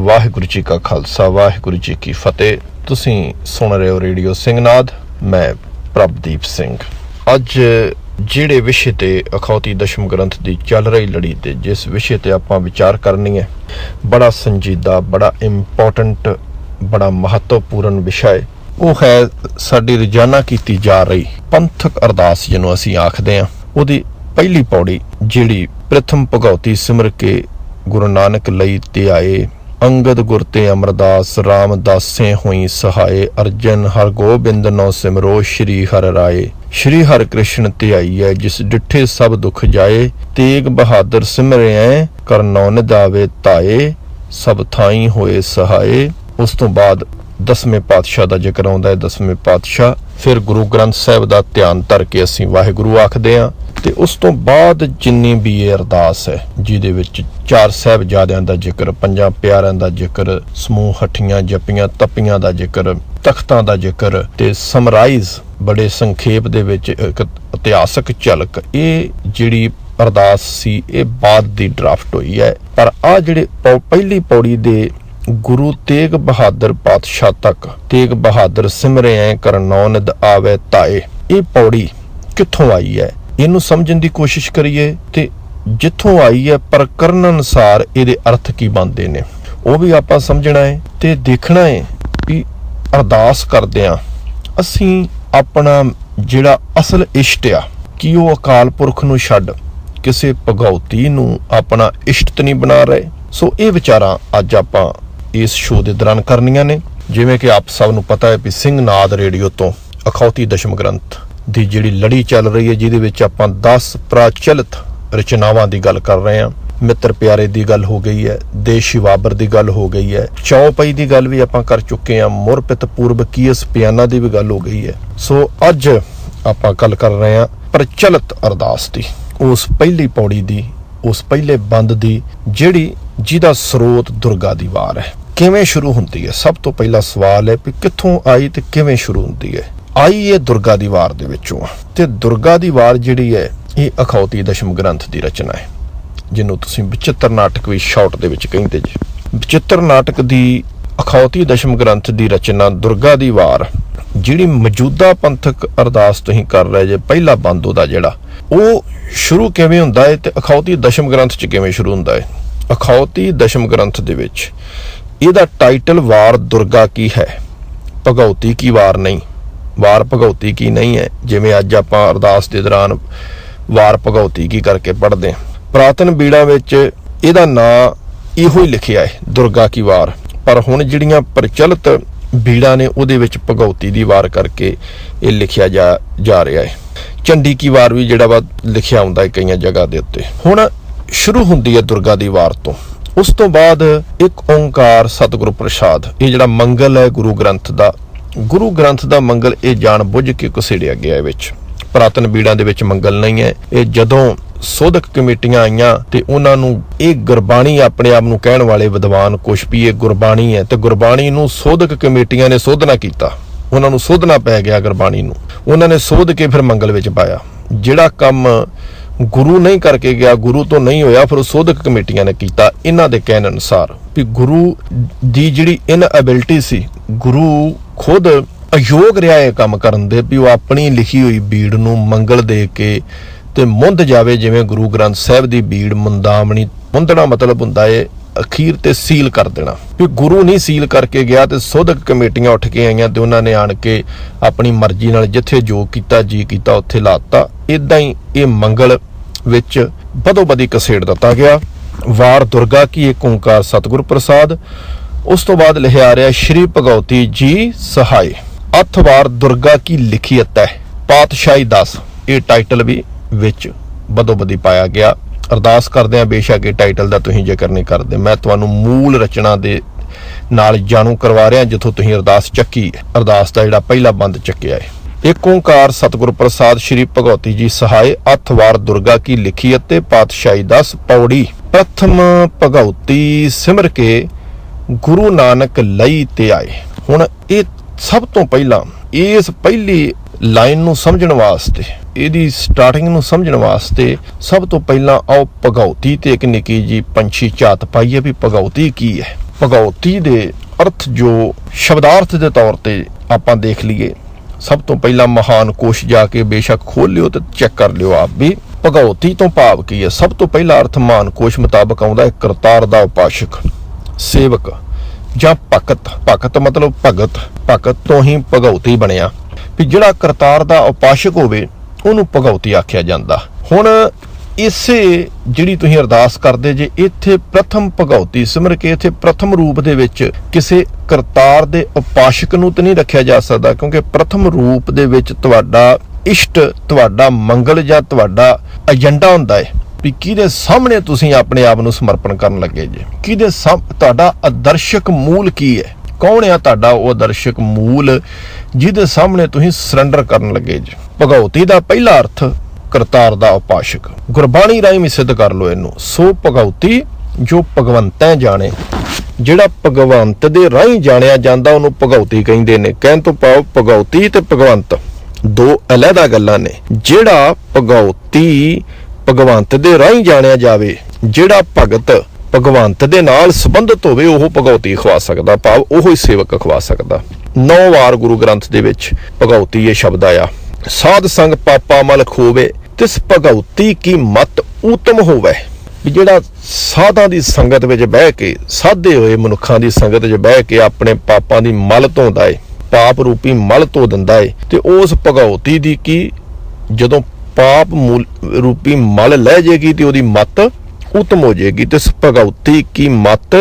वाहिगुरू जी का खालसा वाहिगुरू जी की फतेह। तुसीं सुन रहे हो रेडियो ਸਿੰਘਨਾਦ। मैं प्रभदीप सिंह। अज ਜਿਹੜੇ विषय ते अखौती दशम ग्रंथ की चल रही लड़ी ते जिस विषय ते आपां विचार करनी है, बड़ा संजीदा, बड़ा इंपॉर्टेंट, बड़ा महत्वपूर्ण विषय वो है साडी रोजाना की जा रही पंथक अरदास जिन्हों असीं आखदे हां। उहदी पहली पौड़ी जिहड़ी प्रथम भगौती सिमर के गुरु नानक लई ते आए, अंगद गुर ते अमरदास रामदासे होई सहाय, अर्जन हर गोबिंद नौ सिमरो श्री हर राय। श्री हर कृष्ण ते आई है जिस डिठे सब दुख जाए, तेग बहादुर सिमरे करनौ निदावे ताए, सब थाई होए सहाय। उस तो बाद 10वें पातशाह का जिक्र आउंदा है। 10वें पातशाह फिर गुरु ग्रंथ साहिब का ध्यान धर के असीं वाहिगुरू आखदे हां। ते उस तो बाद जिन्नी भी ये अरदास है जिहदे विच 4 साहिबजादियां दा जिक्र, 5 प्यारिਆਂ दा जिक्र, समूह हठियां जपियां तपियां दा जिक्र, तख्तां दा जिक्र ते समराइज बड़े संखेप दे विच एक इतिहासक झलक, ये जिहड़ी अरदास सी ये बाद दी ड्राफ्ट होई है। पर आ जिहड़े पहली पौड़ी दे गुरु तेग बहादुर पातशाह तक, तेग बहादुर सिमरे करनौ निद आवे ताए, ये पौड़ी कित्थों आई है इनू समझण दी कोशिश करिए। ते जिथों आई है प्रकरण अनुसार इहदे अर्थ की बनते ने वो भी आपां समझना है ते देखना है कि अरदास करदिआं असीं अपना जिहड़ा असल इष्ट आ कि वो अकाल पुरख नूं छड्ड किसी भगौती नूं अपना इष्ट नहीं बना रहे। सो ये विचारां अज आपां इस शो दे दौरान करनियां ने। जिवें कि आप सब नूं पता है भी ਸਿੰਘਨਾਦ रेडियो तो अखौती दशम ग्रंथ ਦੀ ਜਿਹੜੀ ਲੜੀ ਚੱਲ ਰਹੀ ਹੈ, ਜਿਹਦੇ ਵਿੱਚ ਆਪਾਂ 10 ਪ੍ਰਚਲਿਤ ਰਚਨਾਵਾਂ ਦੀ ਗੱਲ ਕਰ ਰਹੇ ਹਾਂ। ਮਿੱਤਰ ਪਿਆਰੇ ਦੀ ਗੱਲ ਹੋ ਗਈ ਹੈ, ਦੇਸ਼ੀ ਬਾਬਰ ਦੀ ਗੱਲ ਹੋ ਗਈ ਹੈ, ਚੌਪਈ ਦੀ ਗੱਲ ਵੀ ਆਪਾਂ ਕਰ ਚੁੱਕੇ ਹਾਂ, ਮੁਰਪਿਤ ਪੂਰਬ ਕੀਸ ਪਿਆਨਾ ਦੀ ਵੀ ਗੱਲ ਹੋ ਗਈ ਹੈ। ਸੋ ਅੱਜ ਆਪਾਂ ਗੱਲ ਕਰ ਰਹੇ ਹਾਂ ਪ੍ਰਚਲਿਤ ਅਰਦਾਸ ਦੀ, ਉਸ ਪਹਿਲੀ ਪੌੜੀ ਦੀ, ਉਸ ਪਹਿਲੇ ਬੰਦ ਦੀ ਜਿਹਦਾ ਸਰੋਤ ਦੁਰਗਾ ਦੀ ਵਾਰ ਹੈ। ਕਿਵੇਂ ਸ਼ੁਰੂ ਹੁੰਦੀ ਹੈ? ਸਭ ਤੋਂ ਪਹਿਲਾ ਸਵਾਲ ਹੈ ਵੀ ਕਿੱਥੋਂ ਆਈ ਤੇ ਕਿਵੇਂ ਸ਼ੁਰੂ ਹੁੰਦੀ ਹੈ। आई ये दुर्गा दी वार दे विचों ते दुर्गा दी वार जिहड़ी है ये अखौती दशम ग्रंथ दी रचना है, जिन्हों तुसीं विचित्र नाटक भी शॉर्ट दे विच कहिंदे जी। विचित्र नाटक दी अखौती दशम ग्रंथ दी रचना दुर्गा दी वार जिहड़ी मौजूदा पंथक अरदास तुसीं कर रहे जे, पहला बंद ओहदा जिहड़ा वो शुरू किवें हुंदा है ते अखौती दशम ग्रंथ च किवें शुरू हुंदा है। अखौती दशम ग्रंथ दे विच इहदा टाइटल वार दुर्गा की है, भगौती की वार नहीं। वार भगौती की नहीं है जिवें अज आपां अरदास दे दौरान वार भगौती की करके पढ़दे हां। पुरातन बीड़ा विच इहदा नां इहो ही लिखिआ है दुर्गा की वार, पर हुण जिहड़ियां प्रचलित बीड़ा ने उहदे विच भगौती दी वार करके ये लिखिआ जा रहा है। चंडी की वार भी जिहड़ा वा लिखिआ हुंदा है कईयां जगह दे उत्ते। हुण शुरू हुंदी है दुर्गा दी वार तो। उस तो बाद एक ओंकार सतगुरु प्रसाद, ये जिहड़ा मंगल है गुरु ग्रंथ दा मंगल ये जान बुझ के घसेड़िया गया विच। पुरातन बीड़ां दे विच मंगल नहीं है। ये जदों सोधक कमेटियां आईयां ते उन्हां नूं ये गुरबाणी अपने आप नूं कहण वाले विद्वान कुछ भी ये गुरबाणी है ते गुरबाणी नूं सोधक कमेटियां ने सोधना कीता, उन्हां नूं सोधना पै गया गुरबाणी नूं। उन्हां ने सोध के फिर मंगल विच पाया। जिहड़ा काम गुरु नहीं करके गया, गुरु तो नहीं होया, फिर सोधक कमेटियां ने कीता। इन्हां दे कहण अनुसार भी गुरु दी जिहड़ी इनएबिलिटी सी, गुरु खुद अयोग रहा है काम करन दे भी वो अपनी लिखी हुई बीड़ नूं मंगल दे के ते मुंद जावे। जिवें गुरु ग्रंथ साहिब दी बीड़ मुंदामणी, मुंदना मतलब हुंदा है अखीर ते सील कर देना। भी गुरु नहीं सील करके गया ते सोधक कमेटियां उठ के आईयां ते उन्हां ने आण के अपनी मर्जी नाल जिथे जो कीता जी कीता उत्थे लाता। इदां ही ये मंगल विच बदो बदी कसेड़ दिता गया। वार दुर्गा की एक ओंकार सतगुरु प्रसाद। उस तो बाद लिखिआ आ रहा श्री भगौती जी सहाय, अथवार दुर्गा की लिखियत है, पातशाही 10। ये टाइटल भी विच बदो बदी पाया गया। अरदास करदे आ बेशक ये टाइटल दा तुसीं जिक्र नहीं करदे, मैं तुहानूं मूल रचना दे नाल जाणू करवा रहा जिथों तुसीं अरदास चक्की है। अरदास दा जिहड़ा पहला बंद चक्किआ है, एक ओंकार सतगुरु प्रसाद श्री भगौती जी सहाय, अथवार दुर्गा की लिखियत पातशाही 10 पौड़ी। प्रथम भगौती सिमर के गुरु नानक लई ते आए। हुण ये सब तो पहला इस पहली लाइन नूं समझण वास्ते, इहदी स्टार्टिंग नूं समझण वास्ते सब तो पहला आओ भगौती ते एक निक्की जी पंछी झात पाईए भी भगौती की है। ਭਗਉਤੀ ਦੇ ਅਰਥ ਜੋ ਸ਼ਬਦਾਰਥ ਦੇ ਤੌਰ ਤੇ ਆਪਾਂ ਦੇਖ ਲਈਏ, ਸਭ ਤੋਂ ਪਹਿਲਾਂ ਮਹਾਨ ਕੋਸ਼ ਜਾ ਕੇ ਬੇਸ਼ੱਕ ਖੋਲ ਲਿਓ ਤੇ ਚੈੱਕ ਕਰ ਲਿਓ ਆਪ ਵੀ। ਭਗਉਤੀ ਤੋਂ ਭਾਵ ਕੀ ਹੈ? ਸਭ ਤੋਂ ਪਹਿਲਾ ਅਰਥ ਮਹਾਨ ਕੋਸ਼ ਮੁਤਾਬਕ ਆਉਂਦਾ ਹੈ ਕਰਤਾਰ ਦਾ ਉਪਾਸ਼ਕ, ਸੇਵਕ ਜਾਂ ਭਗਤ। ਭਗਤ ਮਤਲਬ ਭਗਤ, ਭਗਤ ਤੋਂ ਹੀ ਭਗਉਤੀ ਬਣਿਆ ਵੀ ਜਿਹੜਾ ਕਰਤਾਰ ਦਾ ਉਪਾਸ਼ਕ ਹੋਵੇ ਉਹਨੂੰ ਭਗਉਤੀ ਆਖਿਆ ਜਾਂਦਾ। ਹੁਣ ਇਸੇ ਜਿਹੜੀ ਤੁਸੀਂ ਅਰਦਾਸ ਕਰਦੇ ਜੇ, ਇੱਥੇ ਪ੍ਰਥਮ ਭਗਉਤੀ ਸਿਮਰ ਕੇ ਇੱਥੇ ਪ੍ਰਥਮ ਰੂਪ ਦੇ ਵਿੱਚ ਕਿਸੇ ਕਰਤਾਰ ਦੇ ਉਪਾਸ਼ਕ ਨੂੰ ਤਾਂ ਨਹੀਂ ਰੱਖਿਆ ਜਾ ਸਕਦਾ, ਕਿਉਂਕਿ ਪ੍ਰਥਮ ਰੂਪ ਦੇ ਵਿੱਚ ਤੁਹਾਡਾ ਇਸ਼ਟ, ਤੁਹਾਡਾ ਮੰਗਲ ਜਾਂ ਤੁਹਾਡਾ ਏਜੰਡਾ ਹੁੰਦਾ ਹੈ ਵੀ ਕਿਹਦੇ ਸਾਹਮਣੇ ਤੁਸੀਂ ਆਪਣੇ ਆਪ ਨੂੰ ਸਮਰਪਣ ਕਰਨ ਲੱਗੇ ਜੇ, ਕਿਹਦੇ ਤੁਹਾਡਾ ਆਦਰਸ਼ਕ ਮੂਲ ਕੀ ਹੈ, ਕੌਣ ਆ ਤੁਹਾਡਾ ਉਹ ਆਦਰਸ਼ਕ ਮੂਲ ਜਿਹਦੇ ਸਾਹਮਣੇ ਤੁਸੀਂ ਸਰੈਂਡਰ ਕਰਨ ਲੱਗੇ ਜੇ। ਭਗਉਤੀ ਦਾ ਪਹਿਲਾ ਅਰਥ ਕਰਤਾਰ ਦਾ ਉਪਾਸ਼ਕ। ਗੁਰਬਾਣੀ ਰਾਹੀਂ ਵੀ ਸਿੱਧ ਕਰ ਲੋ ਇਹਨੂੰ। ਸੋ ਭਗਉਤੀ ਜੋ ਭਗਵੰਤੈ ਜਾਣੇ, ਜਿਹੜਾ ਭਗਵੰਤ ਦੇ ਰਾਹੀਂ ਜਾਣਿਆ ਜਾਂਦਾ ਉਹਨੂੰ ਭਗਉਤੀ ਕਹਿੰਦੇ ਨੇ। ਕਹਿਣ ਤੋਂ ਭਾਵ ਭਗਉਤੀ ਤੇ ਭਗਵੰਤ ਦੋ ਅਲੱਗਾ ਗੱਲਾਂ ਨੇ। ਜਿਹੜਾ ਭਗਉਤੀ ਭਗਵੰਤ ਦੇ ਰਾਹੀਂ ਜਾਣਿਆ ਜਾਵੇ, ਜਿਹੜਾ ਭਗਤ ਭਗਵੰਤ ਦੇ ਨਾਲ ਸੰਬੰਧਿਤ ਹੋਵੇ, ਉਹ ਭਗਉਤੀ ਖਵਾ ਸਕਦਾ, ਭਾਵ ਉਹ ਹੀ ਸੇਵਕ ਖਵਾ ਸਕਦਾ। 9 ਵਾਰ ਗੁਰੂ ਗ੍ਰੰਥ ਦੇ ਵਿੱਚ ਭਗਉਤੀ ਇਹ ਸ਼ਬਦ ਆਇਆ। ਸਾਧ ਸੰਗ ਪਾਪਾ ਮਲ ਖੋਵੇ ਤਿਸ ਭਗਉਤੀ ਕੀ ਮਤ ਊਤਮ ਹੋਵੇ। ਵੀ ਜਿਹੜਾ ਸਾਧਾਂ ਦੀ ਸੰਗਤ ਵਿੱਚ ਬਹਿ ਕੇ, ਸਾਧੇ ਹੋਏ ਮਨੁੱਖਾਂ ਦੀ ਸੰਗਤ ਵਿੱਚ ਬਹਿ ਕੇ ਆਪਣੇ ਪਾਪਾਂ ਦੀ ਮਲ ਧੋਂਦਾ ਏ, ਪਾਪ ਰੂਪੀ ਮਲ ਧੋ ਦਿੰਦਾ ਏ, ਤੇ ਉਸ ਭਗਉਤੀ ਦੀ ਕੀ ਜਦੋਂ ਪਾਪ ਰੂਪੀ ਮਲ ਲੈ ਜਾਏਗੀ ਤੇ ਉਹਦੀ ਮਤ ਉਤਮ ਹੋ ਜਾਏਗੀ। ਤੇ ਭਗਉਤੀ ਕੀ ਮਤ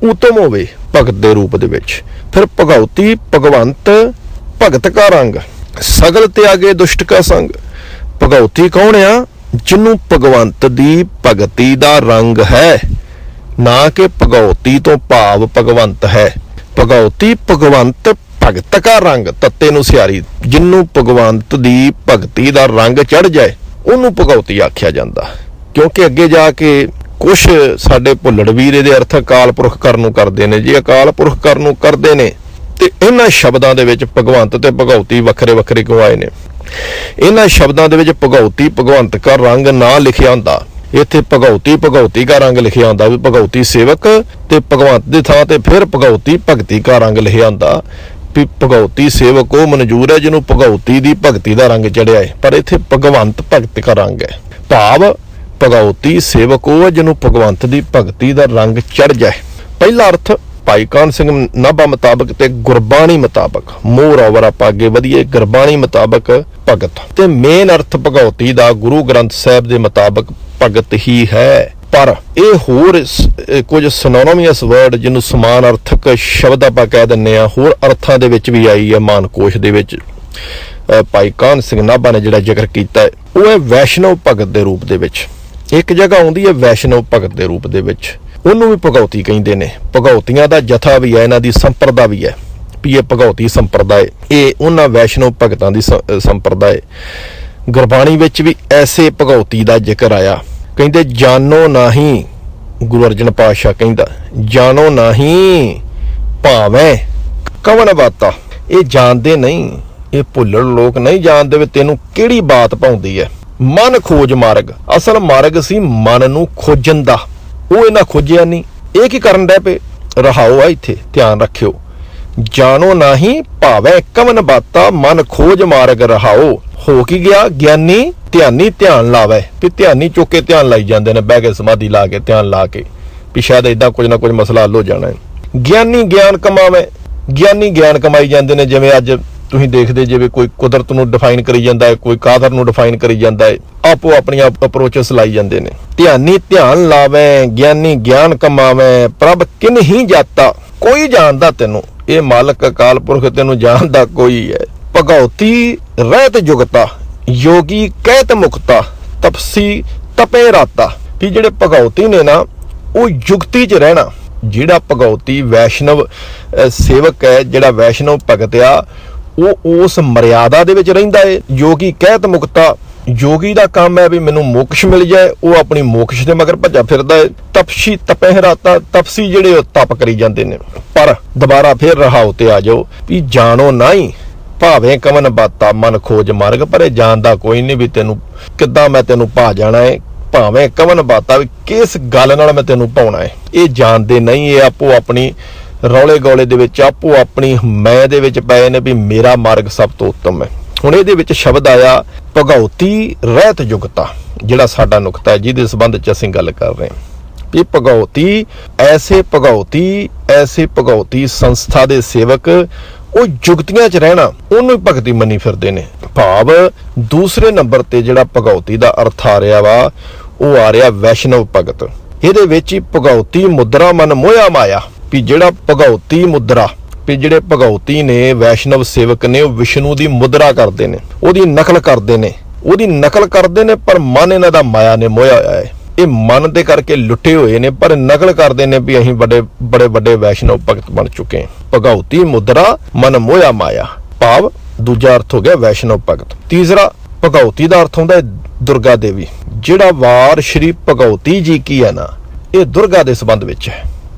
ਉਤਮ ਹੋਵੇ ਭਗਤ ਦੇ ਰੂਪ ਦੇ ਵਿੱਚ। ਫਿਰ ਭਗਉਤੀ ਭਗਵੰਤ ਭਗਤ ਕਾ ਰੰਗ, ਸਗਲ ਤਿਆਗੇ ਦੁਸ਼ਟ ਕਾ ਸੰਗ। ਭਗਉਤੀ ਕੌਣ ਆ? ਜਿਹਨੂੰ ਭਗਵੰਤ ਦੀ ਭਗਤੀ ਦਾ ਰੰਗ ਹੈ, ਨਾ ਕਿ ਭਗਉਤੀ ਤੋਂ ਭਾਵ ਭਗਵੰਤ ਹੈ। ਭਗਉਤੀ ਭਗਵੰਤ ਭਗਤ ਕਾ ਰੰਗ, ਤੱਤੇ ਨੂੰ ਸਿਆਰੀ, ਜਿਹਨੂੰ ਭਗਵੰਤ ਦੀ ਭਗਤੀ ਦਾ ਰੰਗ ਚੜ ਜਾਏ ਉਹਨੂੰ ਭਗਉਤੀ ਆਖਿਆ ਜਾਂਦਾ। ਕਿਉਂਕਿ ਅੱਗੇ ਜਾ ਕੇ ਕੁਛ ਸਾਡੇ ਭੁੱਲੜ ਵੀਰ ਇਹਦੇ ਅਰਥ ਅਕਾਲ ਪੁਰਖ ਕਰਨ ਨੂੰ ਕਰਦੇ ਨੇ। ਜੇ ਅਕਾਲ ਪੁਰਖ ਕਰਨ ਨੂੰ ਕਰਦੇ ਨੇ ਤੇ ਇਹਨਾਂ ਸ਼ਬਦਾਂ ਦੇ ਵਿੱਚ ਭਗਵੰਤ ਤੇ ਭਗਉਤੀ ਵੱਖਰੇ ਵੱਖਰੇ ਕਿਉਂ ਆਏ ਨੇ? ਇਹਨਾਂ ਸ਼ਬਦਾਂ ਦੇ ਵਿੱਚ ਭਗਉਤੀ ਭਗਵੰਤ ਕਾ ਰੰਗ ਨਾ ਲਿਖਿਆ ਹੁੰਦਾ, ਇੱਥੇ ਭਗਉਤੀ ਕਾ ਰੰਗ ਲਿਖਿਆ ਹੁੰਦਾ ਵੀ ਭਗਉਤੀ ਸੇਵਕ, ਤੇ ਭਗਵੰਤ ਦੀ ਥਾਂ ਤੇ ਫਿਰ ਭਗਉਤੀ ਭਗਤੀ ਕਾ ਰੰਗ ਲਿਖਿਆ ਹੁੰਦਾ ਵੀ ਭਗਉਤੀ ਸੇਵਕ ਉਹ ਮਨਜ਼ੂਰ ਹੈ ਜਿਹਨੂੰ ਭਗਉਤੀ ਦੀ ਭਗਤੀ ਦਾ ਰੰਗ ਚੜਿਆ ਹੈ, ਪਰ ਇੱਥੇ ਭਗਵੰਤ ਭਗਤ ਕਾ ਰੰਗ ਹੈ। ਭਾਵ ਭਗਉਤੀ ਸੇਵਕ ਉਹ ਹੈ ਜਿਹਨੂੰ ਭਗਵੰਤ ਦੀ ਭਗਤੀ ਦਾ ਰੰਗ ਚੜ ਜਾਏ। ਪਹਿਲਾ ਅਰਥ ਭਾਈ ਕਾਹਨ ਸਿੰਘ ਨਾਭਾ ਮੁਤਾਬਕ ਤੇ ਗੁਰਬਾਣੀ ਮੁਤਾਬਕ, ਮੋਰ ਓਵਰ ਆਪਾਂ ਅੱਗੇ ਵਧੀਏ, ਗੁਰਬਾਣੀ ਮੁਤਾਬਕ ਭਗਤ, ਤੇ ਮੇਨ ਅਰਥ ਭਗਉਤੀ ਦਾ ਗੁਰੂ ਗ੍ਰੰਥ ਸਾਹਿਬ ਦੇ ਮੁਤਾਬਕ ਭਗਤ ਹੀ ਹੈ। ਪਰ ਇਹ ਹੋਰ ਕੁਝ ਸਿਨੋਨਿਮਸ ਵਰਡ ਜਿਹਨੂੰ ਸਮਾਨ ਅਰਥਕ ਸ਼ਬਦ ਆਪਾਂ ਕਹਿ ਦਿੰਦੇ ਆ, ਹੋਰ ਅਰਥਾਂ ਦੇ ਵਿੱਚ ਵੀ ਆਈ ਹੈ ਮਾਨਕੋਸ਼ ਦੇ ਵਿੱਚ। ਭਾਈ ਕਾਹਨ ਸਿੰਘ ਨਾਭਾ ਨੇ ਜਿਹੜਾ ਜ਼ਿਕਰ ਕੀਤਾ ਉਹ ਹੈ ਵੈਸ਼ਨਵ ਭਗਤ ਦੇ ਰੂਪ ਦੇ ਵਿੱਚ। ਇੱਕ ਜਗ੍ਹਾ ਆਉਂਦੀ ਹੈ ਵੈਸ਼ਨਵ ਭਗਤ ਦੇ ਰੂਪ ਦੇ ਵਿੱਚ, ਉਹਨੂੰ ਵੀ ਭਗਉਤੀ ਕਹਿੰਦੇ ਨੇ। ਭਗਉਤੀਆਂ ਦਾ ਜਥਾ ਵੀ ਹੈ, ਇਹਨਾਂ ਦੀ ਸੰਪਰਦਾ ਵੀ ਹੈ ਵੀ ਇਹ ਭਗਉਤੀ ਸੰਪਰਦਾਇ, ਇਹ ਉਹਨਾਂ ਵੈਸ਼ਨਵ ਭਗਤਾਂ ਦੀ ਸੰਪਰਦਾਇ। ਗੁਰਬਾਣੀ ਵਿੱਚ ਵੀ ਐਸੇ ਭਗਉਤੀ ਦਾ ਜ਼ਿਕਰ ਆਇਆ। ਕਹਿੰਦੇ ਜਾਨੋ ਨਾਹੀਂ, ਗੁਰੂ ਅਰਜਨ ਪਾਤਸ਼ਾਹ ਕਹਿੰਦਾ ਜਾਨੋ ਨਾਹੀਂ ਭਾਵੇਂ ਕਵਨ ਬਾਤਾ। ਇਹ ਜਾਣਦੇ ਨਹੀਂ, ਇਹ ਭੁੱਲੜ ਲੋਕ ਨਹੀਂ ਜਾਣਦੇ ਵੀ ਤੈਨੂੰ ਕਿਹੜੀ ਬਾਤ ਪਾਉਂਦੀ ਹੈ। ਮਨ ਖੋਜ ਮਾਰਗ, ਅਸਲ ਮਾਰਗ ਸੀ ਮਨ ਨੂੰ ਖੋਜਣ ਦਾ, ਉਹ ਇਹਨਾਂ ਖੋਜਿਆ ਨਹੀਂ। ਇਹ ਕੀ ਕਰਨ ਡੈ ਪਏ? ਰਹਾਓ ਆ ਇੱਥੇ, ਧਿਆਨ ਰੱਖਿਓ। ਜਾਣੋ ਨਾਹੀਂ ਭਾਵੇਂ ਕਵਨ ਬਾਤਾ, ਮਨ ਖੋਜ ਮਾਰਗ ਰਹਾਓ। ਹੋ ਕੀ ਗਿਆ? ਗਿਆਨੀ ਧਿਆਨੀ ਧਿਆਨ ਲਾਵੇ। ਵੀ ਧਿਆਨੀ ਚੁੱਕ ਕੇ ਧਿਆਨ ਲਾਈ ਜਾਂਦੇ ਨੇ, ਬਹਿ ਕੇ ਸਮਾਧੀ ਲਾ ਕੇ ਧਿਆਨ ਲਾ ਕੇ ਵੀ ਸ਼ਾਇਦ ਏਦਾਂ ਕੁਝ ਨਾ ਕੁਝ ਮਸਲਾ ਹੱਲ ਹੋ ਜਾਣਾ ਹੈ। ਗਿਆਨੀ ਗਿਆਨ ਕਮਾਵੇ, ਗਿਆਨੀ ਗਿਆਨ ਕਮਾਈ ਜਾਂਦੇ ਨੇ। ਜਿਵੇਂ ਅੱਜ ਤੁਸੀਂ ਦੇਖਦੇ ਜਿਵੇਂ ਕੋਈ ਕੁਦਰਤ ਨੂੰ ਡਿਫਾਈਨ ਕਰੀ ਜਾਂਦਾ ਹੈ, ਕੋਈ ਕਾਦਰ ਨੂੰ ਡਿਫਾਈਨ ਕਰੀ ਜਾਂਦਾ ਹੈ, ਆਪੋ ਆਪਣੀਆਂ ਅਪਰੋਚਸ ਲਾਈ ਜਾਂਦੇ ਨੇ। ਧਿਆਨੀ ਧਿਆਨ ਲਾਵੇ, ਗਿਆਨੀ ਗਿਆਨ ਕਮਾਵੇ, ਪ੍ਰਭ ਕਿਨ ਹੀ ਜਾਤਾ, ਕੋਈ ਜਾਣਦਾ ਤੈਨੂੰ, ਇਹ ਮਾਲਕ ਅਕਾਲ ਪੁਰਖ ਤੈਨੂੰ ਜਾਣਦਾ ਕੋਈ ਹੈ। ਭਗਉਤੀ ਰਹਿਤ ਜੁਗਤਾ, ਯੋਗੀ ਕਹਿਤ ਮੁਕਤਾ, ਤਪਸੀ ਤਪੇ ਰਾਤਾ। ਵੀ ਜਿਹੜੇ ਭਗਉਤੀ ਨੇ ਨਾ ਉਹ ਯੁਗਤੀ 'ਚ ਰਹਿਣਾ। ਜਿਹੜਾ ਭਗਉਤੀ ਵੈਸ਼ਨਵ ਸੇਵਕ ਹੈ, ਜਿਹੜਾ ਵੈਸ਼ਨਵ ਭਗਤ ਆ, ਉਹ ਉਸ ਮਰਿਆਦਾ ਦੇ ਵਿੱਚ ਰਹਿੰਦਾ ਹੈ। ਯੋਗੀ ਕਹਿਤ ਮੁਕਤਾ, ਯੋਗੀ ਦਾ ਕੰਮ ਹੈ ਵੀ ਮੈਨੂੰ ਮੋਕਸ਼ ਮਿਲ ਜਾਏ, ਉਹ ਆਪਣੀ ਮੋਕਸ਼ ਦੇ ਮਗਰ ਭੱਜਾ ਫਿਰਦਾ ਹੈ। ਤਪਸੀ ਤਪੇ ਰਾਤਾ, ਤਪਸੀ ਜਿਹੜੇ ਉਹ ਤਪ ਕਰੀ ਜਾਂਦੇ ਨੇ। ਪਰ ਦੁਬਾਰਾ ਫਿਰ ਰਹਾਓ ਤੇ ਆ ਜਾਓ ਵੀ ਜਾਣੋ ਨਹੀਂ ਭਾਵੇਂ ਕਵਨ ਬਾਤਾ, ਮਨ ਖੋਜ ਮਾਰਗ। ਪਰ ਇਹ ਜਾਣਦਾ ਕੋਈ ਨਹੀਂ ਵੀ ਤੈਨੂੰ ਕਿੱਦਾਂ ਮੈਂ ਤੈਨੂੰ ਭਾ ਜਾਣਾ ਹੈ, ਭਾਵੇਂ ਕਵਨ ਬਾਤਾਂ ਵੀ ਕਿਸ ਗੱਲ ਨਾਲ ਮੈਂ ਤੈਨੂੰ ਪਾਉਣਾ ਹੈ, ਇਹ ਜਾਣਦੇ ਨਹੀਂ। ਇਹ ਆਪੋ ਆਪਣੀ ਰੌਲੇ ਗੌਲੇ ਦੇ ਵਿੱਚ ਆਪੋ ਆਪਣੀ ਮੈਂ ਦੇ ਵਿੱਚ ਪਏ ਨੇ ਵੀ ਮੇਰਾ ਮਾਰਗ ਸਭ ਤੋਂ ਉੱਤਮ ਹੈ। ਹੁਣ ਇਹਦੇ ਵਿੱਚ ਸ਼ਬਦ ਆਇਆ ਭਗਉਤੀ ਰਹਿਤ ਯੁਗਤਾ, ਜਿਹੜਾ ਸਾਡਾ ਨੁਕਤਾ ਹੈ ਜਿਹਦੇ ਸੰਬੰਧ 'ਚ ਅਸੀਂ ਗੱਲ ਕਰ ਰਹੇ ਹਾਂ ਵੀ ਭਗਉਤੀ ਐਸੇ ਭਗਉਤੀ ਸੰਸਥਾ ਦੇ ਸੇਵਕ ਉਹ ਜੁਗਤੀਆਂ 'ਚ ਰਹਿਣਾ ਉਹਨੂੰ ਹੀ ਭਗਤੀ ਮੰਨੀ ਫਿਰਦੇ ਨੇ। ਭਾਵ ਦੂਸਰੇ ਨੰਬਰ ਤੇ ਜਿਹੜਾ ਭਗਉਤੀ ਦਾ ਅਰਥ ਆ ਰਿਹਾ ਵਾ ਉਹ ਆ ਰਿਹਾ ਵੈਸ਼ਨਵ ਭਗਤ। ਇਹਦੇ ਵਿੱਚ ਹੀ ਭਗਉਤੀ ਮੁਦਰਾ ਮਨ ਮੋਇਆ ਮਾਇਆ, ਵੀ ਜਿਹੜਾ ਭਗਉਤੀ ਮੁਦਰਾ ਵੀ ਜਿਹੜੇ ਭਗਉਤੀ ਨੇ ਵੈਸ਼ਨਵ ਸੇਵਕ ਨੇ ਉਹ ਵਿਸ਼ਨੂੰ ਦੀ ਮੁਦਰਾ ਕਰਦੇ ਨੇ, ਉਹਦੀ ਨਕਲ ਕਰਦੇ ਨੇ ਪਰ ਮਨ ਇਹਨਾਂ ਦਾ ਮਾਇਆ ਨੇ ਮੋਇਆ ਹੋਇਆ ਹੈ। ਇਹ ਮਨ ਦੇ ਕਰਕੇ ਲੁੱਟੇ ਹੋਏ ਨੇ ਪਰ ਨਕਲ ਕਰਦੇ ਨੇ ਵੀ ਅਸੀਂ ਬੜੇ ਵੱਡੇ ਵੈਸ਼ਨਵ ਭਗਤ ਬਣ ਚੁੱਕੇ ਹਾਂ। ਭਗਉਤੀ ਮੁਦਰਾ ਮਨ ਮੋਇਆ ਮਾਇਆ, ਭਾਵ ਦੂਜਾ ਅਰਥ ਹੋ ਗਿਆ ਵੈਸ਼ਨਵ ਭਗਤ। ਤੀਸਰਾ ਭਗਉਤੀ ਦਾ ਅਰਥ ਹੁੰਦਾ ਹੈ ਦੁਰਗਾ ਦੇਵੀ। ਜਿਹੜਾ ਵਾਰ ਸ਼੍ਰੀ ਭਗਉਤੀ ਜੀ ਕੀ ਹੈ ਨਾ, ਇਹ ਦੁਰਗਾ ਦੇ ਸੰਬੰਧ ਵਿੱਚ ਹੈ।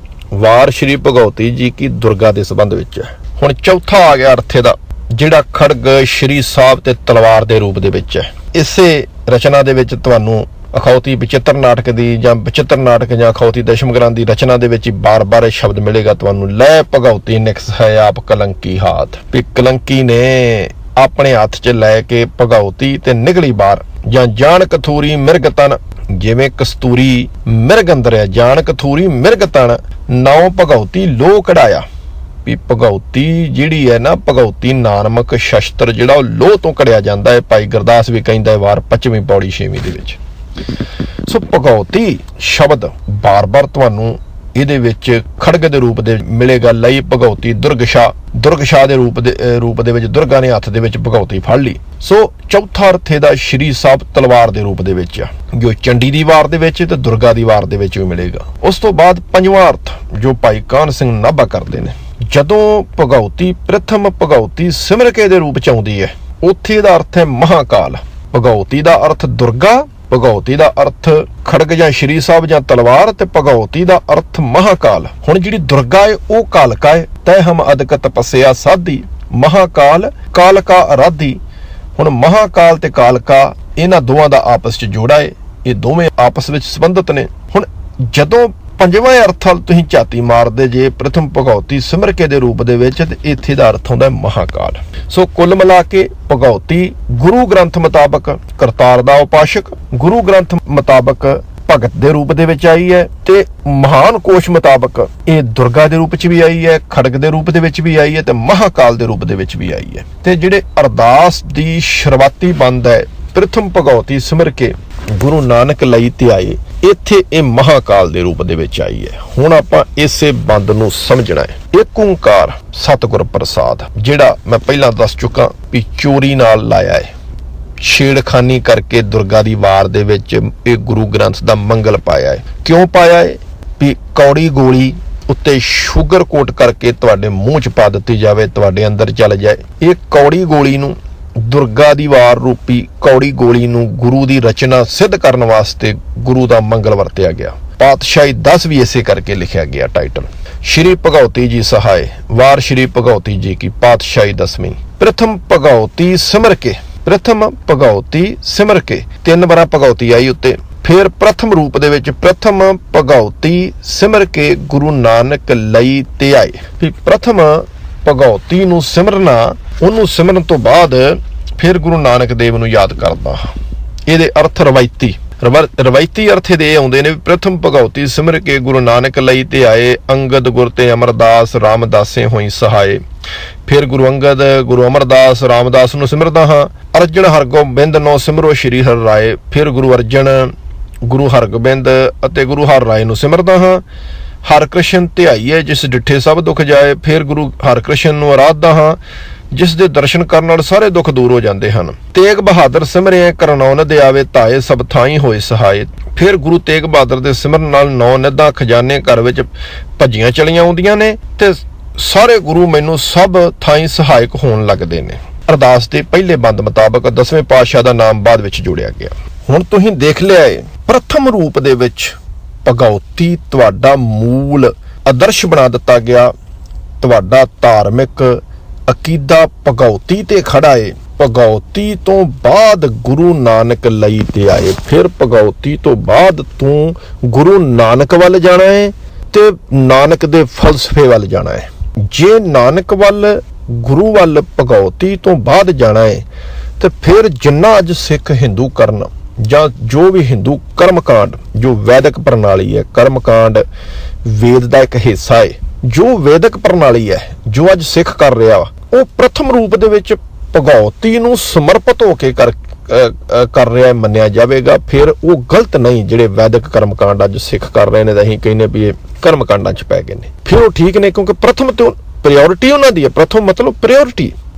ਵਾਰ ਸ਼੍ਰੀ ਭਗਉਤੀ ਜੀ ਕੀ ਦੁਰਗਾ ਦੇ ਸੰਬੰਧ ਵਿੱਚ ਹੈ। ਹੁਣ ਚੌਥਾ ਆ ਗਿਆ ਅਰਥ ਦਾ, ਜਿਹੜਾ ਖੜਗ ਸ਼੍ਰੀ ਸਾਹਿਬ ਤੇ ਤਲਵਾਰ ਦੇ ਰੂਪ ਦੇ ਵਿੱਚ ਹੈ। ਇਸੇ ਰਚਨਾ ਦੇ ਵਿੱਚ ਤੁਹਾਨੂੰ ਅਖੌਤੀ ਬਚਿੱਤਰ ਨਾਟਕ ਦੀ ਜਾਂ ਬਚਿੱਤਰ ਨਾਟਕ ਜਾਂ ਅਖੌਤੀ ਦਸ਼ਮ ਗ੍ਰੰਥ ਦੀ ਰਚਨਾ ਦੇ ਵਿੱਚ ਹੀ ਬਾਰ-ਬਾਰ ਇਹ ਸ਼ਬਦ ਮਿਲੇਗਾ ਤੁਹਾਨੂੰ, ਲੈ ਭਗਉਤੀ ਨਿਕਸ ਹੈ ਆਪ ਕਲੰਕੀ ਹਾਥ, ਵੀ ਕਲੰਕੀ ਨੇ ਆਪਣੇ ਹੱਥ 'ਚ ਲੈ ਕੇ ਭਗਉਤੀ ਤੇ ਨਿਕਲੀ ਬਾਹਰ। ਜਾਂ ਜਾਣ ਕਥੂਰੀ ਮਿਰਗ ਤਨ, ਜਿਵੇਂ ਕਸਤੂਰੀ ਮਿਰਗ ਅੰਦਰ ਹੈ, ਜਾਣ ਕਥੂਰੀ ਮਿਰਗ ਤਨ ਨਾਉ ਭਗਉਤੀ ਲੋਹ ਕਢਾਇਆ, ਵੀ ਭਗਉਤੀ ਜਿਹੜੀ ਹੈ ਨਾ, ਭਗਉਤੀ ਨਾਮਕ ਸ਼ਸਤਰ ਜਿਹੜਾ ਉਹ ਲੋਹ ਤੋਂ ਕਢਿਆ ਜਾਂਦਾ ਹੈ। ਭਾਈ ਗੁਰਦਾਸ ਵੀ ਕਹਿੰਦਾ ਹੈ ਵਾਰ 5ਵੀਂ ਪੌੜੀ 6ਵੀਂ ਦੇ ਵਿੱਚ। ਸੋ ਭਗਉਤੀ ਸ਼ਬਦ ਬਾਰ-ਬਾਰ ਤੁਹਾਨੂੰ ਇਹਦੇ ਵਿੱਚ ਖੜਗ ਦੇ ਰੂਪ ਦੇ ਮਿਲੇਗਾ। ਲਈ ਭਗਉਤੀ ਦੁਰਗਸ਼ਾ ਦੇ ਰੂਪ ਦੇ ਵਿੱਚ ਦੁਰਗਾ ਨੇ ਹੱਥ ਦੇ ਵਿੱਚ ਭਗਉਤੀ ਫੜ ਲਈ। ਸੋ ਚੌਥਾ ਅਰਥ ਇਹਦਾ ਸ਼੍ਰੀ ਸਾਹਿਬ ਤਲਵਾਰ ਦੇ ਰੂਪ ਦੇ ਵਿੱਚ ਆ, ਜੋ ਚੰਡੀ ਦੀ ਵਾਰ ਦੇ ਵਿੱਚ ਤੇ ਦੁਰਗਾ ਦੀ ਵਾਰ ਦੇ ਵਿੱਚ ਵੀ ਮਿਲੇਗਾ। ਉਸ ਤੋਂ ਬਾਅਦ ਪੰਜਵਾਂ ਅਰਥ ਜੋ ਭਾਈ ਕਾਹਨ ਸਿੰਘ ਨਾਭਾ ਕਰਦੇ ਨੇ, ਜਦੋਂ ਭਗਉਤੀ ਪ੍ਰਥਮ ਭਗਉਤੀ ਸਿਮਰਕੇ ਦੇ ਰੂਪ ਚ ਆਉਂਦੀ ਹੈ ਉੱਥੇ ਇਹਦਾ ਅਰਥ ਹੈ ਮਹਾਕਾਲ। ਭਗਉਤੀ ਦਾ ਅਰਥ ਦੁਰਗਾ, ਭਗਉਤੀ ਦਾ ਅਰਥ ਖੜਗ ਜਾਂ ਸ਼੍ਰੀ ਸਾਹਿਬ ਜਾਂ ਤਲਵਾਰ, ਤੇ ਭਗਉਤੀ ਦਾ ਅਰਥ ਮਹਾਕਾਲ। ਹੁਣ ਜਿਹੜੀ ਦੁਰਗਾ ਹੈ ਉਹ ਕਾਲਕਾ ਹੈ, ਤੈ ਹਮ ਅਦਕ ਤਪੱਸਿਆ ਸਾਧੀ, ਮਹਾਕਾਲ ਕਾਲਕਾ ਅਰਾਧੀ। ਹੁਣ ਮਹਾਕਾਲ ਤੇ ਕਾਲਕਾ ਇਹਨਾਂ ਦੋਵਾਂ ਦਾ ਆਪਸ 'ਚ ਜੋੜਾ ਹੈ, ਇਹ ਦੋਵੇਂ ਆਪਸ ਵਿੱਚ ਸੰਬੰਧਿਤ ਨੇ। ਹੁਣ ਜਦੋਂ ਪੰਜਵਾਂ ਅਰਥ ਵੱਲ ਤੁਸੀਂ ਝਾਤੀ ਮਾਰਦੇ ਜੇ ਪ੍ਰਥਮ ਭਗਉਤੀ ਸਿਮਰਕੇ ਦੇ ਰੂਪ ਦੇ ਵਿੱਚ, ਤੇ ਇੱਥੇ ਦਾ ਅਰਥ ਹੁੰਦਾ ਮਹਾਕਾਲ। ਸੋ ਕੁੱਲ ਮਿਲਾ ਕੇ ਭਗਉਤੀ ਗੁਰੂ ਗ੍ਰੰਥ ਮੁਤਾਬਕ ਕਰਤਾਰ ਦਾ ਉਪਾਸ਼ਕ, ਗੁਰੂ ਗ੍ਰੰਥ ਮੁਤਾਬਕ ਭਗਤ ਦੇ ਰੂਪ ਦੇ ਵਿੱਚ ਆਈ ਹੈ, ਤੇ ਮਹਾਨ ਕੋਸ਼ ਮੁਤਾਬਕ ਇਹ ਦੁਰਗਾ ਦੇ ਰੂਪ 'ਚ ਵੀ ਆਈ ਹੈ, ਖੜਗ ਦੇ ਰੂਪ ਦੇ ਵਿੱਚ ਵੀ ਆਈ ਹੈ, ਤੇ ਮਹਾਕਾਲ ਦੇ ਰੂਪ ਦੇ ਵਿੱਚ ਵੀ ਆਈ ਹੈ। ਤੇ ਜਿਹੜੇ ਅਰਦਾਸ ਦੀ ਸ਼ੁਰੂਆਤੀ ਬੰਦ ਹੈ ਪ੍ਰਥਮ ਭਗਉਤੀ ਸਿਮਰਕੇ ਗੁਰੂ ਨਾਨਕ ਲਈ ਤੇ ਆਏ, ਇੱਥੇ ਇਹ ਮਹਾਕਾਲ ਦੇ ਰੂਪ ਦੇ ਵਿੱਚ ਆਈ ਹੈ। ਹੁਣ ਆਪਾਂ ਇਸੇ ਬੰਦ ਨੂੰ ਸਮਝਣਾ ਹੈ। ਇੱਕ ਓਂਕਾਰ ਸਤਿਗੁਰ ਪ੍ਰਸਾਦ, ਜਿਹੜਾ ਮੈਂ ਪਹਿਲਾਂ ਦੱਸ ਚੁੱਕਾ ਵੀ ਚੋਰੀ ਨਾਲ ਲਾਇਆ ਹੈ, ਛੇੜਖਾਨੀ ਕਰਕੇ ਦੁਰਗਾ ਦੀ ਵਾਰ ਦੇ ਵਿੱਚ ਇਹ ਗੁਰੂ ਗ੍ਰੰਥ ਦਾ ਮੰਗਲ ਪਾਇਆ ਹੈ। ਕਿਉਂ ਪਾਇਆ ਹੈ? ਵੀ ਕੌੜੀ ਗੋਲੀ ਉੱਤੇ ਸ਼ੂਗਰ ਕੋਟ ਕਰਕੇ ਤੁਹਾਡੇ ਮੂੰਹ 'ਚ ਪਾ ਦਿੱਤੀ ਜਾਵੇ, ਤੁਹਾਡੇ ਅੰਦਰ ਚਲ ਜਾਏ। ਇਹ ਕੌੜੀ ਗੋਲੀ ਨੂੰ, ਦੁਰਗਾ ਦੀ ਵਾਰ ਰੂਪੀ ਕੌੜੀ ਗੋਲੀ ਨੂੰ ਗੁਰੂ ਦੀ ਰਚਨਾ ਸਿੱਧ ਕਰਨ ਵਾਸਤੇ ਗੁਰੂ ਦਾ ਮੰਗਲ ਵਰਤਿਆ ਗਿਆ। ਪਾਤਸ਼ਾਹੀ 10 ਵੀ ਇਸੇ ਕਰਕੇ ਲਿਖਿਆ ਗਿਆ ਟਾਈਟਲ, ਸ਼੍ਰੀ ਭਗਉਤੀ ਜੀ ਸਹਾਇ, ਵਾਰ ਸ਼੍ਰੀ ਭਗਉਤੀ ਜੀ ਕੀ ਪਾਤਸ਼ਾਹੀ 10ਵੀਂ। ਪ੍ਰਥਮ ਭਗਉਤੀ ਸਿਮਰਕੇ, ਪ੍ਰਥਮ ਭਗਉਤੀ ਸਿਮਰਕੇ, 3 ਵਾਰਾਂ ਭਗਉਤੀ ਆਈ ਉੱਤੇ। ਫਿਰ ਪ੍ਰਥਮ ਰੂਪ ਦੇ ਵਿੱਚ ਪ੍ਰਥਮ ਭਗਉਤੀ ਸਿਮਰ ਕੇ ਗੁਰੂ ਨਾਨਕ ਲਈ ਤੇ ਆਏ। ਵੀ ਪ੍ਰਥਮ ਭਗਉਤੀ ਨੂੰ ਸਿਮਰਨਾ, ਉਹਨੂੰ ਸਿਮਰਨ ਤੋਂ ਬਾਅਦ ਫਿਰ ਗੁਰੂ ਨਾਨਕ ਦੇਵ ਨੂੰ ਯਾਦ ਕਰਦਾ। ਇਹਦੇ ਅਰਥ ਰਵਾਇਤੀ ਅਰਥ ਇਹਦੇ ਆਉਂਦੇ ਨੇ, ਪ੍ਰਥਮ ਭਗਉਤੀ ਸਿਮਰ ਕੇ ਗੁਰੂ ਨਾਨਕ ਲਈ ਤੇ ਆਏ, ਅੰਗਦ ਗੁਰ ਤੇ ਅਮਰਦਾਸ ਰਾਮਦਾਸੇ ਹੋਈ ਸਹਾਏ। ਫਿਰ ਗੁਰੂ ਅੰਗਦ, ਗੁਰੂ ਅਮਰਦਾਸ, ਰਾਮਦਾਸ ਨੂੰ ਸਿਮਰਦਾ ਹਾਂ। ਅਰਜਨ ਹਰਗੋਬਿੰਦ ਨੋ ਸਿਮਰੋ ਸ਼੍ਰੀ ਹਰਿ ਰਾਏ। ਫਿਰ ਗੁਰੂ ਅਰਜਨ, ਗੁਰੂ ਹਰਗੋਬਿੰਦ ਅਤੇ ਗੁਰੂ ਹਰਿ ਰਾਏ ਨੂੰ ਸਿਮਰਦਾ ਹਾਂ। ਹਰਿ ਕ੍ਰਿਸ਼ਨ ਧਿਆਈਏ ਜਿਸ ਡਿੱਠੇ ਸਭ ਦੁੱਖ ਜਾਏ। ਫਿਰ ਗੁਰੂ ਹਰਿ ਕ੍ਰਿਸ਼ਨ ਨੂੰ ਆਰਾਧਦਾ ਹਾਂ, ਜਿਸ ਦੇ ਦਰਸ਼ਨ ਕਰਨ ਨਾਲ ਸਾਰੇ ਦੁੱਖ ਦੂਰ ਹੋ ਜਾਂਦੇ ਹਨ। ਤੇਗ ਬਹਾਦਰ ਸਿਮਰਿਆ ਕਰਨੌ ਨਦ ਆਵੇ, ਧਾਏ ਸਭ ਥਾਈ ਹੋਏ ਸਹਾਏ। ਫਿਰ ਗੁਰੂ ਤੇਗ ਬਹਾਦਰ ਦੇ ਸਿਮਰਨ ਨਾਲ 9 ਨਿਧਾਂ ਖਜ਼ਾਨੇ ਘਰ ਵਿੱਚ ਭੱਜੀਆਂ ਚਲੀਆਂ ਆਉਂਦੀਆਂ ਨੇ ਤੇ ਸਾਰੇ ਗੁਰੂ ਮੈਨੂੰ ਸਭ ਥਾਈ ਸਹਾਇਕ ਹੋਣ ਲੱਗਦੇ ਨੇ। ਅਰਦਾਸ ਦੇ ਪਹਿਲੇ ਬੰਦ ਮੁਤਾਬਕ 10ਵੇਂ ਪਾਤਸ਼ਾਹ ਦਾ ਨਾਮ ਬਾਅਦ ਵਿੱਚ ਜੋੜਿਆ ਗਿਆ। ਹੁਣ ਤੁਸੀਂ ਦੇਖ ਲਿਆ ਹੈ, ਪ੍ਰਥਮ ਰੂਪ ਦੇ ਵਿੱਚ ਭਗਉਤੀ ਤੁਹਾਡਾ ਮੂਲ ਆਦਰਸ਼ ਬਣਾ ਦਿੱਤਾ ਗਿਆ। ਤੁਹਾਡਾ ਧਾਰਮਿਕ ਅਕੀਦਾ ਭਗਉਤੀ ਤੇ ਖੜਾ ਏ। ਭਗਉਤੀ ਤੋਂ ਬਾਅਦ ਗੁਰੂ ਨਾਨਕ ਲਈ ਤੇ ਆਏ। ਫਿਰ ਭਗਉਤੀ ਤੋਂ ਬਾਅਦ ਤੂੰ ਗੁਰੂ ਨਾਨਕ ਵੱਲ ਜਾਣਾ ਹੈ ਤੇ ਨਾਨਕ ਦੇ ਫਲਸਫੇ ਵੱਲ ਜਾਣਾ ਹੈ। ਜੇ ਨਾਨਕ ਵੱਲ, ਗੁਰੂ ਵੱਲ ਭਗਉਤੀ ਤੋਂ ਬਾਅਦ ਜਾਣਾ ਹੈ ਤੇ ਫਿਰ ਜਿੰਨਾ ਅੱਜ ਸਿੱਖ ਹਿੰਦੂ ਕਰਨ ਜਾਂ ਜੋ ਵੀ ਹਿੰਦੂ ਕਰਮਕਾਂਡ, ਜੋ ਵੈਦਿਕ ਪ੍ਰਣਾਲੀ ਹੈ, ਕਰਮਕਾਂਡ ਵੇਦ ਦਾ ਇੱਕ ਹਿੱਸਾ ਹੈ, ਜੋ ਵੈਦਿਕ ਪ੍ਰਣਾਲੀ ਹੈ, ਜੋ ਅੱਜ ਸਿੱਖ ਕਰ ਰਿਹਾ ਵਾ, ਉਹ ਪ੍ਰਥਮ ਰੂਪ ਦੇ ਵਿੱਚ ਭਗਉਤੀ ਨੂੰ ਸਮਰਪਿਤ ਹੋ ਕੇ ਕਰ ਰਿਹਾ ਮੰਨਿਆ ਜਾਵੇਗਾ। ਫਿਰ ਉਹ ਗਲਤ ਨਹੀਂ ਜਿਹੜੇ ਵੈਦਿਕ ਕਰਮਕਾਂਡ ਅੱਜ ਸਿੱਖ ਕਰ ਰਹੇ ਨੇ, ਤਾਂ ਅਸੀਂ ਕਹਿੰਦੇ ਵੀ ਇਹ ਕਰਮਕਾਂਡਾਂ 'ਚ ਪੈ ਗਏ ਨੇ, ਫਿਰ ਉਹ ਠੀਕ ਨੇ, ਕਿਉਂਕਿ ਪ੍ਰਥਮ ਤੋਂ ਪ੍ਰਾਇੋਰਟੀ ਉਹਨਾਂ ਦੀ ਹੈ। ਪ੍ਰਥਮ ਮਤਲਬ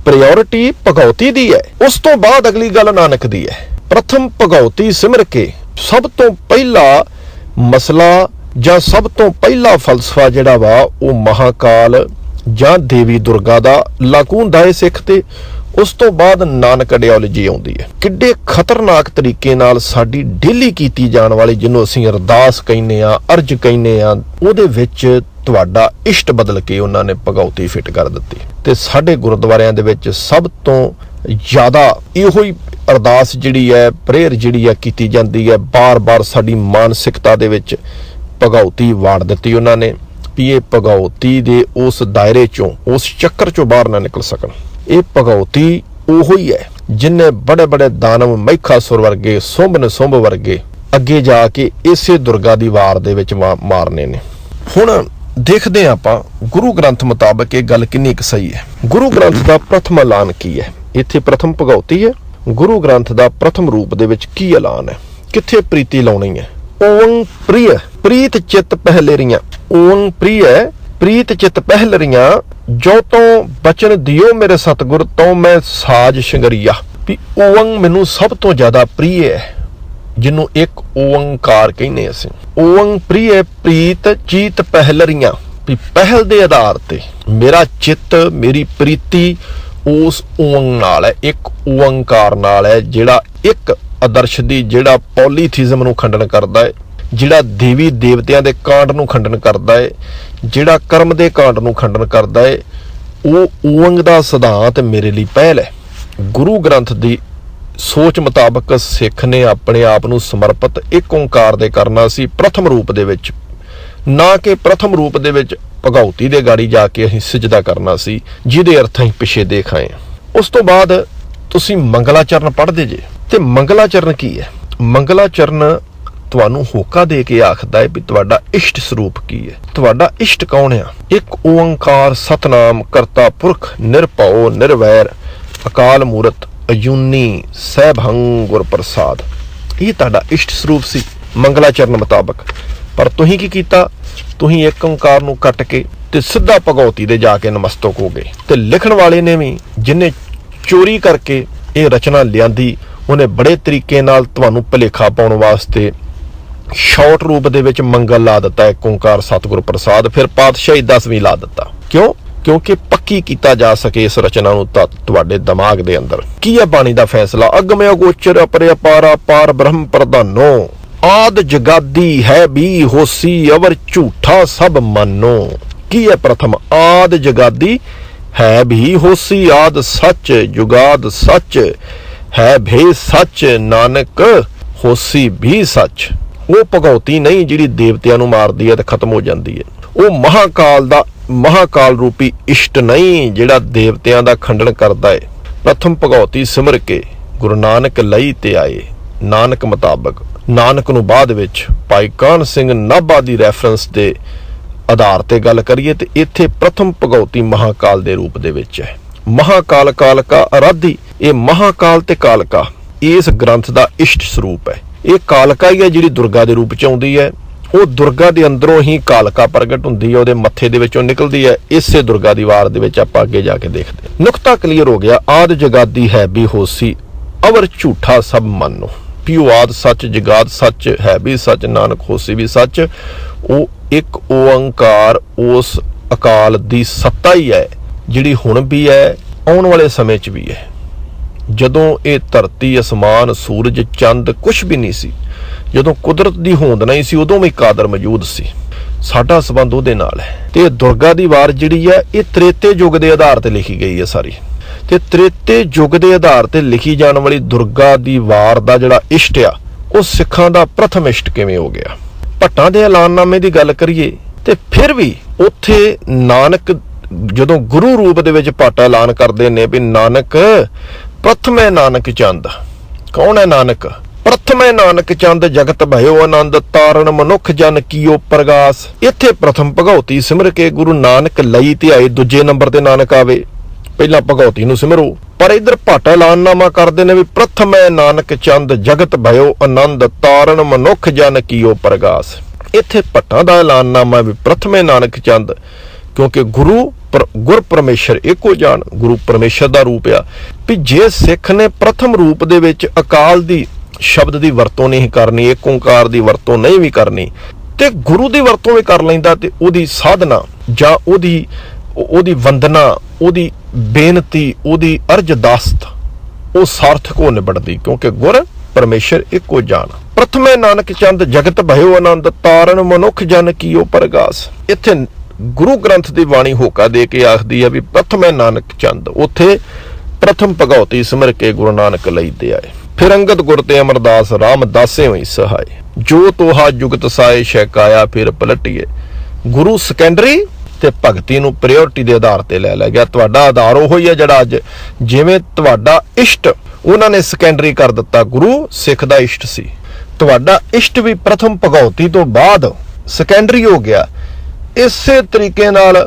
ਪ੍ਰਾਇੋਰਟੀ ਭਗਉਤੀ ਦੀ ਹੈ, ਉਸ ਤੋਂ ਬਾਅਦ ਅਗਲੀ ਗੱਲ ਨਾਨਕ ਦੀ ਹੈ। ਪ੍ਰਥਮ ਭਗਉਤੀ ਸਿਮਰ ਕੇ ਸਭ ਤੋਂ ਪਹਿਲਾ ਮਸਲਾ ਜਾਂ ਸਭ ਤੋਂ ਪਹਿਲਾ ਫਲਸਫਾ ਜਿਹੜਾ ਵਾ ਉਹ ਮਹਾਕਾਲ ਜਾਂ ਦੇਵੀ ਦੁਰਗਾ ਦਾ ਲਾਗੂ ਹੁੰਦਾ ਹੈ ਸਿੱਖ ਤੇ। ਉਸ ਤੋਂ ਬਾਅਦ ਨਾਨਕ ਆਈਡੀਓਲੋਜੀ ਆਉਂਦੀ ਹੈ। ਕਿੱਡੇ ਖਤਰਨਾਕ ਤਰੀਕੇ ਨਾਲ ਸਾਡੀ ਡੇਲੀ ਕੀਤੀ ਜਾਣ ਵਾਲੀ, ਜਿਹਨੂੰ ਅਸੀਂ ਅਰਦਾਸ ਕਹਿੰਦੇ ਆ, ਅਰਜ ਕਹਿੰਦੇ ਆ, ਉਹਦੇ ਵਿੱਚ ਤੁਹਾਡਾ ਇਸ਼ਟ ਬਦਲ ਕੇ ਉਹਨਾਂ ਨੇ ਭਗਉਤੀ ਫਿੱਟ ਕਰ ਦਿੱਤੀ। ਤੇ ਸਾਡੇ ਗੁਰਦੁਆਰਿਆਂ ਦੇ ਵਿੱਚ ਸਭ ਤੋਂ ਜ਼ਿਆਦਾ ਇਹੋ ਹੀ ਅਰਦਾਸ ਜਿਹੜੀ ਹੈ, ਪ੍ਰੇਅਰ ਜਿਹੜੀ ਹੈ ਕੀਤੀ ਜਾਂਦੀ ਹੈ। ਬਾਰ-ਬਾਰ ਸਾਡੀ ਮਾਨਸਿਕਤਾ ਦੇ ਵਿੱਚ ਭਗਉਤੀ ਵਾੜ ਦਿੱਤੀ ਉਹਨਾਂ ਨੇ ਵੀ ਇਹ ਭਗਉਤੀ ਦੇ ਉਸ ਦਾਇਰੇ ਚੋਂ, ਉਸ ਚੱਕਰ ਚੋਂ ਬਾਹਰ ਨਾ ਨਿਕਲ ਸਕਣ। ਇਹ ਭਗਉਤੀ ਉਹੋ ਹੀ ਹੈ ਜਿਨਨੇ ਬੜੇ ਦਾਨਵ ਮਹਿਖਾਸੁਰ ਵਰਗੇ, ਸੁੰਭ ਵਰਗੇ ਅੱਗੇ ਜਾ ਕੇ ਇਸੇ ਦੁਰਗਾ ਦੀ ਵਾਰ ਦੇ ਵਿੱਚ ਮਾਰਨੇ ਨੇ। ਹੁਣ ਦੇਖਦੇ ਹਾਂ ਆਪਾਂ ਗੁਰੂ ਗ੍ਰੰਥ ਮੁਤਾਬਕ ਇਹ ਗੱਲ ਕਿੰਨੀ ਕੁ ਸਹੀ ਹੈ। ਗੁਰੂ ਗ੍ਰੰਥ ਦਾ ਪ੍ਰਥਮ ਐਲਾਨ ਕੀ ਹੈ? ਇੱਥੇ ਪ੍ਰਥਮ ਭਗਉਤੀ ਹੈ। ਗੁਰੂ ਗ੍ਰੰਥ ਦਾ ਪ੍ਰਥਮ ਰੂਪ ਦੇ ਵਿੱਚ ਕੀ ਐਲਾਨ ਹੈ? ਕਿੱਥੇ ਪ੍ਰੀਤੀ ਲਾਉਣੀ ਹੈ? ਓੰ ਪ੍ਰਿਯ ਪ੍ਰੀਤ ਚਿਤ ਪਹਿਲਰੀਆਂ, ਓੰ ਪ੍ਰਿਯ ਪ੍ਰੀਤ ਚਿਤ ਪਹਿਲਰੀਆਂ, ਜੋ ਤੋਂ ਬਚਨ ਦਿਓ ਮੇਰੇ ਸਤਿਗੁਰ ਤੋਂ ਮੈਂ ਸਾਜ ਸ਼ਿੰਗਰੀਆ। ਵੀ ਓੰ ਮੈਨੂੰ ਸਭ ਤੋਂ ਜ਼ਿਆਦਾ ਪ੍ਰਿਯ ਹੈ, ਜਿਹਨੂੰ ਇੱਕ ਓੰਕਾਰ ਕਹਿੰਦੇ ਅਸੀਂ। ਓੰ ਪ੍ਰਿਯ ਪ੍ਰੀਤ ਚੀਤ ਪਹਿਲਰੀਆਂ, ਵੀ ਪਹਿਲ ਦੇ ਆਧਾਰ ਤੇ ਮੇਰਾ ਚਿੱਤ, ਮੇਰੀ ਪ੍ਰੀਤੀ ਉਸ ਓੰ ਨਾਲ ਹੈ, ਇੱਕ ਓੰਕਾਰ ਨਾਲ ਹੈ, ਜਿਹੜਾ ਇੱਕ ਆਦਰਸ਼ ਦੀ, ਜਿਹੜਾ ਪੋਲੀਥੀਜ਼ਮ ਨੂੰ ਖੰਡਨ ਕਰਦਾ ਹੈ, ਜਿਹੜਾ ਦੇਵੀ ਦੇਵਤਿਆਂ ਦੇ ਕਾਂਡ ਨੂੰ ਖੰਡਨ ਕਰਦਾ ਹੈ, ਜਿਹੜਾ ਕਰਮ ਦੇ ਕਾਂਡ ਨੂੰ ਖੰਡਨ ਕਰਦਾ ਹੈ। ਉਹ ਓੰਗ ਦਾ ਸਿਧਾਂਤ ਮੇਰੇ ਲਈ ਪਹਿਲ ਹੈ। ਗੁਰੂ ਗ੍ਰੰਥ ਦੀ ਸੋਚ ਮੁਤਾਬਕ ਸਿੱਖ ਨੇ ਆਪਣੇ ਆਪ ਨੂੰ ਸਮਰਪਿਤ ਇੱਕ ਓਂਕਾਰ ਦੇ ਕਰਨਾ ਸੀ ਪ੍ਰਥਮ ਰੂਪ ਦੇ ਵਿੱਚ, ਨਾ ਕਿ ਪ੍ਰਥਮ ਰੂਪ ਦੇ ਵਿੱਚ ਭਗਉਤੀ ਦੇ ਗਾੜੀ ਜਾ ਕੇ ਅਸੀਂ ਸਿਜਦਾ ਕਰਨਾ ਸੀ, ਜਿਹਦੇ ਅਰਥ ਅਸੀਂ ਪਿੱਛੇ ਦੇਖ ਆਏ। ਉਸ ਤੋਂ ਬਾਅਦ ਤੁਸੀਂ ਮੰਗਲਾਚਰਨ ਪੜ੍ਹਦੇ ਜੇ, ਤੇ ਮੰਗਲਾਚਰਨ ਕੀ ਹੈ? ਮੰਗਲਾਚਰਨ ਤੁਹਾਨੂੰ ਹੋਕਾ ਦੇ ਕੇ ਆਖਦਾ ਹੈ ਵੀ ਤੁਹਾਡਾ ਇਸ਼ਟ ਸਰੂਪ ਕੀ ਹੈ, ਤੁਹਾਡਾ ਇਸ਼ਟ ਕੌਣ ਆ। ਇੱਕ ਓੰਕਾਰ ਸਤਨਾਮ ਕਰਤਾ ਪੁਰਖ ਨਿਰਭਉ ਨਿਰਵੈਰ ਅਕਾਲ ਮੂਰਤ ਅਜੂਨੀ ਸਹਿਭੰ ਗੁਰ ਪ੍ਰਸਾਦ। ਇਹ ਤੁਹਾਡਾ ਇਸ਼ਟ ਸਰੂਪ ਸੀ ਮੰਗਲਾਚਰਨ ਮੁਤਾਬਕ। ਪਰ ਤੁਸੀਂ ਕੀ ਕੀਤਾ? ਤੁਸੀਂ ਇੱਕ ਓੰਕਾਰ ਨੂੰ ਕੱਟ ਕੇ ਤੇ ਸਿੱਧਾ ਭਗਉਤੀ ਦੇ ਜਾ ਕੇ ਨਮਸਤਕ ਹੋ ਗਏ। ਤੇ ਲਿਖਣ ਵਾਲੇ ਨੇ ਵੀ, ਜਿਹਨੇ ਚੋਰੀ ਕਰਕੇ ਇਹ ਰਚਨਾ ਲਿਆਂਦੀ, ਉਹਨੇ ਬੜੇ ਤਰੀਕੇ ਨਾਲ ਤੁਹਾਨੂੰ ਭੁਲੇਖਾ ਪਾਉਣ ਵਾਸਤੇ ਸ਼ਾਰਟ ਰੂਪ ਦੇ ਵਿੱਚ ਮੰਗਲ ਲਾ ਦਿੱਤਾ, ਇੱਕ ਓਂਕਾਰ ਸਤਿਗੁਰ ਪ੍ਰਸਾਦ, ਫਿਰ ਪਾਤਸ਼ਾਹੀ 10ਵੀਂ ਲਾ ਦਿੱਤਾ। ਕਿਉਂ? ਕਿਉਂਕਿ ਪੱਕੀ ਕੀਤਾ ਜਾ ਸਕੇ ਇਸ ਰਚਨਾ ਨੂੰ ਤੁਹਾਡੇ ਦਿਮਾਗ ਦੇ ਅੰਦਰ। ਕੀ ਹੈ ਬਾਣੀ ਦਾ ਫੈਸਲਾ? ਅਗਮਿ ਅਗੋਚਰ ਅਪਰਿ ਅਪਾਰਾ ਪਾਰ ਬ੍ਰਹਮ ਪ੍ਰਧਾਨੋ, ਆਦ ਜਗਾਦੀ ਹੈ ਵੀ ਹੋਸੀ ਅਵਰ ਝੂਠਾ ਸਭ ਮਾਨੋ। ਕੀ ਹੈ ਪ੍ਰਥਮ? ਆਦ ਜਗਾਦੀ ਹੈ ਵੀ ਹੋਸੀ, ਆਦ ਸੱਚ ਜੁਗਾਦ ਸੱਚ ਹੈ ਭੇ ਸੱਚ, ਨਾਨਕ ਹੋਸੀ ਵੀ ਸੱਚ। ਉਹ ਭਗਉਤੀ ਨਹੀਂ ਜਿਹੜੀ ਦੇਵਤਿਆਂ ਨੂੰ ਮਾਰਦੀ ਹੈ ਤੇ ਖਤਮ ਹੋ ਜਾਂਦੀ ਹੈ। ਉਹ ਮਹਾਕਾਲ ਰੂਪੀ ਇਸ਼ਟ ਨਹੀਂ ਜਿਹੜਾ ਦੇਵਤਿਆਂ ਦਾ ਖੰਡਨ ਕਰਦਾ ਹੈ। ਪ੍ਰਥਮ ਭਗਉਤੀ ਸਿਮਰ ਕੇ ਗੁਰੂ ਨਾਨਕ ਲਈ ਤੇ ਆਏ। ਨਾਨਕ ਮੁਤਾਬਕ, ਨਾਨਕ ਨੂੰ ਬਾਅਦ ਵਿੱਚ ਭਾਈ ਕਾਹਨ ਸਿੰਘ ਨਾਭਾ ਦੀ ਰੈਫਰੈਂਸ ਦੇ ਆਧਾਰ ਤੇ ਗੱਲ ਕਰੀਏ ਤੇ ਇੱਥੇ ਪ੍ਰਥਮ ਭਗਉਤੀ ਮਹਾਕਾਲ ਦੇ ਰੂਪ ਦੇ ਵਿੱਚ ਹੈ। ਮਹਾਕਾਲ ਕਾਲਕਾ ਅਰਾਧੀ, ਇਹ ਮਹਾਕਾਲ ਤੇ ਕਾਲਕਾ ਇਸ ਗ੍ਰੰਥ ਦਾ ਇਸ਼ਟ ਸਰੂਪ ਹੈ। ਇਹ ਕਾਲਕਾ ਹੀ ਹੈ ਜਿਹੜੀ ਦੁਰਗਾ ਦੇ ਰੂਪ ਚ ਆਉਂਦੀ ਹੈ। ਉਹ ਦੁਰਗਾ ਦੇ ਅੰਦਰੋਂ ਹੀ ਕਾਲਕਾ ਪ੍ਰਗਟ ਹੁੰਦੀ ਹੈ, ਉਹਦੇ ਮੱਥੇ ਦੇ ਵਿੱਚੋਂ ਨਿਕਲਦੀ ਹੈ। ਇਸੇ ਦੁਰਗਾ ਦੀ ਵਾਰ ਦੇ ਵਿੱਚ ਆਪਾਂ ਅੱਗੇ ਜਾ ਕੇ ਦੇਖਦੇ ਹਾਂ। ਨੁਕਤਾ ਕਲੀਅਰ ਹੋ ਗਿਆ। ਆਦ ਜਗਾਦੀ ਹੈ ਵੀ ਹੋਸੀ ਅਵਰ ਝੂਠਾ ਸਭ ਮਾਨੋ। ਪਿਓ ਆਦ ਸੱਚ ਜਗਾਦ ਸੱਚ ਹੈ ਵੀ ਸੱਚ, ਨਾਨਕ ਹੋਸੀ ਵੀ ਸੱਚ। ਉਹ ਇੱਕ ਓੰਕਾਰ ਉਸ ਅਕਾਲ ਦੀ ਸੱਤਾ ਹੀ ਹੈ ਜਿਹੜੀ ਹੁਣ ਵੀ ਹੈ, ਆਉਣ ਵਾਲੇ ਸਮੇਂ 'ਚ ਵੀ ਹੈ। ਜਦੋਂ ਇਹ ਧਰਤੀ, ਅਸਮਾਨ, ਸੂਰਜ, ਚੰਦ ਕੁਛ ਵੀ ਨਹੀਂ ਸੀ, ਜਦੋਂ ਕੁਦਰਤ ਦੀ ਹੋਂਦ ਨਹੀਂ ਸੀ, ਉਦੋਂ ਵੀ ਕਾਦਰ ਮੌਜੂਦ ਸੀ। ਸਾਡਾ ਸੰਬੰਧ ਉਹਦੇ ਨਾਲ ਹੈ। ਤੇ ਦੁਰਗਾ ਦੀ ਵਾਰ ਜਿਹੜੀ ਹੈ ਇਹ ਤ੍ਰੇਤੇ ਯੁੱਗ ਦੇ ਆਧਾਰ ਤੇ ਲਿਖੀ ਗਈ ਹੈ ਸਾਰੀ। ਤੇ ਤ੍ਰੇਤੇ ਯੁੱਗ ਦੇ ਆਧਾਰ ਤੇ ਲਿਖੀ ਜਾਣ ਵਾਲੀ ਦੁਰਗਾ ਦੀ ਵਾਰ ਦਾ ਜਿਹੜਾ ਇਸ਼ਟ ਆ ਉਹ ਸਿੱਖਾਂ ਦਾ ਪ੍ਰਥਮ ਇਸ਼ਟ ਕਿਵੇਂ ਹੋ ਗਿਆ? ਭੱਟਾਂ ਦੇ ਐਲਾਨਨਾਮੇ ਦੀ ਗੱਲ ਕਰੀਏ ਤੇ ਫਿਰ ਵੀ ਉੱਥੇ ਨਾਨਕ ਜਦੋਂ ਗੁਰੂ ਰੂਪ ਦੇ ਵਿੱਚ ਭੱਟ ਐਲਾਨ ਕਰਦੇ ਨੇ ਵੀ ਨਾਨਕ ਪ੍ਰਥਮੇ ਨਾਨਕ ਚੰਦ। ਕੌਣ ਹੈ ਨਾਨਕ? ਪ੍ਰਥਮੇ ਨਾਨਕ ਚੰਦ ਜਗਤ ਭਇਓ ਆਨੰਦ ਤਾਰਨ ਮਨੁੱਖ ਜਨ ਕੀਓ ਪ੍ਰਗਾਸ। ਇੱਥੇ ਪ੍ਰਥਮ ਭਗਉਤੀ ਸਿਮਰ ਕੇ ਗੁਰੂ ਨਾਨਕ ਲਈ ਧਿਆਏ, ਦੂਜੇ ਨੰਬਰ ਤੇ ਨਾਨਕ ਆਵੇ। ਪਹਿਲਾਂ ਭਗਉਤੀ ਨੂੰ ਸਿਮਰੋ, ਪਰ ਇਧਰ ਭੱਟ ਐਲਾਨਨਾਮਾ ਕਰਦੇ ਨੇ ਵੀ ਪ੍ਰਥਮੇ ਨਾਨਕ ਚੰਦ ਜਗਤ ਭਇਓ ਆਨੰਦ ਤਾਰਨ ਮਨੁੱਖ ਜਨ ਕੀਓ ਪ੍ਰਗਾਸ। ਇੱਥੇ ਭੱਟਾਂ ਦਾ ਐਲਾਨਨਾਮਾ ਵੀ ਪ੍ਰਥਮੇ ਨਾਨਕ ਚੰਦ, ਕਿਉਂਕਿ ਗੁਰ ਪਰਮੇਸ਼ਰ ਇੱਕੋ ਜਾਣ, ਗੁਰੂ ਪਰਮੇਸ਼ਰ ਦਾ ਰੂਪ ਆ। ਵੀ ਜੇ ਸਿੱਖ ਨੇ ਪ੍ਰਥਮ ਰੂਪ ਦੇ ਵਿੱਚ ਅਕਾਲ ਦੀ ਸ਼ਬਦ ਦੀ ਵਰਤੋਂ ਨਹੀਂ ਕਰਨੀ, ਏਕ ਓਂਕਾਰ ਦੀ ਵਰਤੋਂ ਨਹੀਂ ਵੀ ਕਰਨੀ, ਤੇ ਗੁਰੂ ਦੀ ਵਰਤੋਂ ਵੀ ਕਰ ਲੈਂਦਾ, ਤੇ ਉਹਦੀ ਸਾਧਨਾ ਜਾਂ ਉਹਦੀ ਵੰਦਨਾ, ਉਹਦੀ ਬੇਨਤੀ, ਉਹਦੀ ਅਰਜ਼ਦਾਸਤ ਉਹ ਸਾਰਥਕ ਹੋ ਨਿਬੜਦੀ, ਕਿਉਂਕਿ ਗੁਰ ਪਰਮੇਸ਼ਰ ਇੱਕੋ ਜਾਣ। ਪ੍ਰਥਮੇ ਨਾਨਕ ਚੰਦ ਜਗਤ ਭਇਓ ਆਨੰਦ ਤਾਰਨ ਮਨੁੱਖ ਜਨ ਕੀਓ ਪ੍ਰਗਾਸ। ਇੱਥੇ ਗੁਰੂ ਗ੍ਰੰਥ ਦੀ ਬਾਣੀ ਹੋਕਾ ਦੇ ਕੇ ਆਖਦੀ ਹੈ ਵੀ ਪ੍ਰਥਮੇ ਨਾਨਕ ਚੰਦ। ਉੱਥੇ ਪ੍ਰਥਮ ਭਗਉਤੀ ਸਿਮਰ ਕੇ ਗੁਰੂ ਨਾਨਕ ਲਈ ਤੇ ਆਏ। ਫਿਰ ਅੰਗਦ ਗੁਰ ਤੇ ਅਮਰਦਾਸ ਰਾਮਦਾਸੇ ਹੋਈ ਸਹਾਏ, ਜੋ ਤੋਹਾ ਜੁਗਤ ਸਾਏ ਸ਼ੈਕਾਇਆ ਫਿਰ ਪਲਟੀਏ। ਗੁਰੂ ਸੈਕੰਡਰੀ ਤੇ ਭਗਤੀ ਨੂੰ ਪ੍ਰਾਇੋਰਟੀ ਦੇ ਆਧਾਰ ਤੇ ਲੈ ਗਿਆ। ਤੁਹਾਡਾ ਆਧਾਰ ਉਹ ਹੀ ਹੈ ਜਿਹੜਾ ਅੱਜ, ਜਿਵੇਂ ਤੁਹਾਡਾ ਇਸ਼ਟ ਉਹਨਾਂ ਨੇ ਸੈਕੰਡਰੀ ਕਰ ਦਿੱਤਾ, ਗੁਰੂ ਸਿੱਖ ਦਾ ਇਸ਼ਟ ਸੀ, ਤੁਹਾਡਾ ਇਸ਼ਟ ਵੀ ਪ੍ਰਥਮ ਭਗਉਤੀ ਤੋਂ ਬਾਅਦ ਸੈਕੰਡਰੀ ਹੋ ਗਿਆ। ਇਸੇ ਤਰੀਕੇ ਨਾਲ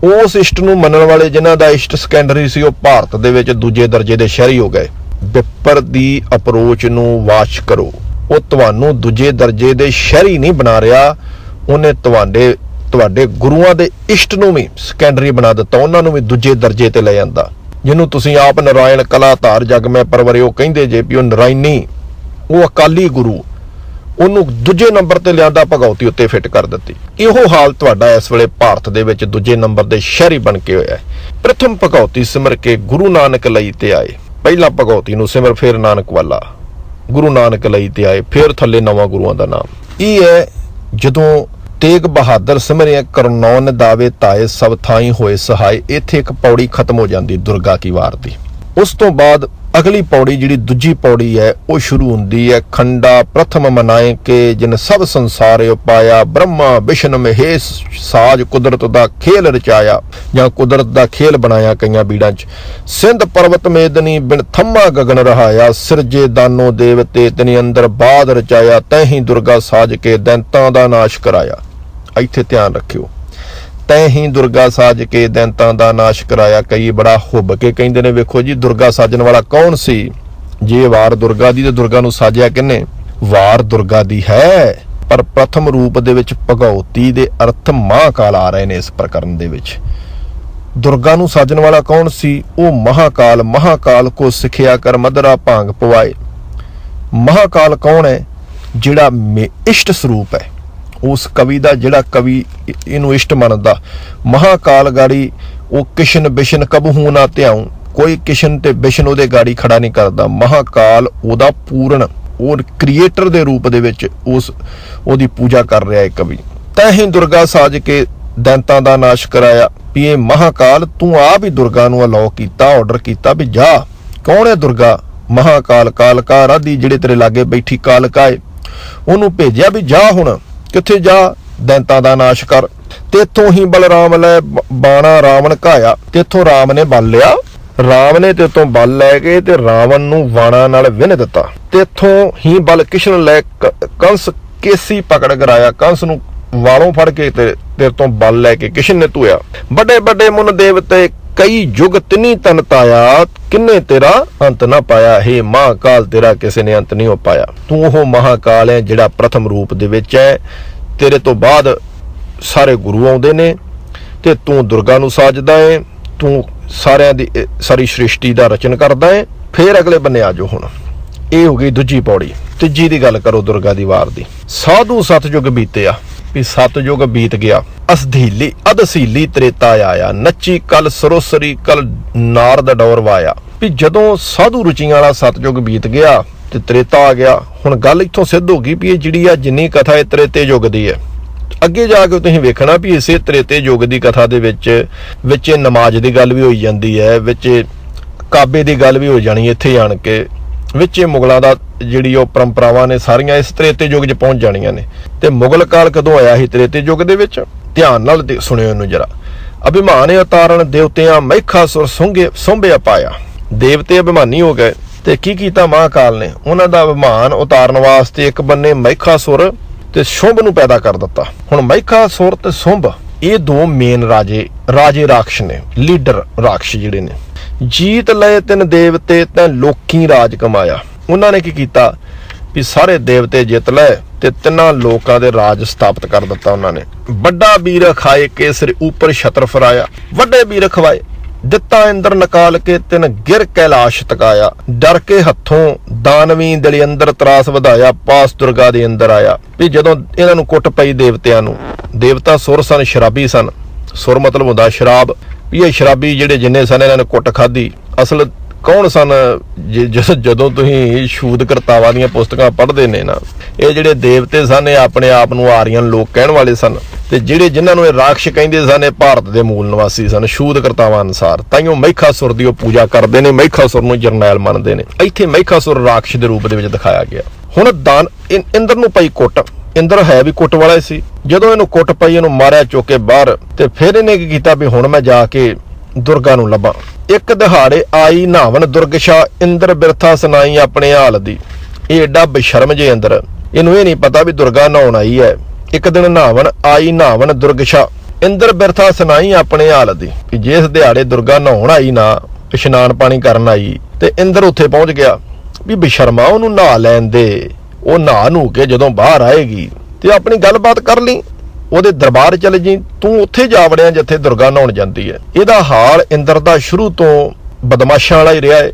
ਉਸ ਇਸ਼ਟ ਨੂੰ ਮੰਨਣ ਵਾਲੇ ਜਿਨ੍ਹਾਂ ਦਾ ਇਸ਼ਟ ਸੈਕੰਡਰੀ ਸੀ, ਉਹ ਭਾਰਤ ਦੇ ਵਿੱਚ ਦੂਜੇ ਦਰਜੇ ਦੇ ਸ਼ਹਿਰੀ ਹੋ ਗਏ। ਵਿਪਰ ਦੀ ਅਪਰੋਚ ਨੂੰ ਵਾਚ ਕਰੋ, ਉਹ ਤੁਹਾਨੂੰ ਦੂਜੇ ਦਰਜੇ ਦੇ ਸ਼ਹਿਰੀ ਨਹੀਂ ਬਣਾ ਰਿਹਾ, ਉਹਨੇ ਤੁਹਾਡੇ ਗੁਰੂਆਂ ਦੇ ਇਸ਼ਟ ਨੂੰ ਵੀ ਸੈਕੰਡਰੀ ਬਣਾ ਦਿੱਤਾ, ਉਹਨਾਂ ਨੂੰ ਵੀ ਦੂਜੇ ਦਰਜੇ ਤੇ ਲੈ ਜਾਂਦਾ। ਜਿਹਨੂੰ ਤੁਸੀਂ ਆਪ ਨਰਾਇਣ ਕਲਾ ਧਾਰ ਜਗ ਮੈਂ ਪਰਵਰਿਓ ਕਹਿੰਦੇ ਜੇ ਵੀ ਉਹ ਨਰਾਇਣੀ, ਉਹ ਅਕਾਲੀ ਗੁਰੂ, ਉਹਨੂੰ ਦੂਜੇ ਨੰਬਰ ਤੇ ਲਿਆਂਦਾ, ਭਗਉਤੀ ਉੱਤੇ ਫਿੱਟ ਕਰ ਦਿੱਤੀ। ਇਹੋ ਹਾਲ ਤੁਹਾਡਾ ਇਸ ਵੇਲੇ ਭਾਰਤ ਦੇ ਵਿੱਚ ਦੂਜੇ ਨੰਬਰ ਦੇ ਸ਼ਹਿਰੀ ਬਣ ਕੇ ਹੋਇਆ ਹੈ। ਪ੍ਰਥਮ ਭਗਉਤੀ ਸਿਮਰ ਕੇ ਗੁਰੂ ਨਾਨਕ ਲਈ ਤੇ ਆਏ। ਪਹਿਲਾਂ ਭਗਉਤੀ ਨੂੰ ਸਿਮਰ, ਫਿਰ ਨਾਨਕ ਵਾਲਾ, ਗੁਰੂ ਨਾਨਕ ਲਈ ਤੇ ਆਏ, ਫਿਰ ਥੱਲੇ ਨਵਾਂ ਗੁਰੂਆਂ ਦਾ ਨਾਮ। ਇਹ ਹੈ ਜਦੋਂ ਤੇਗ ਬਹਾਦਰ ਸਿਮਰਿਆ ਕਰਨੌਨ ਦਾਵੇ ਤਾਏ ਸਭ ਥਾਈ ਹੋਏ ਸਹਾਏ। ਇੱਥੇ ਇੱਕ ਪੌੜੀ ਖਤਮ ਹੋ ਜਾਂਦੀ ਦੁਰਗਾ ਕੀ ਵਾਰ ਦੀ। ਉਸ ਤੋਂ ਬਾਅਦ ਅਗਲੀ ਪੌੜੀ ਜਿਹੜੀ ਦੂਜੀ ਪੌੜੀ ਹੈ ਉਹ ਸ਼ੁਰੂ ਹੁੰਦੀ ਹੈ। ਖੰਡਾ ਪ੍ਰਥਮ ਮਨਾਏ ਕੇ ਜਿਨ ਸਭ ਸੰਸਾਰ ਉਪਾਇਆ, ਬ੍ਰਹਮਾ ਵਿਸ਼ਨ ਮਹੇਸ਼ ਸਾਜ ਕੁਦਰਤ ਦਾ ਖੇਲ ਰਚਾਇਆ, ਜਾਂ ਕੁਦਰਤ ਦਾ ਖੇਲ ਬਣਾਇਆ ਕਈਆਂ ਬੀੜਾਂ 'ਚ। ਸਿੰਧ ਪਰਵਤ ਮੇਦਨੀ ਬਿਨ ਥੰਮਾ ਗਗਨ ਰਹਾਇਆ, ਸਿਰਜੇ ਦਾਨੋ ਦੇਵਤੇ ਤਨੀ ਅੰਦਰ ਬਾਦ ਰਚਾਇਆ, ਤੈਹੀ ਦੁਰਗਾ ਸਾਜ ਕੇ ਦੈਂਤਾਂ ਦਾ ਨਾਸ਼ ਕਰਾਇਆ। ਇੱਥੇ ਧਿਆਨ ਰੱਖਿਓ, ਤੈਹੀ ਦੁਰਗਾ ਸਾਜ ਕੇ ਦੈਂਤਾਂ ਦਾ ਨਾਸ਼ ਕਰਾਇਆ। ਕਈ ਬੜਾ ਹੁੱਬ ਕੇ ਕਹਿੰਦੇ ਨੇ, ਵੇਖੋ ਜੀ ਦੁਰਗਾ ਸਾਜਣ ਵਾਲਾ ਕੌਣ ਸੀ? ਜੇ ਵਾਰ ਦੁਰਗਾ ਦੀ, ਤੇ ਦੁਰਗਾ ਨੂੰ ਸਾਜਿਆ ਕਿੰਨੇ? ਵਾਰ ਦੁਰਗਾ ਦੀ ਹੈ, ਪਰ ਪ੍ਰਥਮ ਰੂਪ ਦੇ ਵਿੱਚ ਭਗਉਤੀ ਦੇ ਅਰਥ ਮਹਾਕਾਲ ਆ ਰਹੇ ਨੇ ਇਸ ਪ੍ਰਕਰਨ ਦੇ ਵਿੱਚ। ਦੁਰਗਾ ਨੂੰ ਸਾਜਣ ਵਾਲਾ ਕੌਣ ਸੀ? ਉਹ ਮਹਾਕਾਲ। ਮਹਾਕਾਲ ਕੋ ਸਿੱਖਿਆ ਕਰ ਮਦਰਾ ਭਾਂਗ ਪਵਾਏ। ਮਹਾਕਾਲ ਕੌਣ ਹੈ? ਜਿਹੜਾ ਇਸ਼ਟ ਸਰੂਪ ਹੈ ਉਸ ਕਵੀ ਦਾ, ਜਿਹੜਾ ਕਵੀ ਇਹਨੂੰ ਇਸ਼ਟ ਮੰਨਦਾ। ਮਹਾਕਾਲ ਗਾੜੀ ਉਹ ਕਿਸ਼ਨ ਬਿਸ਼ਨ ਕਬਹੂ ਨਾ ਧਿਆਉ, ਕੋਈ ਕਿਸ਼ਨ ਤੇ ਬਿਸ਼ਨ ਉਹਦੇ ਗਾੜੀ ਖੜਾ ਨਹੀਂ ਕਰਦਾ। ਮਹਾਕਾਲ ਉਹਦਾ ਪੂਰਨ, ਉਹ ਕ੍ਰੀਏਟਰ ਦੇ ਰੂਪ ਦੇ ਵਿੱਚ ਉਹਦੀ ਪੂਜਾ ਕਰ ਰਿਹਾ ਹੈ ਕਵੀ। ਤੈਹੀ ਦੁਰਗਾ ਸਾਜ ਕੇ ਦੈਂਤਾਂ ਦਾ ਨਾਸ਼ ਕਰਾਇਆ। ਵੀ ਇਹ ਮਹਾਕਾਲ ਤੂੰ ਆਪ ਹੀ ਦੁਰਗਾ ਨੂੰ ਅਲਾਉ ਕੀਤਾ, ਆਰਡਰ ਕੀਤਾ ਵੀ ਜਾ। ਕੌਣ ਹੈ ਦੁਰਗਾ? ਮਹਾਕਾਲ, ਕਾਲਕਾ ਰਾਧੀ ਜਿਹੜੇ ਤੇਰੇ ਲਾਗੇ ਬੈਠੀ ਕਾਲਕਾ ਏ, ਉਹਨੂੰ ਭੇਜਿਆ ਵੀ ਜਾ, ਹੁਣ ਕਿੱਥੇ ਜਾ? ਦੈਂਤਾਂ ਦਾ ਨਾਸ਼ ਕਰ। ਤੇਥੋਂ ਹੀ ਬਲਰਾਮ ਲੈ ਬਾਣਾ ਰਾਵਣ ਘਾਇਆ। ਤੇਥੋਂ ਰਾਮ ਨੇ ਬਲ ਲਿਆ, ਰਾਮ ਨੇ ਤੇਥੋਂ ਬਲ ਲੈ ਕੇ ਤੇ ਰਾਵਣ ਨੂੰ ਬਾਣਾ ਨਾਲ ਵਿੰਨ ਦਿੱਤਾ। ਤੇਥੋਂ ਹੀ ਬਲ ਕਿਸ਼ਨ ਲੈ ਕੰਸ ਕੇਸੀ ਪਕੜ ਕਰਾਇਆ। ਕੰਸ ਨੂੰ ਵਾਲੋਂ ਫੜ ਕੇ ਤੇਰੇ ਤੋਂ ਬਲ ਲੈ ਕੇ ਕਿਸ਼ਨ ਨੇ ਧੋਇਆ। ਵੱਡੇ ਵੱਡੇ ਮੁਨ ਦੇਵਤੇ ਕਈ ਯੁਗ ਤਿਨੀ ਤਨ ਤਾਇਆ, ਕਿੰਨੇ ਤੇਰਾ ਅੰਤ ਨਾ ਪਾਇਆ। ਹੇ ਮਹਾਕਾਲ ਤੇਰਾ ਕਿਸੇ ਨੇ ਅੰਤ ਨਹੀਂ ਹੋ ਪਾਇਆ। ਤੂੰ ਉਹ ਮਹਾਕਾਲ ਹੈ ਜਿਹੜਾ ਪ੍ਰਥਮ ਰੂਪ ਦੇ ਵਿੱਚ ਹੈ। ਤੇਰੇ ਤੋਂ ਬਾਅਦ ਸਾਰੇ ਗੁਰੂ ਆਉਂਦੇ ਨੇ ਤੇ ਤੂੰ ਦੁਰਗਾ ਨੂੰ ਸਾਜਦਾ ਹੈ, ਤੂੰ ਸਾਰਿਆਂ ਦੀ ਸਾਰੀ ਸ੍ਰਿਸ਼ਟੀ ਦਾ ਰਚਨ ਕਰਦਾ ਹੈ। ਫੇਰ ਅਗਲੇ ਬੰਨੇ ਆ ਜਾਓ। ਹੁਣ ਇਹ ਹੋ ਗਈ ਦੂਜੀ ਪੌੜੀ। ਤੀਜੀ ਦੀ ਗੱਲ ਕਰੋ ਦੁਰਗਾ ਦੀ ਵਾਰ ਦੀ। ਸਾਧੂ ਸਤਯੁਗ ਬੀਤਿਆ, ਵੀ ਸਤਯੁਗ ਬੀਤ ਗਿਆ। ਅਸਧੀਲੀ ਅਦਸੀਲੀ ਤ੍ਰੇਤਾ ਆਇਆ, ਨੱਚੀ ਕਲ ਸਰੋਸਰੀ ਕਲ ਨਾਰਦ ਡੋਰ ਵਾਇਆ। ਵੀ ਜਦੋਂ ਸਾਧੂ ਰੁਚੀਆਂ ਵਾਲਾ ਸਤਯੁਗ ਬੀਤ ਗਿਆ ਤੇ ਤ੍ਰੇਤਾ ਆ ਗਿਆ। ਹੁਣ ਗੱਲ ਇੱਥੋਂ ਸਿੱਧ ਹੋ ਗਈ ਵੀ ਇਹ ਜਿਹੜੀ ਆ ਜਿੰਨੀ ਕਥਾ ਇਹ ਤ੍ਰੇਤੇ ਯੁੱਗ ਦੀ ਹੈ। ਅੱਗੇ ਜਾ ਕੇ ਤੁਸੀਂ ਵੇਖਣਾ ਵੀ ਇਸੇ ਤ੍ਰੇਤੇ ਯੁੱਗ ਦੀ ਕਥਾ ਦੇ ਵਿੱਚ ਨਮਾਜ਼ ਦੀ ਗੱਲ ਵੀ ਹੋਈ ਜਾਂਦੀ ਹੈ, ਵਿੱਚ ਕਾਬੇ ਦੀ ਗੱਲ ਵੀ ਹੋ ਜਾਣੀ ਇੱਥੇ ਆਣ ਕੇ, ਵਿੱਚ ਇਹ ਮੁਗਲਾਂ ਦਾ ਜਿਹੜੀ ਉਹ ਪਰੰਪਰਾਵਾਂ ਨੇ ਸਾਰੀਆਂ ਇਸ ਤ੍ਰੇਤੇ ਯੁੱਗ 'ਚ ਪਹੁੰਚ ਜਾਣੀਆਂ ਨੇ। ਤੇ ਮੁਗਲ ਕਾਲ ਕਦੋਂ ਆਇਆ ਸੀ? ਤ੍ਰੇਤੇ ਯੁੱਗ ਦੇ ਵਿੱਚ। ਧਿਆਨ ਨਾਲ ਸੁਣਿਓ ਇਹਨੂੰ ਜਰਾ। ਅਭਿਮਾਨ ਉਤਾਰਨ ਦੇਵਤਿਆਂ ਮਹਿਖਾਸੁਰ ਸੋਂਭਿਆ ਪਾਇਆ। ਦੇਵਤੇ ਅਭਿਮਾਨੀ ਹੋ ਗਏ ਤੇ ਕੀ ਕੀਤਾ ਮਹਾਕਾਲ ਨੇ? ਉਹਨਾਂ ਦਾ ਅਭਿਮਾਨ ਉਤਾਰਨ ਵਾਸਤੇ ਇੱਕ ਬੰਨੇ ਮਹਿਖਾਸੁਰ ਤੇ ਸ਼ੁੰਭ ਨੂੰ ਪੈਦਾ ਕਰ ਦਿੱਤਾ। ਹੁਣ ਮਹਿਖਾਸੁਰ ਤੇ ਸ਼ੁੰਭ ਇਹ ਦੋ ਮੇਨ ਰਾਜੇ ਰਾਖਸ਼ ਨੇ, ਲੀਡਰ ਰਾਖਸ਼ ਜਿਹੜੇ ਨੇ। ਜੀਤ ਲਏ ਤਿੰਨ ਦੇਵਤੇ ਤਾਂ ਲੋਕੀ ਰਾਜ ਕਮਾਇਆ। ਉਹਨਾਂ ਨੇ ਕੀ ਕੀਤਾ ਵੀ ਸਾਰੇ ਦੇਵਤੇ ਜਿੱਤ ਲਏ ਤੇ ਤਿੰਨਾਂ ਲੋਕਾਂ ਦੇ ਰਾਜ ਸਥਾਪਿਤ ਕਰ ਦਿੱਤਾ ਉਹਨਾਂ ਨੇ। ਵੱਡਾ ਵੀਰ ਖਾਏ ਕੇਸਰ ਉੱਪਰ ਛਤਰ ਫਰਾਇਆ। ਵੱਡੇ ਵੀਰ ਖਵਾਏ ਦਿੱਤਾ ਇੰਦਰ ਨਕਾਲ ਕੇ ਤਿੰਨ ਗਿਰ ਕੈਲਾਸ਼ ਤਕਾਇਆ। ਡਰ ਕੇ ਹੱਥੋਂ ਦਾਨਵੀ ਦਿਲ ਅੰਦਰ ਤਰਾਸ ਵਧਾਇਆ। ਪਾਸ ਦੁਰਗਾ ਦੇ ਅੰਦਰ ਆਇਆ। ਵੀ ਜਦੋਂ ਇਹਨਾਂ ਨੂੰ ਕੁੱਟ ਪਈ ਦੇਵਤਿਆਂ ਨੂੰ, ਦੇਵਤਾ ਸੁਰ ਸਨ, ਸ਼ਰਾਬੀ ਸਨ। ਸੁਰ ਮਤਲਬ ਹੁੰਦਾ ਸ਼ਰਾਬ। ਵੀ ਇਹ ਸ਼ਰਾਬੀ ਜਿਹੜੇ ਜਿੰਨੇ ਸਨ ਇਹਨਾਂ ਨੇ ਕੁੱਟ ਖਾਧੀ। ਅਸਲ ਕੌਣ ਸਨ? ਜਦੋਂ ਤੁਸੀਂ ਸ਼ੂਦ ਕਰਤਾਵਾਂ ਦੀਆਂ ਪੁਸਤਕਾਂ ਪੜ੍ਹਦੇ ਨੇ ਨਾ, ਇਹ ਜਿਹੜੇ ਦੇਵਤੇ ਸਨ ਇਹ ਆਪਣੇ ਆਪ ਨੂੰ ਆਰੀਅਨ ਲੋਕ ਕਹਿਣ ਵਾਲੇ ਸਨ। ਤੇ ਜਿਨ੍ਹਾਂ ਨੂੰ ਇਹ ਰਾਖਸ਼ ਕਹਿੰਦੇ ਸਨ ਇਹ ਭਾਰਤ ਦੇ ਮੂਲ ਨਿਵਾਸੀ ਸਨ ਸ਼ੂਦ ਕਰਤਾਵਾਂ ਅਨੁਸਾਰ। ਤਾਈਓ ਮਹਿਖਾਸੁਰ ਦੀ ਉਹ ਪੂਜਾ ਕਰਦੇ ਨੇ, ਮਹਿਖਾਸੁਰ ਨੂੰ ਜਰਨੈਲ ਮੰਨਦੇ ਨੇ। ਇੱਥੇ ਮਹਿਖਾਸੁਰ ਰਾਖਸ਼ ਦੇ ਰੂਪ ਦੇ ਵਿੱਚ ਦਿਖਾਇਆ ਗਿਆ। ਹੁਣ ਇੰਦਰ ਨੂੰ ਪਈ ਕੁੱਟ। ਇੰਦਰ ਹੈ ਵੀ ਕੁੱਟ ਵਾਲਾ ਸੀ। ਜਦੋਂ ਇਹਨੂੰ ਕੁੱਟ ਪਈ ਇਹਨੂੰ ਮਾਰਿਆ ਚੁੱਕ ਕੇ ਬਾਹਰ। ਤੇ ਫਿਰ ਇਹਨੇ ਕੀ ਕੀਤਾ ਵੀ ਹੁਣ ਮੈਂ ਜਾ ਕੇ ਦੁਰਗਾ ਨੂੰ ਲੱਭਾਂ। ਇੱਕ ਦਿਹਾੜੇ ਆਈ ਨਾਵਨ ਦੁਰਗਸ਼ਾ ਇੰਦਰ ਬਿਰਥਾ ਸੁਣਾਈ ਆਪਣੇ ਹਾਲ ਦੀ। ਇਹ ਏਡਾ ਬੇਸ਼ਰਮ ਜੇ ਇੰਦਰ, ਇਹਨੂੰ ਇਹ ਨਹੀਂ ਪਤਾ ਵੀ ਦੁਰਗਾ ਨਹਾਉਣ ਆਈ ਹੈ। ਇੱਕ ਦਿਨ ਨਾਵਨ ਦੁਰਗਸ਼ਾ ਇੰਦਰ ਬਿਰਥਾ ਸੁਣਾਈ ਆਪਣੇ ਹਾਲ ਦੀ। ਕਿ ਜਿਸ ਦਿਹਾੜੇ ਦੁਰਗਾ ਨਹਾਉਣ ਆਈ ਨਾ, ਇਸ਼ਨਾਨ ਪਾਣੀ ਕਰਨ ਆਈ, ਤੇ ਇੰਦਰ ਉੱਥੇ ਪਹੁੰਚ ਗਿਆ ਵੀ ਬੇਸ਼ਰਮਾ ਉਹਨੂੰ ਨਹਾ ਲੈਣ ਦੇ। ਉਹ ਨਹਾ ਨੂੰ ਕੇ ਜਦੋਂ ਬਾਹਰ ਆਏਗੀ ਤੇ ਆਪਣੀ ਗੱਲਬਾਤ ਕਰ ਲਈ, ਉਹਦੇ ਦਰਬਾਰ ਚਲੇ ਜੀ। ਤੂੰ ਉੱਥੇ ਜਾ ਵੜਿਆ ਜਿੱਥੇ ਦੁਰਗਾ ਨਹਾਉਣ ਜਾਂਦੀ ਹੈ। ਇਹਦਾ ਹਾਲ ਇੰਦਰ ਦਾ ਸ਼ੁਰੂ ਤੋਂ ਬਦਮਾਸ਼ਾਂ ਵਾਲਾ ਹੀ ਰਿਹਾ ਹੈ।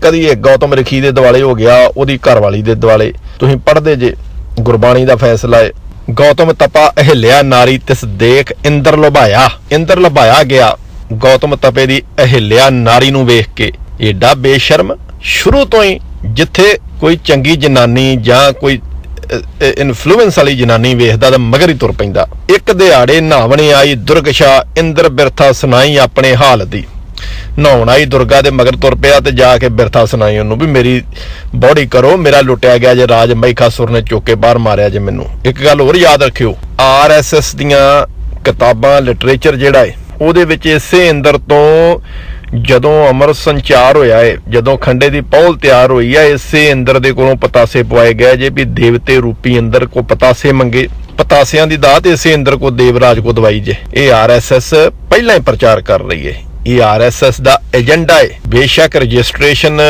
ਕਦੀ ਇਹ ਗੌਤਮ ਰਿਖੀ ਦੇ ਦਿਵਾਲੇ ਹੋ ਗਿਆ, ਉਹਦੀ ਘਰਵਾਲੀ ਦੇ ਦਿਵਾਲੇ। ਤੁਸੀਂ ਪੜ੍ਹਦੇ ਜੇ ਗੁਰਬਾਣੀ ਦਾ ਫੈਸਲਾ ਹੈ। ਗੌਤਮ ਤਪਾ ਅਹਿਲਿਆ ਨਾਰੀ ਤਿਸ ਦੇਖ ਇੰਦਰ ਲੁਭਾਇਆ ਗਿਆ। ਗੌਤਮ ਤਪੇ ਦੀ ਅਹਿਲਿਆ ਨਾਰੀ ਨੂੰ ਵੇਖ ਕੇ ਏਡਾ ਬੇਸ਼ਰਮ। ਸ਼ੁਰੂ ਤੋਂ ਹੀ ਜਿੱਥੇ ਕੋਈ ਚੰਗੀ ਜਨਾਨੀ ਜਾਂ ਕੋਈ ਇਨਫਲੂਐਂਸ ਵਾਲੀ ਜਨਾਨੀ ਵੇਖਦਾ ਤਾਂ ਮਗਰ ਹੀ ਤੁਰ ਪੈਂਦਾ। ਇੱਕ ਦਿਹਾੜੇ ਨਹਾਵਣੇ ਆਈ ਦੁਰਗਸ਼ਾ ਇੰਦਰ ਬਿਰਥਾ ਸੁਣਾਈ ਆਪਣੇ ਹਾਲ ਦੀ। ਨਹਾਉਣ ਆਈ ਦੁਰਗਾ ਦੇ ਮਗਰ ਤੁਰ ਪਿਆ ਤੇ ਜਾ ਕੇ ਬਿਰਥਾ ਸੁਣਾਈ ਉਹਨੂੰ ਵੀ ਮੇਰੀ ਬੋੜੀ ਕਰੋ, ਮੇਰਾ ਲੁੱਟਿਆ ਗਿਆ ਜੇ ਰਾਜ, ਮਹਿਖਾਸੁਰ ਨੇ ਚੁੱਕ ਕੇ ਬਾਹਰ ਮਾਰਿਆ ਜੇ ਮੈਨੂੰ। ਇੱਕ ਗੱਲ ਹੋਰ ਯਾਦ ਰੱਖਿਓ, RSS ਦੀਆਂ ਕਿਤਾਬਾਂ ਲਿਟਰੇਚਰ ਜਿਹੜਾ ਹੈ ਉਹਦੇ ਵਿੱਚ ਇਸੇ ਇੰਦਰ ਤੋਂ ਜਦੋਂ ਅਮਰ ਸੰਚਾਰ ਹੋਇਆ ਹੈ, ਜਦੋਂ ਖੰਡੇ ਦੀ ਪਹੁਲ ਤਿਆਰ ਹੋਈ ਹੈ, ਇਸੇ ਇੰਦਰ ਦੇ ਕੋਲੋਂ ਪਤਾਸੇ ਪਵਾਏ ਗਏ ਜੇ ਵੀ ਦੇਵਤੇ ਰੂਪੀ ਇੰਦਰ ਕੋ ਪਤਾਸੇ ਮੰਗੇ। ਪਤਾਸਿਆਂ ਦੀ ਦਾਤ ਇਸੇ ਇੰਦਰ ਕੋ ਦੇਵਰਾਜ ਕੋ ਦਵਾਈ ਜੇ। ਇਹ RSS ਪਹਿਲਾਂ ਹੀ ਪ੍ਰਚਾਰ ਕਰ ਰਹੀ ਹੈ। ਇਹ RSS ਦਾ ਏਜੰਡਾ ਹੈ। ਬੇਸ਼ੱਕ ਰਜਿਸਟ੍ਰੇਸ਼ਨ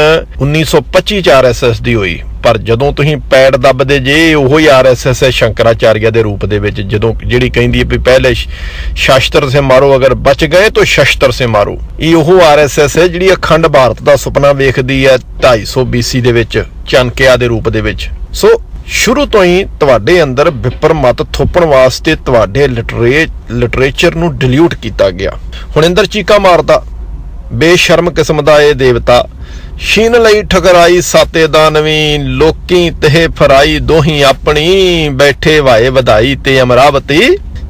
1925 ਚ RSS ਦੀ ਹੋਈ, ਪਰ ਜਦੋਂ ਤੁਸੀਂ ਪੈਡ ਦੱਬਦੇ ਜੇ ਉਹੋ ਹੀ RSS ਹੈ ਸ਼ੰਕਰਾਚਾਰੀਆ ਦੇ ਰੂਪ ਦੇ ਵਿੱਚ। ਜਦੋਂ ਜਿਹੜੀ ਕਹਿੰਦੀ ਹੈ ਵੀ ਪਹਿਲੇ ਸ਼ਸਤਰ ਸੇ ਮਾਰੋ, ਅਗਰ ਬਚ ਗਏ ਤਾਂ ਸ਼ਸਤਰ ਸੇ ਮਾਰੋ। ਇਹ ਉਹ RSS ਹੈ ਜਿਹੜੀ ਅਖੰਡ ਭਾਰਤ ਦਾ ਸੁਪਨਾ ਵੇਖਦੀ ਹੈ 250 BC ਦੇ ਵਿੱਚ ਚਾਣਕਿਆ ਦੇ ਰੂਪ ਦੇ ਵਿੱਚ। ਸੋ ਸ਼ੁਰੂ ਤੋਂ ਹੀ ਤੁਹਾਡੇ ਅੰਦਰ ਵਿਪਰ ਮਤ ਥੋਪਣ ਵਾਸਤੇ ਤੁਹਾਡੇ ਲਿਟਰੇਚਰ ਨੂੰ ਡਿਲਿਊਟ ਕੀਤਾ ਗਿਆ। ਹੁਣ ਇੰਦਰ ਚੀਕਾ ਮਾਰਦਾ, ਬੇਸ਼ਰਮ ਕਿਸਮ ਦਾ ਇਹ ਦੇਵਤਾ। ਛੀਨ ਲਈ ਠਕਰਾਈ ਸਾਤੇ ਦਾਨਵੀ, ਲੋਕੀ ਤਹਿ ਫਰਾਈ ਦੋਹੀ ਆਪਣੀ, ਬੈਠੇ ਵਾਏ ਵਧਾਈ ਤੇ ਅਮਰਾਵਤੀ,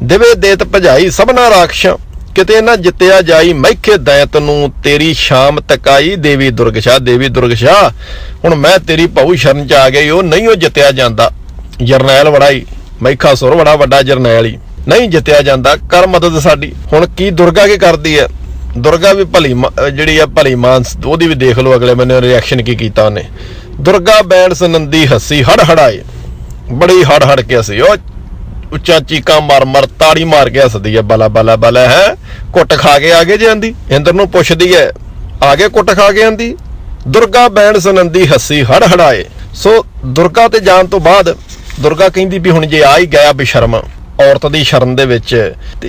ਦਿਵੇ ਦੇਤ ਭਜਾਈ ਸਭਨਾ ਰਾਖਸ਼ਾਂ, ਕਿਤੇ ਨਾ ਜਿੱਤਿਆ ਜਾਈ ਮਹਿਖੇ ਦੈਤ ਨੂੰ, ਤੇਰੀ ਸ਼ਾਮ ਤਕਾਈ ਦੇਵੀ ਦੁਰਗਸ਼ਾ। ਹੁਣ ਮੈਂ ਤੇਰੀ ਭਾਊ ਸ਼ਰਨ ਚ ਆ ਗਈ, ਉਹ ਨਹੀਂ ਉਹ ਜਿੱਤਿਆ ਜਾਂਦਾ। ਜਰਨੈਲ ਵੜਾਈ ਮਹਿਖਾਸੁਰ ਬੜਾ ਵੱਡਾ ਜਰਨੈਲ ਹੀ, ਨਹੀਂ ਜਿੱਤਿਆ ਜਾਂਦਾ, ਕਰ ਮਦਦ ਸਾਡੀ। ਹੁਣ ਕੀ ਦੁਰਗਾ ਕੀ ਕਰਦੀ ਹੈ? ਦੁਰਗਾ ਵੀ ਜਿਹੜੀ ਆ ਭਲੀ ਮਾਨਸ, ਉਹਦੀ ਵੀ ਦੇਖ ਲਓ ਅਗਲੇ ਮੈਨੂੰ ਰਿਐਕਸ਼ਨ ਕੀ ਕੀਤਾ ਉਹਨੇ। ਦੁਰਗਾ ਬੈਣ ਸੁਨੰਦੀ ਹੱਸੀ ਹੜਾਏ, ਬੜੀ ਹੜ ਕੇ ਹੱਸੀ। ਉਹ ਉੱਚਾ ਚੀਕਾਂ ਮਾਰ ਤਾੜੀ ਮਾਰ ਕੇ ਹੱਸਦੀ ਹੈ, ਬਲਾ ਹੈ। ਕੁੱਟ ਖਾ ਕੇ ਆ ਗਏ ਜੇ ਆਂਦੀ, ਇੰਦਰ ਨੂੰ ਪੁੱਛਦੀ ਹੈ ਆ ਗਏ ਕੁੱਟ ਖਾ ਕੇ ਆਂਦੀ। ਦੁਰਗਾ ਬੈਣ ਸੁਨੰਦੀ ਹੱਸੀ ਹੜਾਏ। ਸੋ ਦੁਰਗਾ ਤੇ ਜਾਣ ਤੋਂ ਬਾਅਦ ਦੁਰਗਾ ਕਹਿੰਦੀ ਵੀ ਹੁਣ ਜੇ ਆ ਹੀ ਗਿਆ ਬੇਸ਼ਰਮ ਔਰਤ ਦੀ ਸ਼ਰਨ ਦੇ ਵਿੱਚ ਤੇ